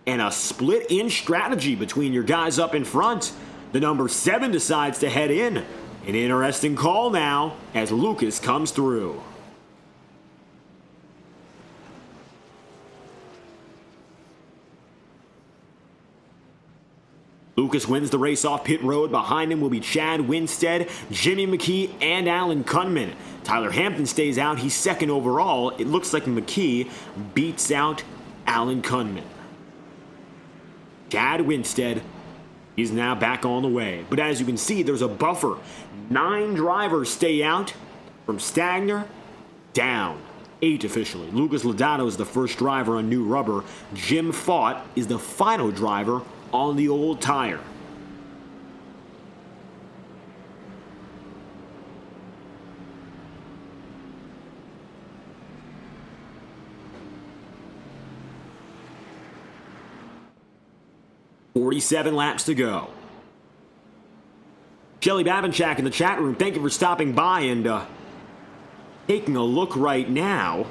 and a split in strategy between your guys up in front. The number 7 decides to head in. An interesting call now as Lucas comes through. Lucas wins the race off pit road. Behind him will be Chad Winstead, Jimmy McKee, and Alan Kunman. Tyler Hampton stays out. He's second overall. It looks like McKee beats out Alan Kunman. Chad Winstead is now back on the way. But as you can see, there's a buffer. 9 drivers stay out from Stagner down. 8 officially. Lucas Lodato is the first driver on new rubber. Jim Fott is the final driver on the old tire. "47 laps to go." Shelly Babinchak in the chat room, thank you for stopping by and taking a look right now.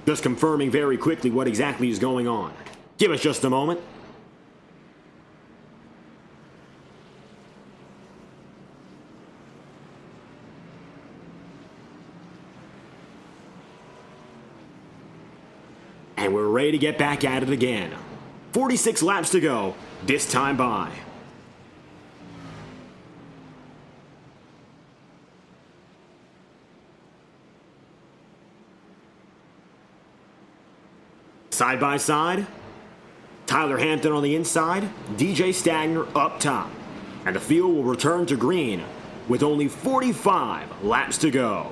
Just confirming very quickly what exactly is going on. Give us just a moment. And we're ready to get back at it again. 46 laps to go, this time by. Side by side, Tyler Hampton on the inside, DJ Stagner up top. And the field will return to green with only 45 laps to go.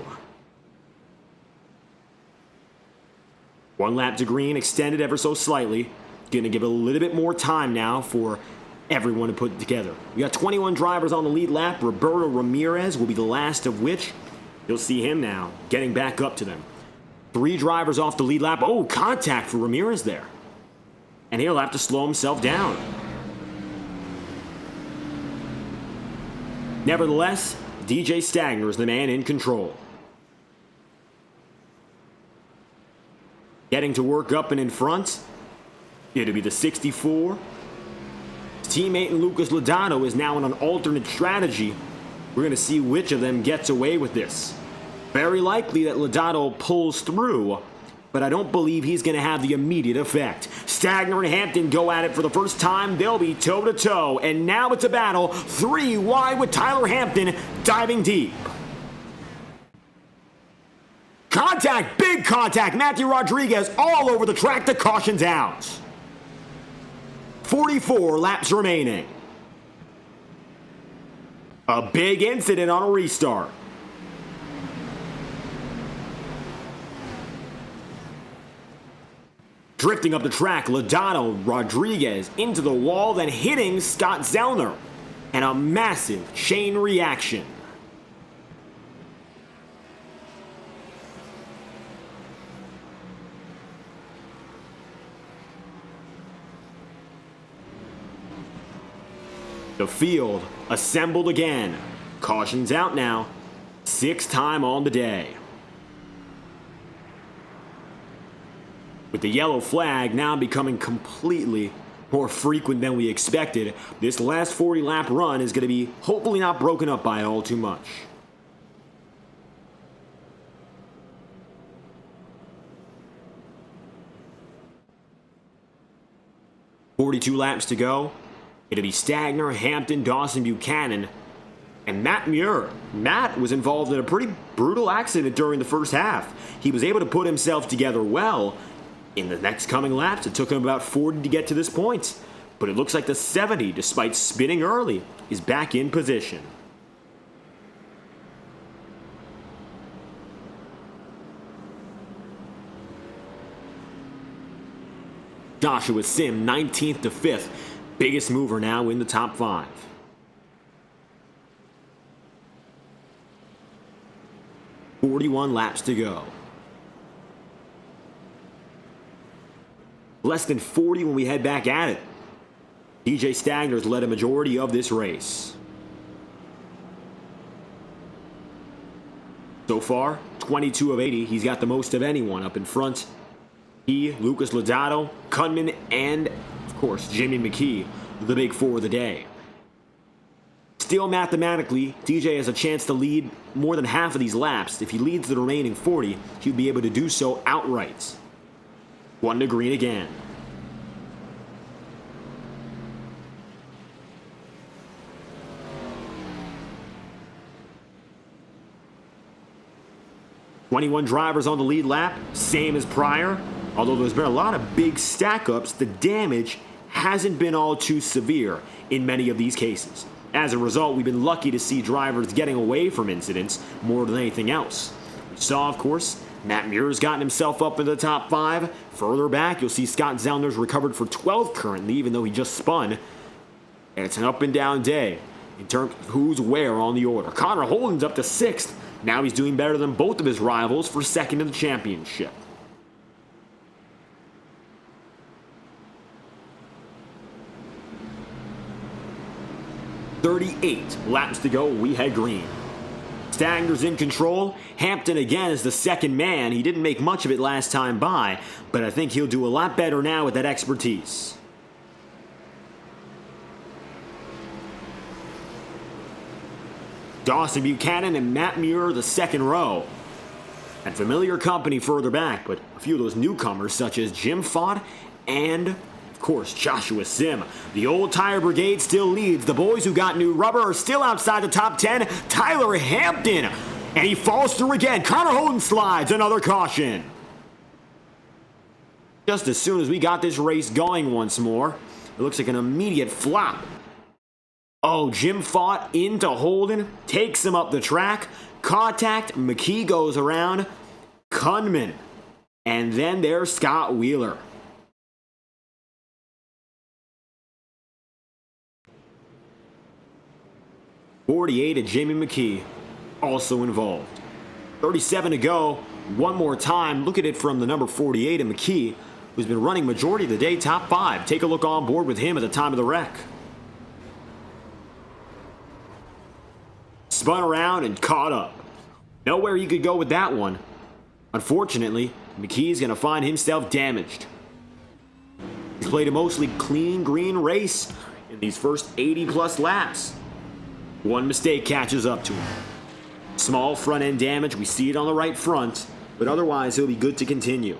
1 lap to green, extended ever so slightly. Gonna give it a little bit more time now for everyone to put it together. We got 21 drivers on the lead lap. Roberto Ramirez will be the last of which you'll see him now getting back up to them. 3 drivers off the lead lap. Oh, contact for Ramirez there. And he'll have to slow himself down. Nevertheless, DJ Stagner is the man in control. Getting to work up and in front. It'll be the 64. His teammate Lucas Lodato is now on an alternate strategy. We're going to see which of them gets away with this. Very likely that Lodato pulls through, but I don't believe he's going to have the immediate effect. Stagner and Hampton go at it for the first time. They'll be toe-to-toe, and now it's a battle. 3 wide with Tyler Hampton diving deep. Contact, big contact. Matthew Rodriguez all over the track. The caution's out. 44 laps remaining. A big incident on a restart. Drifting up the track, Lodato, Rodriguez into the wall, then hitting Scott Zellner. And a massive chain reaction. The field assembled again. Caution's out now. 6th time on the day. With the yellow flag now becoming completely more frequent than we expected, this last 40-lap run is going to be hopefully not broken up by all too much. "42 laps to go. It'll be Stagner, Hampton, Dawson, Buchanan, and Matt Muir. Matt was involved in a pretty brutal accident during the first half. He was able to put himself together well. In the next coming laps, it took him about 40 to get to this point. But it looks like the 70, despite spinning early, is back in position. Joshua Sim, 19th to 5th. Biggest mover now in the top 5. "41 laps to go. Less than 40 when we head back at it. DJ Stagner's led a majority of this race. So far, 22 of 80. He's got the most of anyone up in front. He, Lucas Lodato, Kunman, and, of course, Jimmy McKee, the big 4 of the day. Still, mathematically, DJ has a chance to lead more than half of these laps. If he leads the remaining 40, he'll be able to do so outright. 1 to green again. "21 drivers on the lead lap, same as prior. Although there's been a lot of big stack-ups, the damage hasn't been all too severe in many of these cases. As a result, we've been lucky to see drivers getting away from incidents more than anything else. We saw, of course, Matt Muir's gotten himself up in the top 5. Further back, you'll see Scott Zellner's recovered for 12th currently, even though he just spun. And it's an up and down day in terms of who's where on the order. Connor Holden's up to 6th. Now he's doing better than both of his rivals for 2nd in the championship. "38 laps to go. We head green. Stagner's in control. Hampton again is the second man. He didn't make much of it last time by, but I think he'll do a lot better now with that expertise. Dawson Buchanan and Matt Muir, the second row. And familiar company further back, but a few of those newcomers such as Jim Fott and, of course, Joshua Sim. The old tire brigade still leads. The boys who got new rubber are still outside the top 10. Tyler Hampton, and he falls through again. Connor Holden slides, another caution. Just as soon as we got this race going once more, it looks like an immediate flop. Oh, Jim Fott into Holden, takes him up the track. Contact, McKee goes around. Kunman. And then there's Scott Wheeler. .48 of Jamie McKee, also involved. 37 to go. One more time. Look at it from the number 48 of McKee, who's been running majority of the day top 5. Take a look on board with him at the time of the wreck. Spun around and caught up. Nowhere you could go with that one. Unfortunately, McKee's going to find himself damaged. He's played a mostly clean green race in these first 80-plus laps. One mistake catches up to him. Small front-end damage, we see it on the right front, but otherwise he'll be good to continue.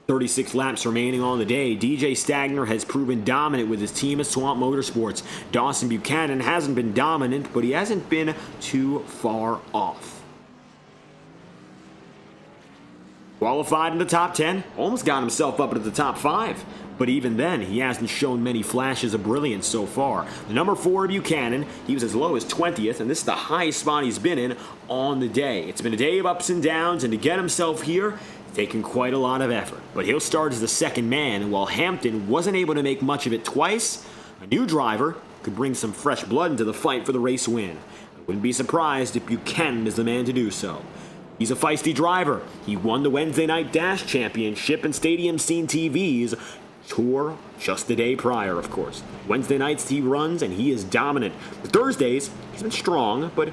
.36 laps remaining on the day. DJ Stagner has proven dominant with his team at Swamp Motorsports. Dawson Buchanan hasn't been dominant, but he hasn't been too far off. Qualified in the top 10, almost got himself up into the top 5. But even then, he hasn't shown many flashes of brilliance so far. The number 4 Buchanan, he was as low as 20th, and this is the highest spot he's been in on the day. It's been a day of ups and downs, and to get himself here, taken quite a lot of effort. But he'll start as the second man, and while Hampton wasn't able to make much of it twice, a new driver could bring some fresh blood into the fight for the race win. Wouldn't be surprised if Buchanan is the man to do so. He's a feisty driver. He won the Wednesday Night Dash Championship and Stadium Scene TV's Tour just the day prior, of course. Wednesday nights he runs and he is dominant. The Thursdays, he's been strong, but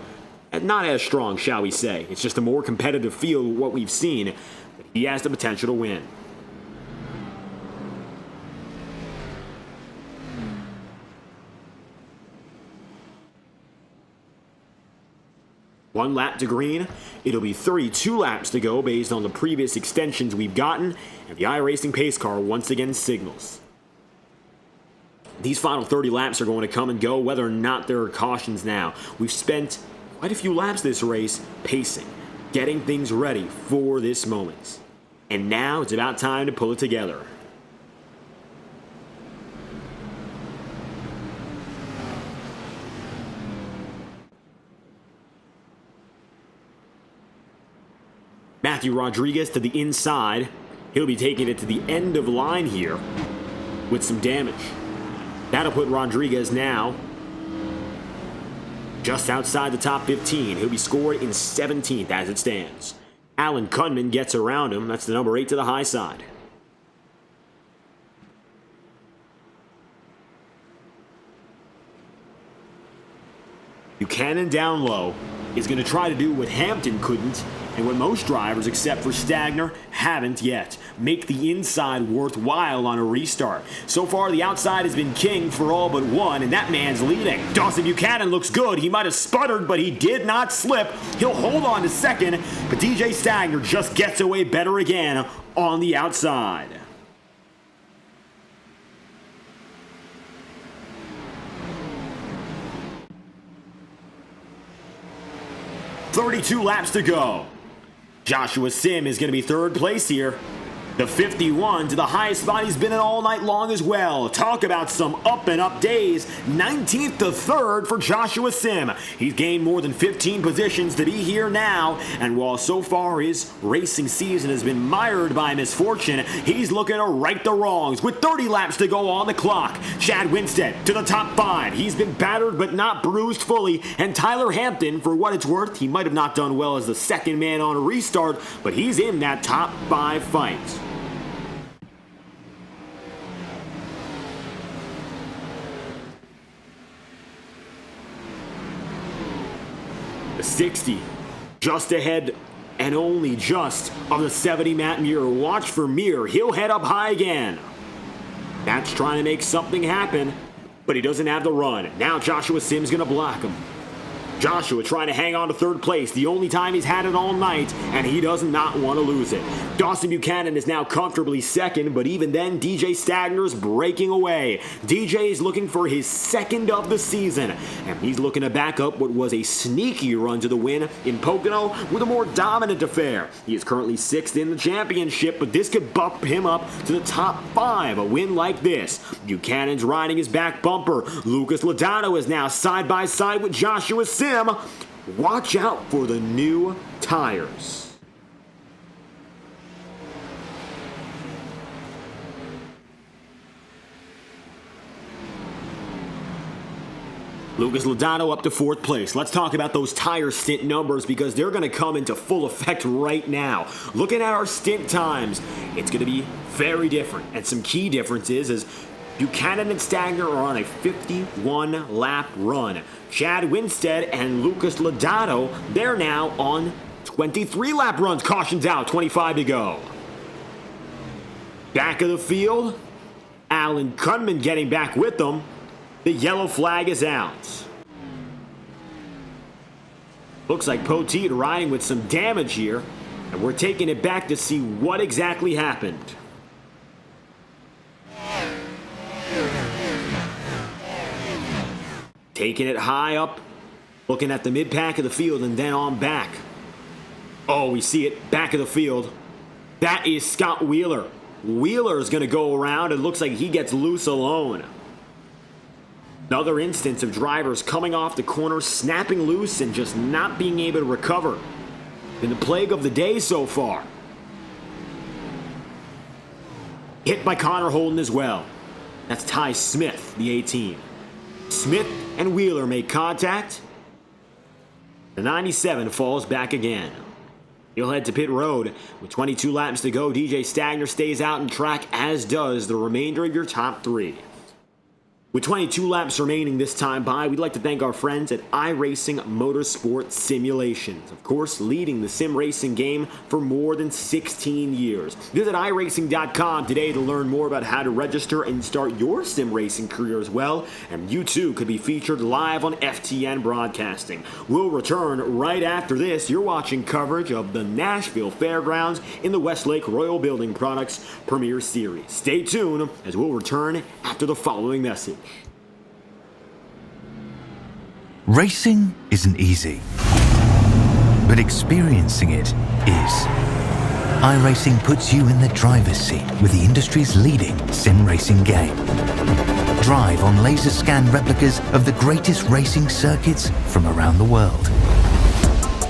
not as strong, shall we say. It's just a more competitive feel of what we've seen. But he has the potential to win. One lap to green. It'll be 32 laps to go based on the previous extensions we've gotten, and the iRacing pace car once again signals. These final 30 laps are going to come and go whether or not there are cautions now. We've spent quite a few laps this race pacing, getting things ready for this moment. And now it's about time to pull it together. Matthew Rodriguez to the inside. He'll be taking it to the end of line here with some damage. That'll put Rodriguez now just outside the top 15. He'll be scored in 17th as it stands. Alan Kunman gets around him. That's the number 8 to the high side. Buchanan down low is going to try to do what Hampton couldn't, and what most drivers, except for Stagner, haven't yet. Make the inside worthwhile on a restart. So far, the outside has been king for all but one, and that man's leading. Dawson Buchanan looks good. He might have sputtered, but he did not slip. He'll hold on to second, but DJ Stagner just gets away better again on the outside. "32 laps to go. Joshua Sim is going to be third place here. The 51 to the highest spot he's been in all night long as well. Talk about some up and up days. 19th to 3rd for Joshua Sim. He's gained more than 15 positions to be here now. And while so far his racing season has been mired by misfortune, he's looking to right the wrongs with 30 laps to go on the clock. Chad Winstead to the top 5. He's been battered but not bruised fully. And Tyler Hampton, for what it's worth, he might have not done well as the second man on a restart, but he's in that top 5 fight. The 60, just ahead and only just of the 70 Matt Muir. Watch for Muir. He'll head up high again. That's trying to make something happen, but he doesn't have the run. Now Joshua Sim's going to block him. Joshua trying to hang on to third place, the only time he's had it all night, and he does not want to lose it. Dawson Buchanan is now comfortably second, but even then, DJ Stagner's breaking away. DJ is looking for his second of the season, and he's looking to back up what was a sneaky run to the win in Pocono with a more dominant affair. He is currently 6th in the championship, but this could bump him up to the top 5. A win like this. Buchanan's riding his back bumper. Lucas Lodano is now side by side with Joshua Sim. Watch out for the new tires. Lucas Lodano up to 4th place. Let's talk about those tire stint numbers because they're going to come into full effect right now. Looking at our stint times, it's going to be very different. And some key differences is Buchanan and Stagner are on a 51-lap run. Chad Winstead and Lucas Lodano, they're now on 23-lap runs. Caution's out, 25 to go. Back of the field, Alan Kunman getting back with them. The yellow flag is out. Looks like Poteet riding with some damage here, and we're taking it back to see what exactly happened. Taking it high up, looking at the mid-pack of the field and then on back. Oh, we see it, back of the field. That is Scott Wheeler. Wheeler is going to go around and looks like he gets loose alone. Another instance of drivers coming off the corner, snapping loose and just not being able to recover. Been the plague of the day so far. Hit by Connor Holden as well. That's Ty Smith, the 18. Smith and Wheeler make contact. The 97 falls back again. You'll head to pit road. With 22 laps to go, DJ Stagner stays out in track, as does the remainder of your top three. With 22 laps remaining this time by, we'd like to thank our friends at iRacing Motorsport Simulations. Of course, leading the sim racing game for more than 16 years. Visit iRacing.com today to learn more about how to register and start your sim racing career as well. And you too could be featured live on FTN Broadcasting. We'll return right after this. You're watching coverage of the Nashville Fairgrounds in the Westlake Royal Building Products Premier Series. Stay tuned as we'll return after the following message. Racing isn't easy, but experiencing it is. iRacing puts you in the driver's seat with the industry's leading sim racing game. Drive on laser scan replicas of the greatest racing circuits from around the world.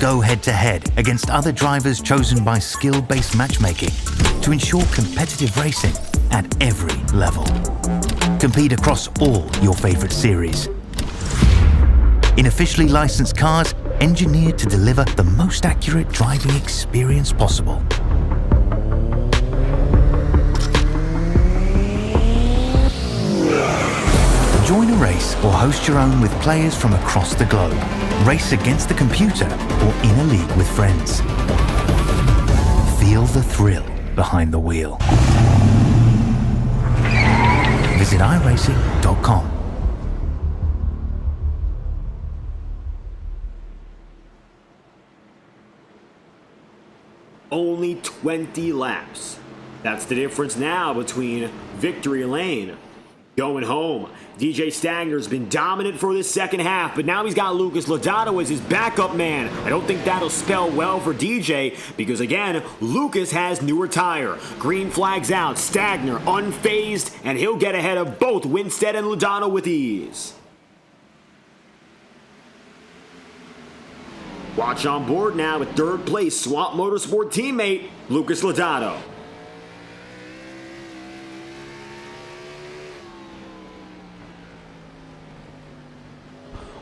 Go head to head against other drivers chosen by skill-based matchmaking to ensure competitive racing at every level. Compete across all your favorite series. In officially licensed cars, engineered to deliver the most accurate driving experience possible. Join a race or host your own with players from across the globe. Race against the computer or in a league with friends. Feel the thrill behind the wheel. Visit iRacing.com. Only 20 laps. That's the difference now between victory lane. Going home. DJ Stagner's been dominant for this second half, but now he's got Lucas Lodato as his backup man. I don't think that'll spell well for DJ because, again, Lucas has newer tire. Green flags out, Stagner unfazed, and he'll get ahead of both Winstead and Lodato with ease. Watch on board now with third place Swamp Motorsport teammate Lucas Lodato.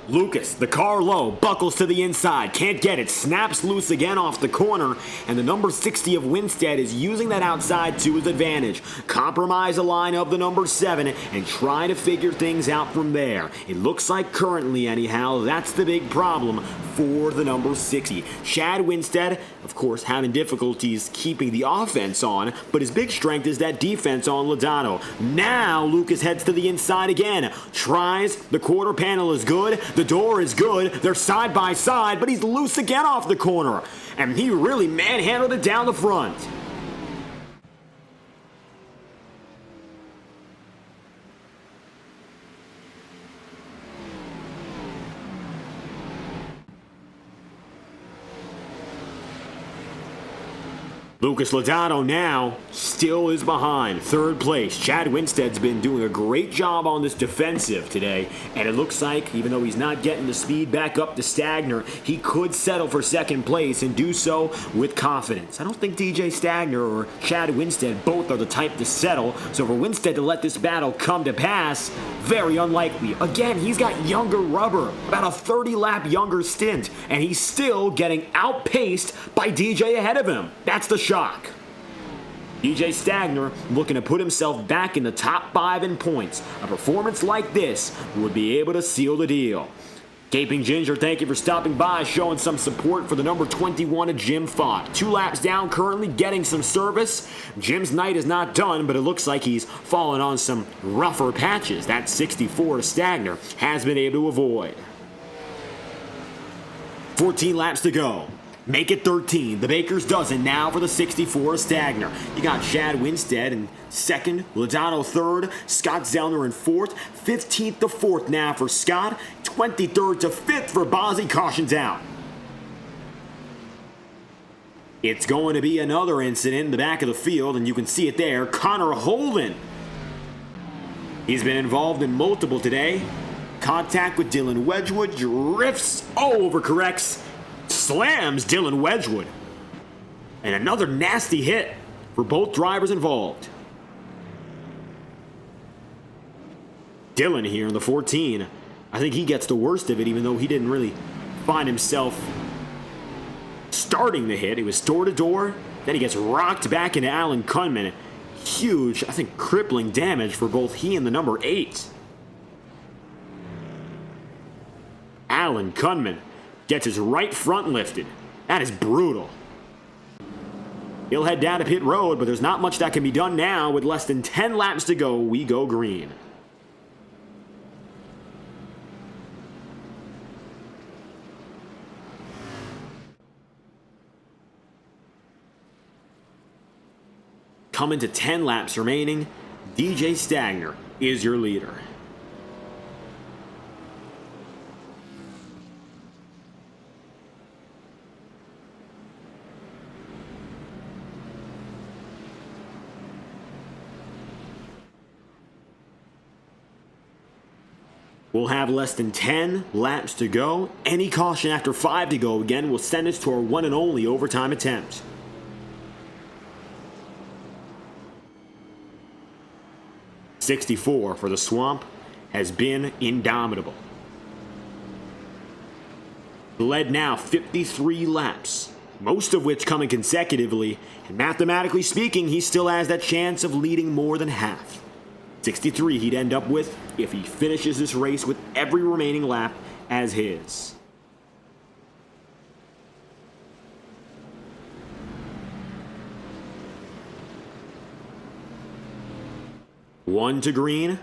Lucas, the car low, buckles to the inside, can't get it, snaps loose again off the corner, and the number 60 of Winstead is using that outside to his advantage. Compromise the line of the number 7 and try to figure things out from there. It looks like currently, anyhow, that's the big problem for the number 60. Chad Winstead, of course, having difficulties keeping the offense on, but his big strength is that defense on Lodato. Now Lucas heads to the inside again, tries, the quarter panel is good, the door is good, they're side by side, but he's loose again off the corner, and he really manhandled it down the front. Lucas Lodato now still is behind. Third place. Chad Winstead's been doing a great job on this defensive today, and it looks like, even though he's not getting the speed back up to Stagner, he could settle for second place and do so with confidence. I don't think DJ Stagner or Chad Winstead both are the type to settle, so for Winstead to let this battle come to pass, very unlikely. Again, he's got younger rubber, about a 30-lap younger stint, and he's still getting outpaced by DJ ahead of him. That's the shock. DJ Stagner looking to put himself back in the top 5 in points. A performance like this would be able to seal the deal. Gaping Ginger, thank you for stopping by, showing some support for the number 21 of Jim Fott. 2 laps down, currently getting some service. Jim's night is not done, but it looks like he's fallen on some rougher patches. That 64 to Stagner has been able to avoid. 14 laps to go. Make it 13. The Baker's dozen now for the 64 Stagner. You got Chad Winstead in second, Lodato third, Scott Zellner in fourth, 15th to fourth now for Scott, 23rd to 5th for Bozzy, cautions out. It's going to be another incident in the back of the field, and you can see it there. Connor Holden. He's been involved in multiple today. Contact with Dylan Wedgwood, drifts, overcorrects, slams Dylan Wedgwood. And another nasty hit for both drivers involved. Dylan here in the 14. I think he gets the worst of it, even though he didn't really find himself starting the hit. He was door to door. Then he gets rocked back into Alan Kunman. Huge, I think crippling damage for both he and the number 8. Alan Kunman gets his right front lifted. That is brutal. He'll head down to pit road, but there's not much that can be done now. With less than 10 laps to go, we go green. Coming to 10 laps remaining, DJ Stagner is your leader. We'll have less than 10 laps to go. Any caution after 5 to go again will send us to our one and only overtime attempt. .64 for the Swamp has been indomitable. Led now 53 laps, most of which coming consecutively, and mathematically speaking, he still has that chance of leading more than half. 63 he'd end up with if he finishes this race with every remaining lap as his. One to green,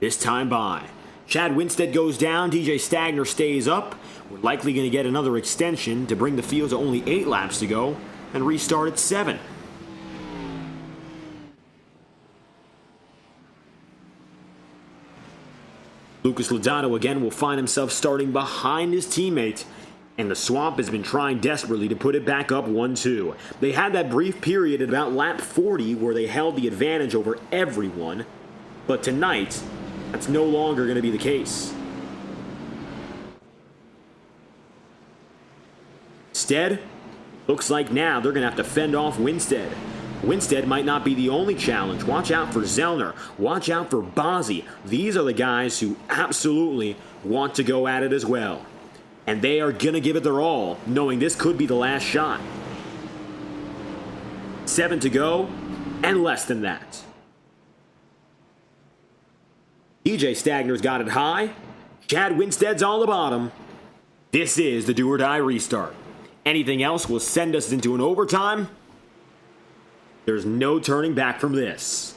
this time by. Chad Winstead goes down, DJ Stagner stays up. We're likely going to get another extension to bring the field to only 8 laps to go and restart at 7. Lucas Lodano again will find himself starting behind his teammate, and the Swamp has been trying desperately to put it back up 1-2. They had that brief period at about lap 40 where they held the advantage over everyone, but tonight, that's no longer going to be the case. Instead, looks like now they're going to have to fend off Winstead. Winstead might not be the only challenge. Watch out for Zellner. Watch out for Bozzi. These are the guys who absolutely want to go at it as well. And they are going to give it their all, knowing this could be the last shot. 7 to go, and less than that. DJ Stagner's got it high. Chad Winstead's on the bottom. This is the do-or-die restart. Anything else will send us into an overtime. There's no turning back from this.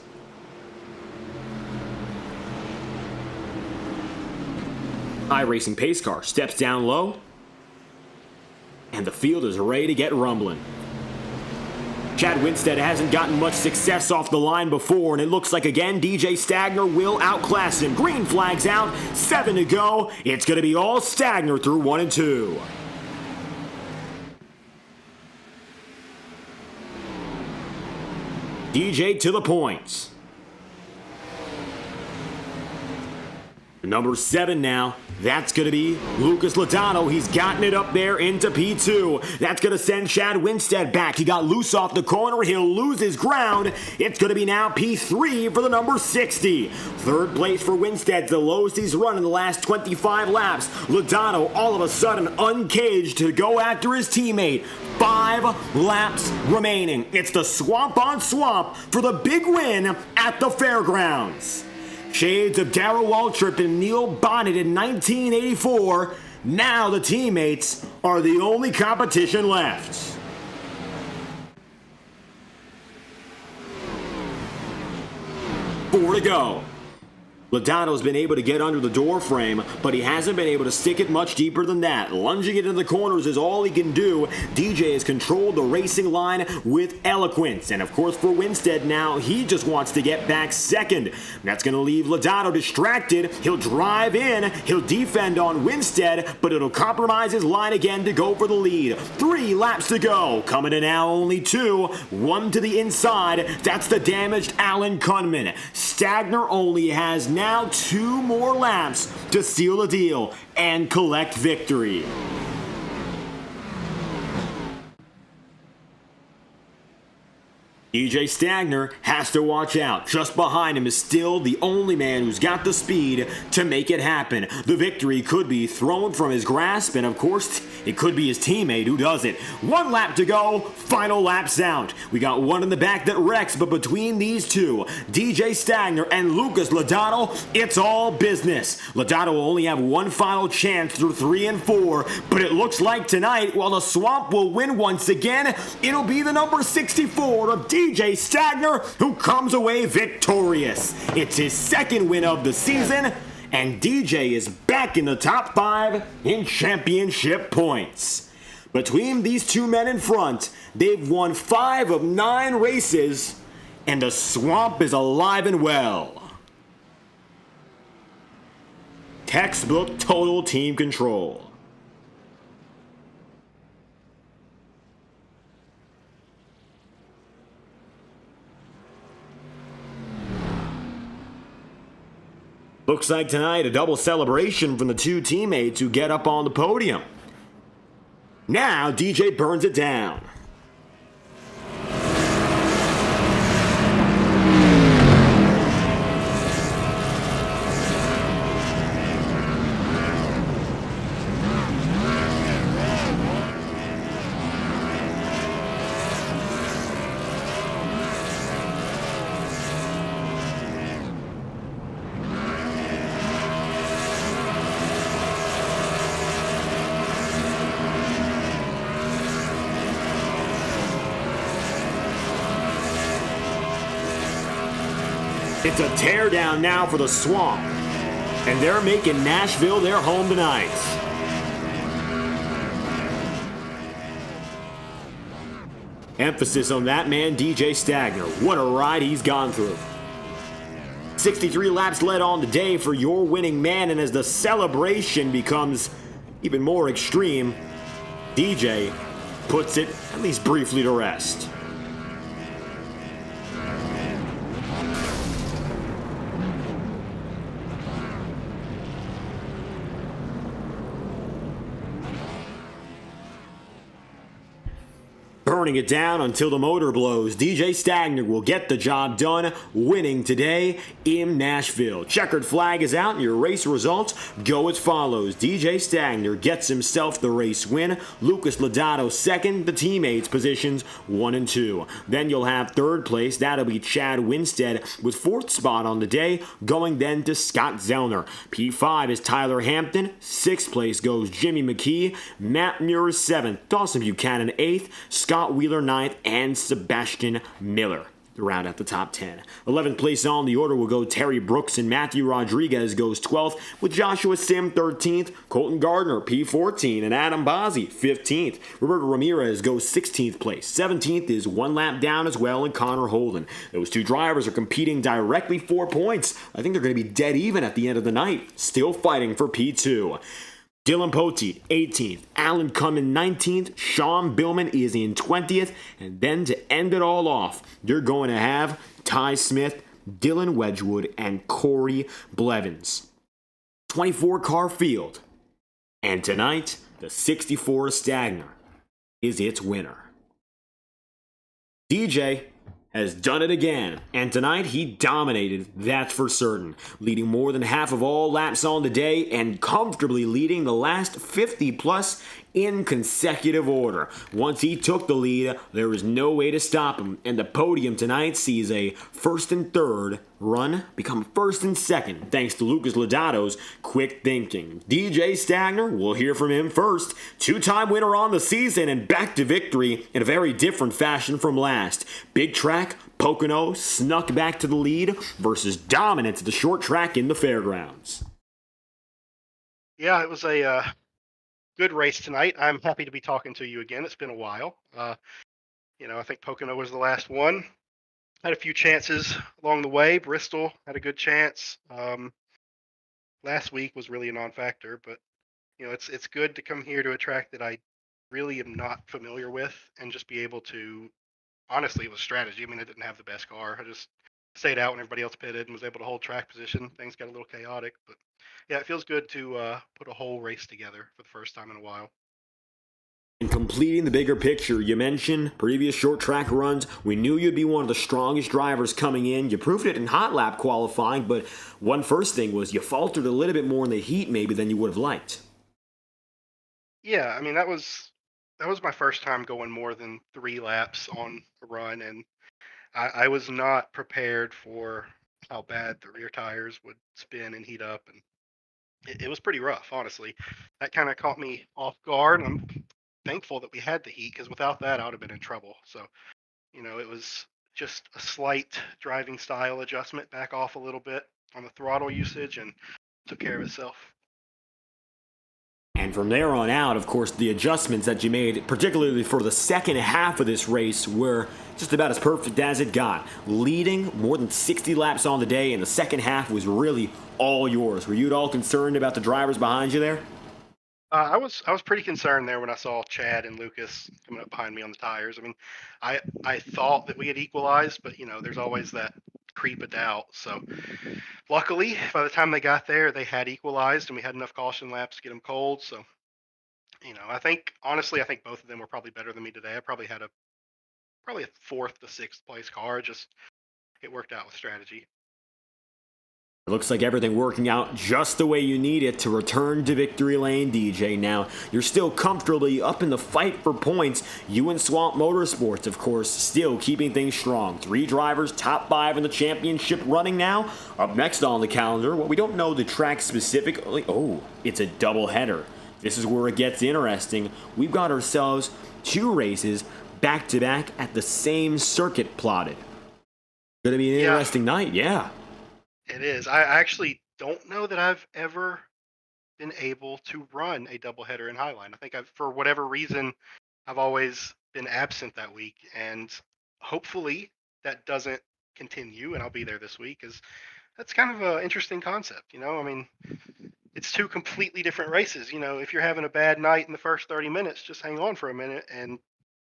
iRacing pace car steps down low, and the field is ready to get rumbling. Chad Winstead hasn't gotten much success off the line before, and it looks like again DJ Stagner will outclass him. Green flags out, 7 to go. It's going to be all Stagner through 1 and 2. DJ to the points. Number 7 now. That's going to be Lucas Lodano. He's gotten it up there into P2. That's going to send Chad Winstead back. He got loose off the corner. He'll lose his ground. It's going to be now P3 for the number 60. Third place for Winstead, the lowest he's run in the last 25 laps. Lodano all of a sudden uncaged to go after his teammate. 5 laps remaining. It's the Swamp on Swamp for the big win at the fairgrounds. Shades of Darrell Waltrip and Neil Bonnet in 1984. Now the teammates are the only competition left. Four to go. Lodano's been able to get under the door frame, but he hasn't been able to stick it much deeper than that. Lunging it into the corners is all he can do. DJ has controlled the racing line with eloquence. And of course for Winstead now, he just wants to get back second. That's going to leave Lodano distracted. He'll drive in, he'll defend on Winstead, but it'll compromise his line again to go for the lead. 3 laps to go. Coming to now only 2. 1 to the inside. That's the damaged Alan Kunman. Stagner only has now 2 more laps to seal the deal and collect victory. DJ Stagner has to watch out. Just behind him is still the only man who's got the speed to make it happen. The victory could be thrown from his grasp, and of course, it could be his teammate who does it. 1 lap to go, final laps out. We got one in the back that wrecks, but between these two, DJ Stagner and Lucas Lodato, it's all business. Lodato will only have one final chance through 3 and 4, but it looks like tonight, while the Swamp will win once again, it'll be the number 64 of DJ Stagner who comes away victorious. It's his second win of the season, and DJ is back in the top 5 in championship points. Between these two men in front, they've won 5 of 9 races, and the Swamp is alive and well. Textbook total team control. Looks like tonight a double celebration from the two teammates who get up on the podium. Now DJ burns it down. It's a teardown now for the Swamp, and they're making Nashville their home tonight. Emphasis on that man, DJ Stagner. What a ride he's gone through. 63 laps led on the day for your winning man, and as the celebration becomes even more extreme, DJ puts it, at least briefly, to rest. Burning it down until the motor blows. DJ Stagner will get the job done, winning today in Nashville. Checkered flag is out, and your race results go as follows. DJ Stagner gets himself the race win. Lucas Lodato second. The teammates positions 1 and 2. Then you'll have third place. That'll be Chad Winstead with 4th spot on the day, going then to Scott Zellner. P5 is Tyler Hampton. 6th place goes Jimmy McKee. Matt Muir is 7th. Dawson Buchanan 8th. Scott Wheeler 9th, and Sebastian Miller round out the top 10. 11th place on the order will go Terry Brooks, and Matthew Rodriguez goes 12th, with Joshua Sim 13th, Colton Gardner P14, and Adam Bazzi 15th. Roberto Ramirez goes 16th place. 17th is 1 lap down as well, and Connor Holden. Those two drivers are competing directly for points. I think they're going to be dead even at the end of the night, still fighting for P2. Dylan Poteet, 18th. Alan Cummins, 19th. Sean Billman is in 20th. And then to end it all off, you're going to have Ty Smith, Dylan Wedgwood, and Corey Blevins. 24-car field. And tonight, the 64 Stagner is its winner. DJ has done it again, and tonight he dominated, that's for certain, leading more than half of all laps on the day and comfortably leading the last 50 plus in consecutive order. Once he took the lead, there was no way to stop him, and the podium tonight sees a 1st and 3rd run become 1st and 2nd, thanks to Lucas Lodato's quick thinking. DJ Stagner, we'll hear from him first. 2-time winner on the season and back to victory in a very different fashion from last. Big track, Pocono snuck back to the lead versus dominance at the short track in the fairgrounds. Yeah, it was a good race tonight. I'm happy to be talking to you again. It's been a while. I think Pocono was the last one. Had a few chances along the way. Bristol had a good chance. Last week was really a non-factor, but it's good to come here to a track that I really am not familiar with and just be able to. Honestly, it was strategy. I mean, I didn't have the best car. I just stayed out when everybody else pitted and was able to hold track position. Things got a little chaotic, but yeah, it feels good to put a whole race together for the first time in a while. In completing the bigger picture, you mentioned previous short track runs. We knew you'd be one of the strongest drivers coming in. You proved it in hot lap qualifying, but one first thing was you faltered a little bit more in the heat maybe than you would have liked. Yeah, I mean that was my first time going more than 3 laps on a run, and I was not prepared for how bad the rear tires would spin and heat up, and it was pretty rough, honestly. That kind of caught me off guard. And I'm thankful that we had the heat because without that, I would have been in trouble. So, it was just a slight driving style adjustment, back off a little bit on the throttle usage, and took care of itself. And from there on out, of course, the adjustments that you made, particularly for the second half of this race, were just about as perfect as it got. Leading more than 60 laps on the day, and the second half was really all yours. Were you at all concerned about the drivers behind you there? I was pretty concerned there when I saw Chad and Lucas coming up behind me on the tires. I mean, I thought that we had equalized, but there's always that creep of doubt. So luckily, by the time they got there, they had equalized, and we had enough caution laps to get them cold. So I think honestly, I think both of them were probably better than me today. I probably had a 4th to 6th place car. Just it worked out with strategy. It looks like everything working out just the way you need it to return to victory lane, DJ. Now, you're still comfortably up in the fight for points. You and Swamp Motorsports, of course, still keeping things strong. 3 drivers, top 5 in the championship running now. Up next on the calendar, well, we don't know the track specifically. Oh, it's a doubleheader. This is where it gets interesting. We've got ourselves 2 races back-to-back at the same circuit plotted. Going to be an interesting night, yeah. It is. I actually don't know that I've ever been able to run a doubleheader in Highline. I think for whatever reason, I've always been absent that week, and hopefully that doesn't continue, and I'll be there this week, because that's kind of an interesting concept. I mean, it's 2 completely different races. If you're having a bad night in the first 30 minutes, just hang on for a minute, and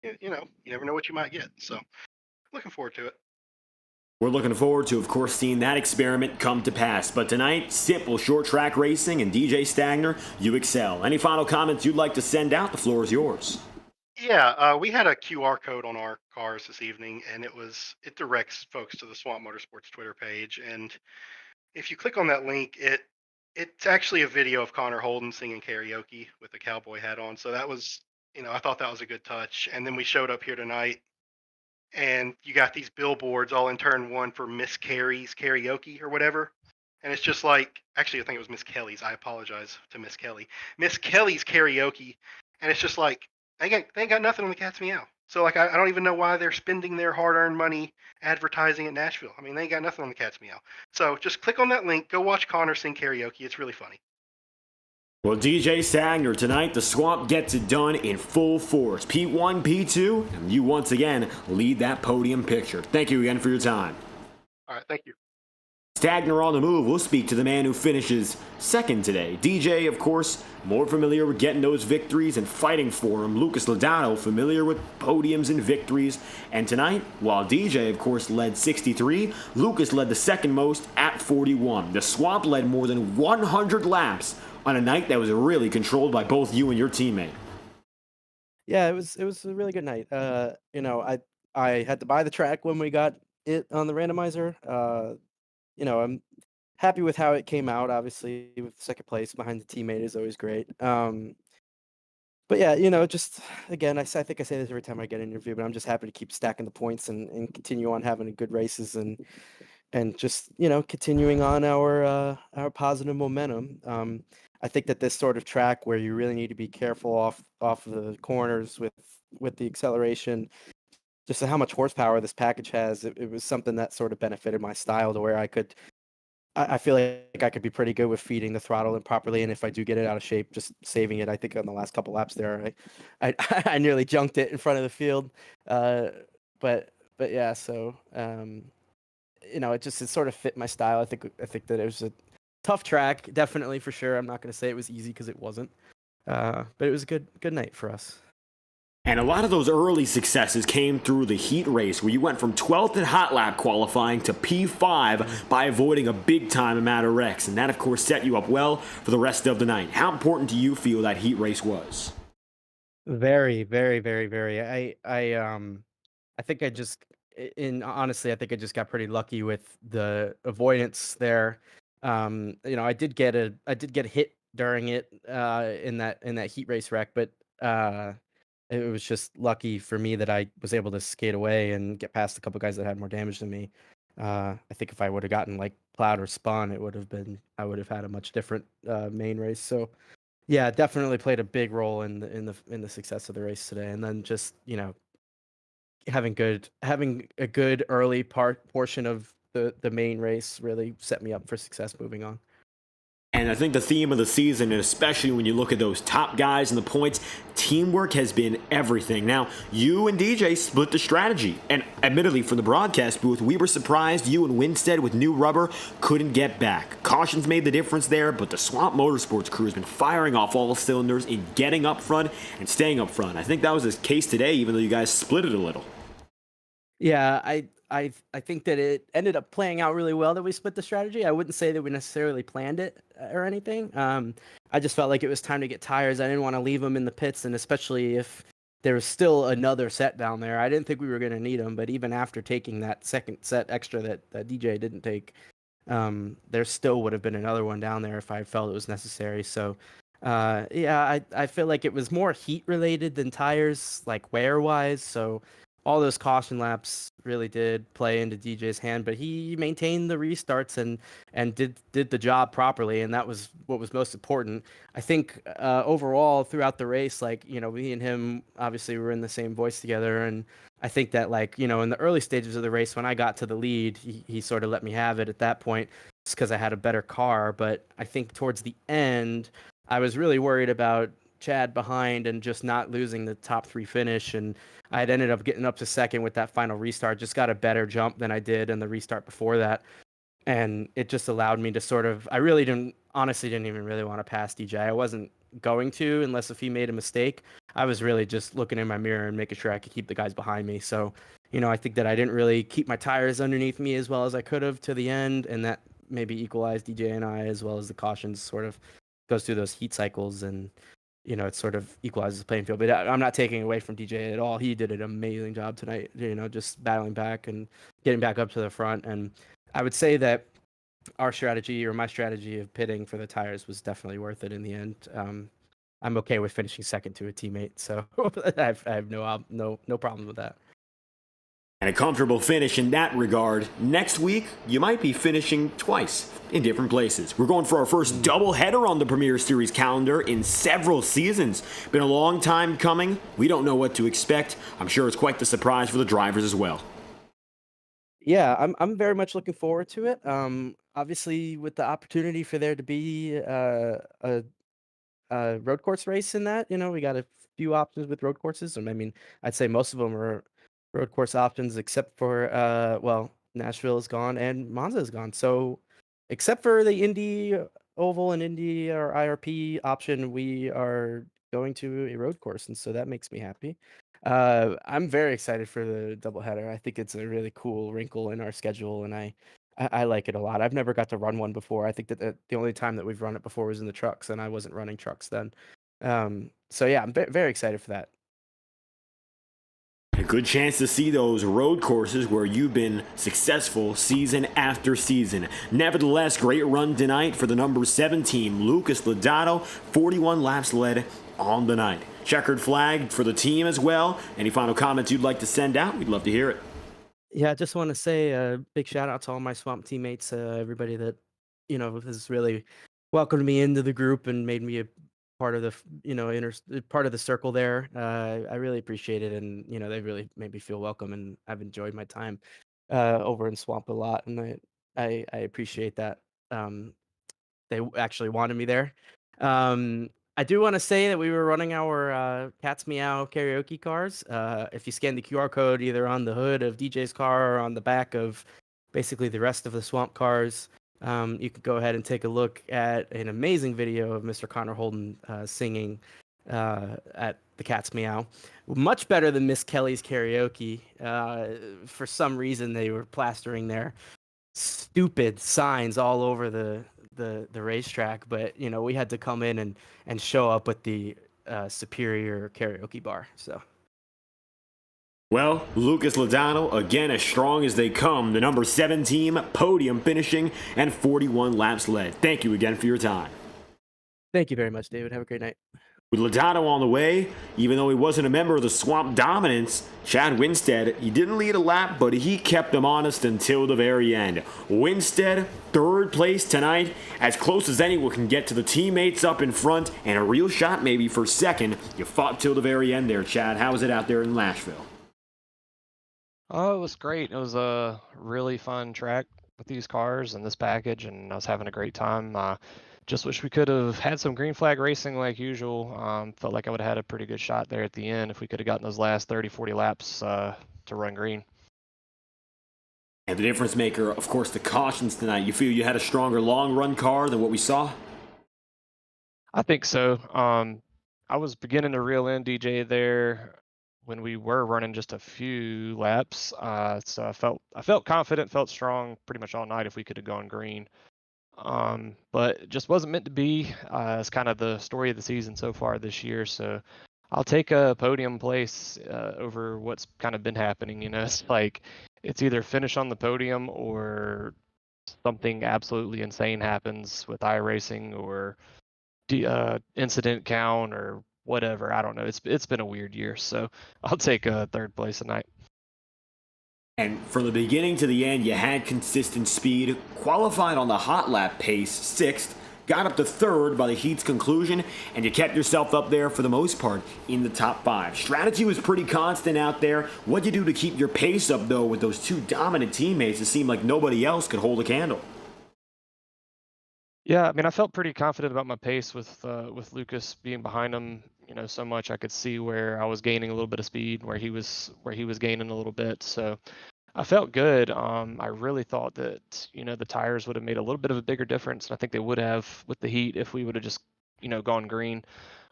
you never know what you might get. So, looking forward to it. We're looking forward to, of course, seeing that experiment come to pass. But tonight, simple short track racing, and DJ Stagner, you excel. Any final comments you'd like to send out? The floor is yours. Yeah, we had a QR code on our cars this evening, and it directs folks to the Swamp Motorsports Twitter page. And if you click on that link, it's actually a video of Connor Holden singing karaoke with a cowboy hat on. So that was, I thought that was a good touch. And then we showed up here tonight, and you got these billboards all in turn 1 for Miss Carey's karaoke or whatever. And it's just like, actually, I think it was Miss Kelly's. I apologize to Miss Kelly. Miss Kelly's karaoke. And it's just like, they ain't got nothing on the cat's meow. So, like, I don't even know why they're spending their hard-earned money advertising at Nashville. I mean, they ain't got nothing on the cat's meow. So just click on that link. Go watch Connor sing karaoke. It's really funny. Well, DJ Stagner, tonight the Swamp gets it done in full force. P1, P2, and you once again lead that podium picture. Thank you again for your time. All right, thank you. Stagner on the move. We'll speak to the man who finishes second today. DJ, of course, more familiar with getting those victories and fighting for them. Lucas Lodato, familiar with podiums and victories. And tonight, while DJ, of course, led 63, Lucas led the second most at 41. The Swamp led more than 100 laps on a night that was really controlled by both you and your teammate. Yeah, it was a really good night. I had to buy the track when we got it on the randomizer. I'm happy with how it came out. Obviously, with second place behind the teammate is always great. But yeah, just again, I think I say this every time I get an interview, but I'm just happy to keep stacking the points and continue on having good races and just continuing on our positive momentum. I think that this sort of track where you really need to be careful off the corners with the acceleration, just how much horsepower this package has, it was something that sort of benefited my style to where I feel like I could be pretty good with feeding the throttle improperly, and if I do get it out of shape, just saving it. I think on the last couple laps there, I nearly junked it in front of the field, but yeah, so it sort of fit my style. I think that it was a tough track, definitely, for sure. I'm not going to say it was easy because it wasn't, but it was a good night for us. And a lot of those early successes came through the heat race, where you went from 12th in hot lap qualifying to P5 by avoiding a big-time amount of wrecks. And that, of course, set you up well for the rest of the night. How important do you feel that heat race was? Very, very, very, very. I think I just, honestly, I think I just got pretty lucky with the avoidance there. I did get hit during it, in that heat race wreck, but it was just lucky for me that I was able to skate away and get past a couple guys that had more damage than me. I think if I would have gotten like plowed or spun, I would have had a much different main race. So yeah, definitely played a big role in the success of the race today. And then just, having a good early portion of the main race really set me up for success moving on. And I think the theme of the season, and especially when you look at those top guys in the points, teamwork has been everything. Now, you and DJ split the strategy. And admittedly, from the broadcast booth, we were surprised you and Winstead with new rubber couldn't get back. Cautions made the difference there, but the Swamp Motorsports crew has been firing off all cylinders in getting up front and staying up front. I think that was the case today, even though you guys split it a little. Yeah, I think that it ended up playing out really well that we split the strategy. I wouldn't say that we necessarily planned it or anything. I just felt like it was time to get tires. I didn't want to leave them in the pits, and especially if there was still another set down there. I didn't think we were going to need them, but even after taking that second set extra that DJ didn't take, there still would have been another one down there if I felt it was necessary. So, yeah, I feel like it was more heat related than tires, like wear wise. So all those caution laps really did play into DJ's hand, but he maintained the restarts and did the job properly, and that was what was most important. I think overall throughout the race, like, me and him obviously were in the same voice together, and I think that, like, in the early stages of the race when I got to the lead, he sort of let me have it at that point just because I had a better car. But I think towards the end, I was really worried about Chad behind and just not losing the top three finish, and I had ended up getting up to second with that final restart, just got a better jump than I did in the restart before that. And it just allowed me to sort of, I really honestly didn't even really want to pass DJ. I wasn't going to, unless if he made a mistake. I was really just looking in my mirror and making sure I could keep the guys behind me. So, I think that I didn't really keep my tires underneath me as well as I could have to the end. And that maybe equalized DJ and I, as well as the cautions sort of goes through those heat cycles, and it sort of equalizes the playing field. But I'm not taking away from DJ at all. He did an amazing job tonight, just battling back and getting back up to the front. And I would say that our strategy, or my strategy of pitting for the tires, was definitely worth it in the end. I'm okay with finishing second to a teammate, so I have no problem with that. And a comfortable finish in that regard. Next week, you might be finishing twice in different places. We're going for our first doubleheader on the Premier Series calendar in several seasons. Been a long time coming. We don't know what to expect. I'm sure it's quite the surprise for the drivers as well. Yeah, I'm very much looking forward to it. Obviously, with the opportunity for there to be a road course race in that, we got a few options with road courses, and I mean, I'd say most of them are road course options, except for well, Nashville is gone and Monza is gone. So, except for the Indy Oval and Indy or IRP option, we are going to a road course, and so that makes me happy. I'm very excited for the doubleheader. I think it's a really cool wrinkle in our schedule, and I like it a lot. I've never got to run one before. I think that the only time that we've run it before was in the trucks, and I wasn't running trucks then. So yeah, I'm very excited for that. A good chance to see those road courses where you've been successful season after season. Nevertheless, great run tonight for the number 7 team, Lucas Lodato, 41 laps led on the night. Checkered flag for the team as well. Any final comments you'd like to send out? We'd love to hear it. Yeah, I just want to say a big shout out to all my Swamp teammates, everybody that has really welcomed me into the group and made me a part of the part of the circle there. I really appreciate it, and they really made me feel welcome, and I've enjoyed my time over in Swamp a lot, and I appreciate that. They actually wanted me there. I do want to say that we were running our Cats Meow karaoke cars. If you scan the QR code either on the hood of DJ's car or on the back of basically the rest of the Swamp cars, you could go ahead and take a look at an amazing video of Mr. Connor Holden singing at the Cats Meow. Much better than Miss Kelly's karaoke. For some reason, they were plastering their stupid signs all over the racetrack, but we had to come in and show up with the superior karaoke bar. So. Well, Lucas Lodano, again as strong as they come, the number 7 team, podium finishing, and 41 laps led. Thank you again for your time. Thank you very much, David. Have a great night. With Lodano on the way, even though he wasn't a member of the Swamp Dominance, Chad Winstead, he didn't lead a lap, but he kept them honest until the very end. Winstead, 3rd place tonight, as close as anyone can get to the teammates up in front, and a real shot maybe for 2nd. You fought till the very end there, Chad. How was it out there in Nashville? Oh, it was great. It was a really fun track with these cars and this package, and I was having a great time. Just wish we could have had some green flag racing like usual. Felt like I would have had a pretty good shot there at the end if we could have gotten those last 30, 40 laps to run green. And the difference maker, of course, the cautions tonight. You feel you had a stronger long run car than what we saw? I think so. I was beginning to reel in DJ there when we were running just a few laps. So I felt confident, felt strong pretty much all night if we could have gone green. But it just wasn't meant to be. It's kind of the story of the season so far this year. So I'll take a podium place over what's kind of been happening. You know, it's like it's either finish on the podium or something absolutely insane happens with iRacing or incident count or whatever. I don't know. It's been a weird year, so I'll take a 3rd place tonight. And from the beginning to the end, you had consistent speed, qualified on the hot lap pace, 6th, got up to 3rd by the heat's conclusion, and you kept yourself up there for the most part in the top 5. Strategy was pretty constant out there. What'd you do to keep your pace up, though, with those 2 dominant teammates? It seemed like nobody else could hold a candle. Yeah, I mean, I felt pretty confident about my pace with Lucas being behind him. You know, so much I could see where I was gaining a little bit of speed, where he was gaining a little bit. So I felt good. I really thought that the tires would have made a little bit of a bigger difference, and I think they would have with the heat if we would have just gone green.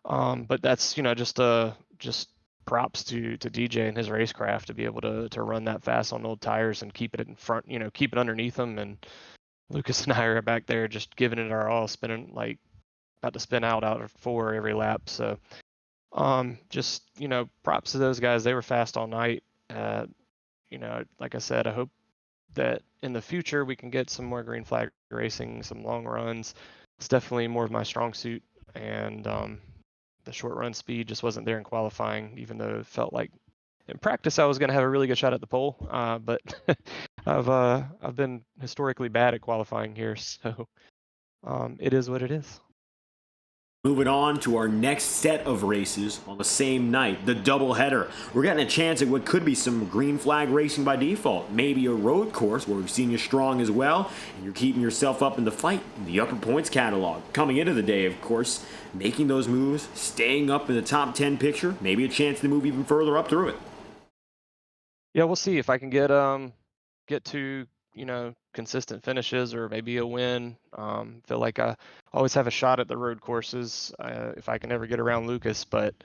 But that's just props to DJ and his racecraft to be able to run that fast on old tires and keep it in front. Keep it underneath them. And Lucas and I are back there just giving it our all, spinning like about to spin out of 4 every lap. So props to those guys. They were fast all night. Like I said, I hope that in the future we can get some more green flag racing, some long runs. It's definitely more of my strong suit, and the short run speed just wasn't there in qualifying, even though it felt like in practice I was going to have a really good shot at the pole. But I've been historically bad at qualifying here, so it is what it is. Moving on to our next set of races on the same night, the doubleheader. We're getting a chance at what could be some green flag racing by default. Maybe a road course where we've seen you strong as well, and you're keeping yourself up in the fight in the upper points catalog. Coming into the day, of course, making those moves, staying up in the top 10 picture, maybe a chance to move even further up through it. Yeah, we'll see if I can get to consistent finishes or maybe a win. Feel like I always have a shot at the road courses if I can ever get around Lucas. But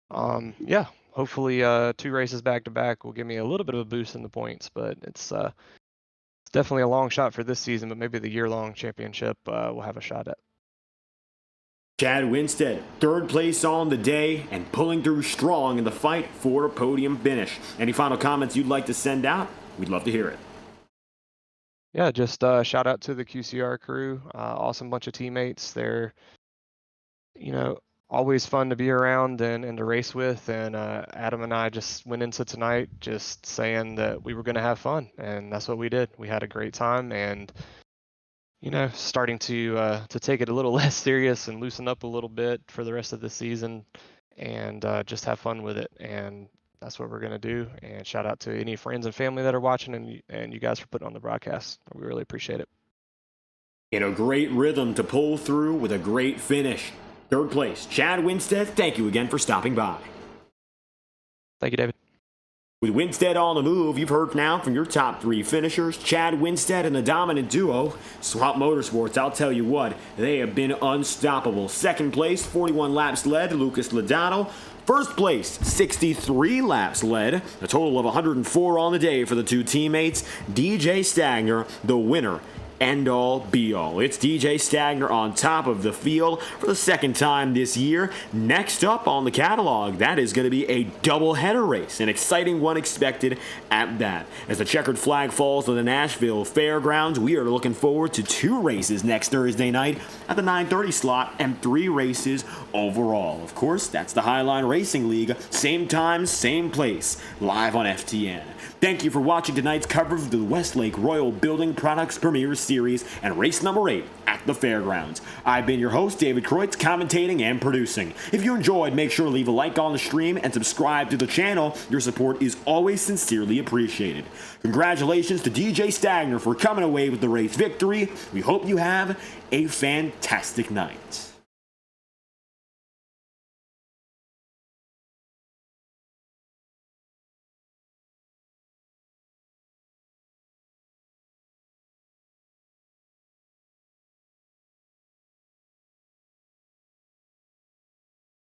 hopefully 2 races back to back will give me a little bit of a boost in the points. But it's definitely a long shot for this season, but maybe the year-long championship we'll have a shot at. Chad Winstead, 3rd place on the day and pulling through strong in the fight for a podium finish. Any final comments you'd like to send out? We'd love to hear it. Yeah, just shout out to the QCR crew. Awesome bunch of teammates. They're, always fun to be around and to race with. And Adam and I just went into tonight just saying that we were going to have fun, and that's what we did. We had a great time, and starting to take it a little less serious and loosen up a little bit for the rest of the season, and just have fun with it. And that's what we're going to do. And shout out to any friends and family that are watching, and you guys for putting on the broadcast. We really appreciate it. In a great rhythm to pull through with a great finish. 3rd place, Chad Winstead, thank you again for stopping by. Thank you, David. With Winstead on the move, you've heard now from your top 3 finishers, Chad Winstead and the dominant duo, Swamp Motorsports. I'll tell you what, they have been unstoppable. 2nd place, 41 laps led, Lucas Lodano. 1st place, 63 laps led, a total of 104 on the day for the 2 teammates. DJ Stagner, the winner end-all, be-all. It's DJ Stagner on top of the field for the second time this year. Next up on the catalog, that is going to be a doubleheader race, an exciting one expected at that. As the checkered flag falls to the Nashville Fairgrounds, we are looking forward to 2 races next Thursday night at the 9:30 slot and 3 races overall. Of course, that's the Highline Racing League. Same time, same place, live on FTN. Thank you for watching tonight's coverage of the Westlake Royal Building Products Premier Series and race number 8 at the Fairgrounds. I've been your host, David Kreutz, commentating and producing. If you enjoyed, make sure to leave a like on the stream and subscribe to the channel. Your support is always sincerely appreciated. Congratulations to DJ Stagner for coming away with the race victory. We hope you have a fantastic night.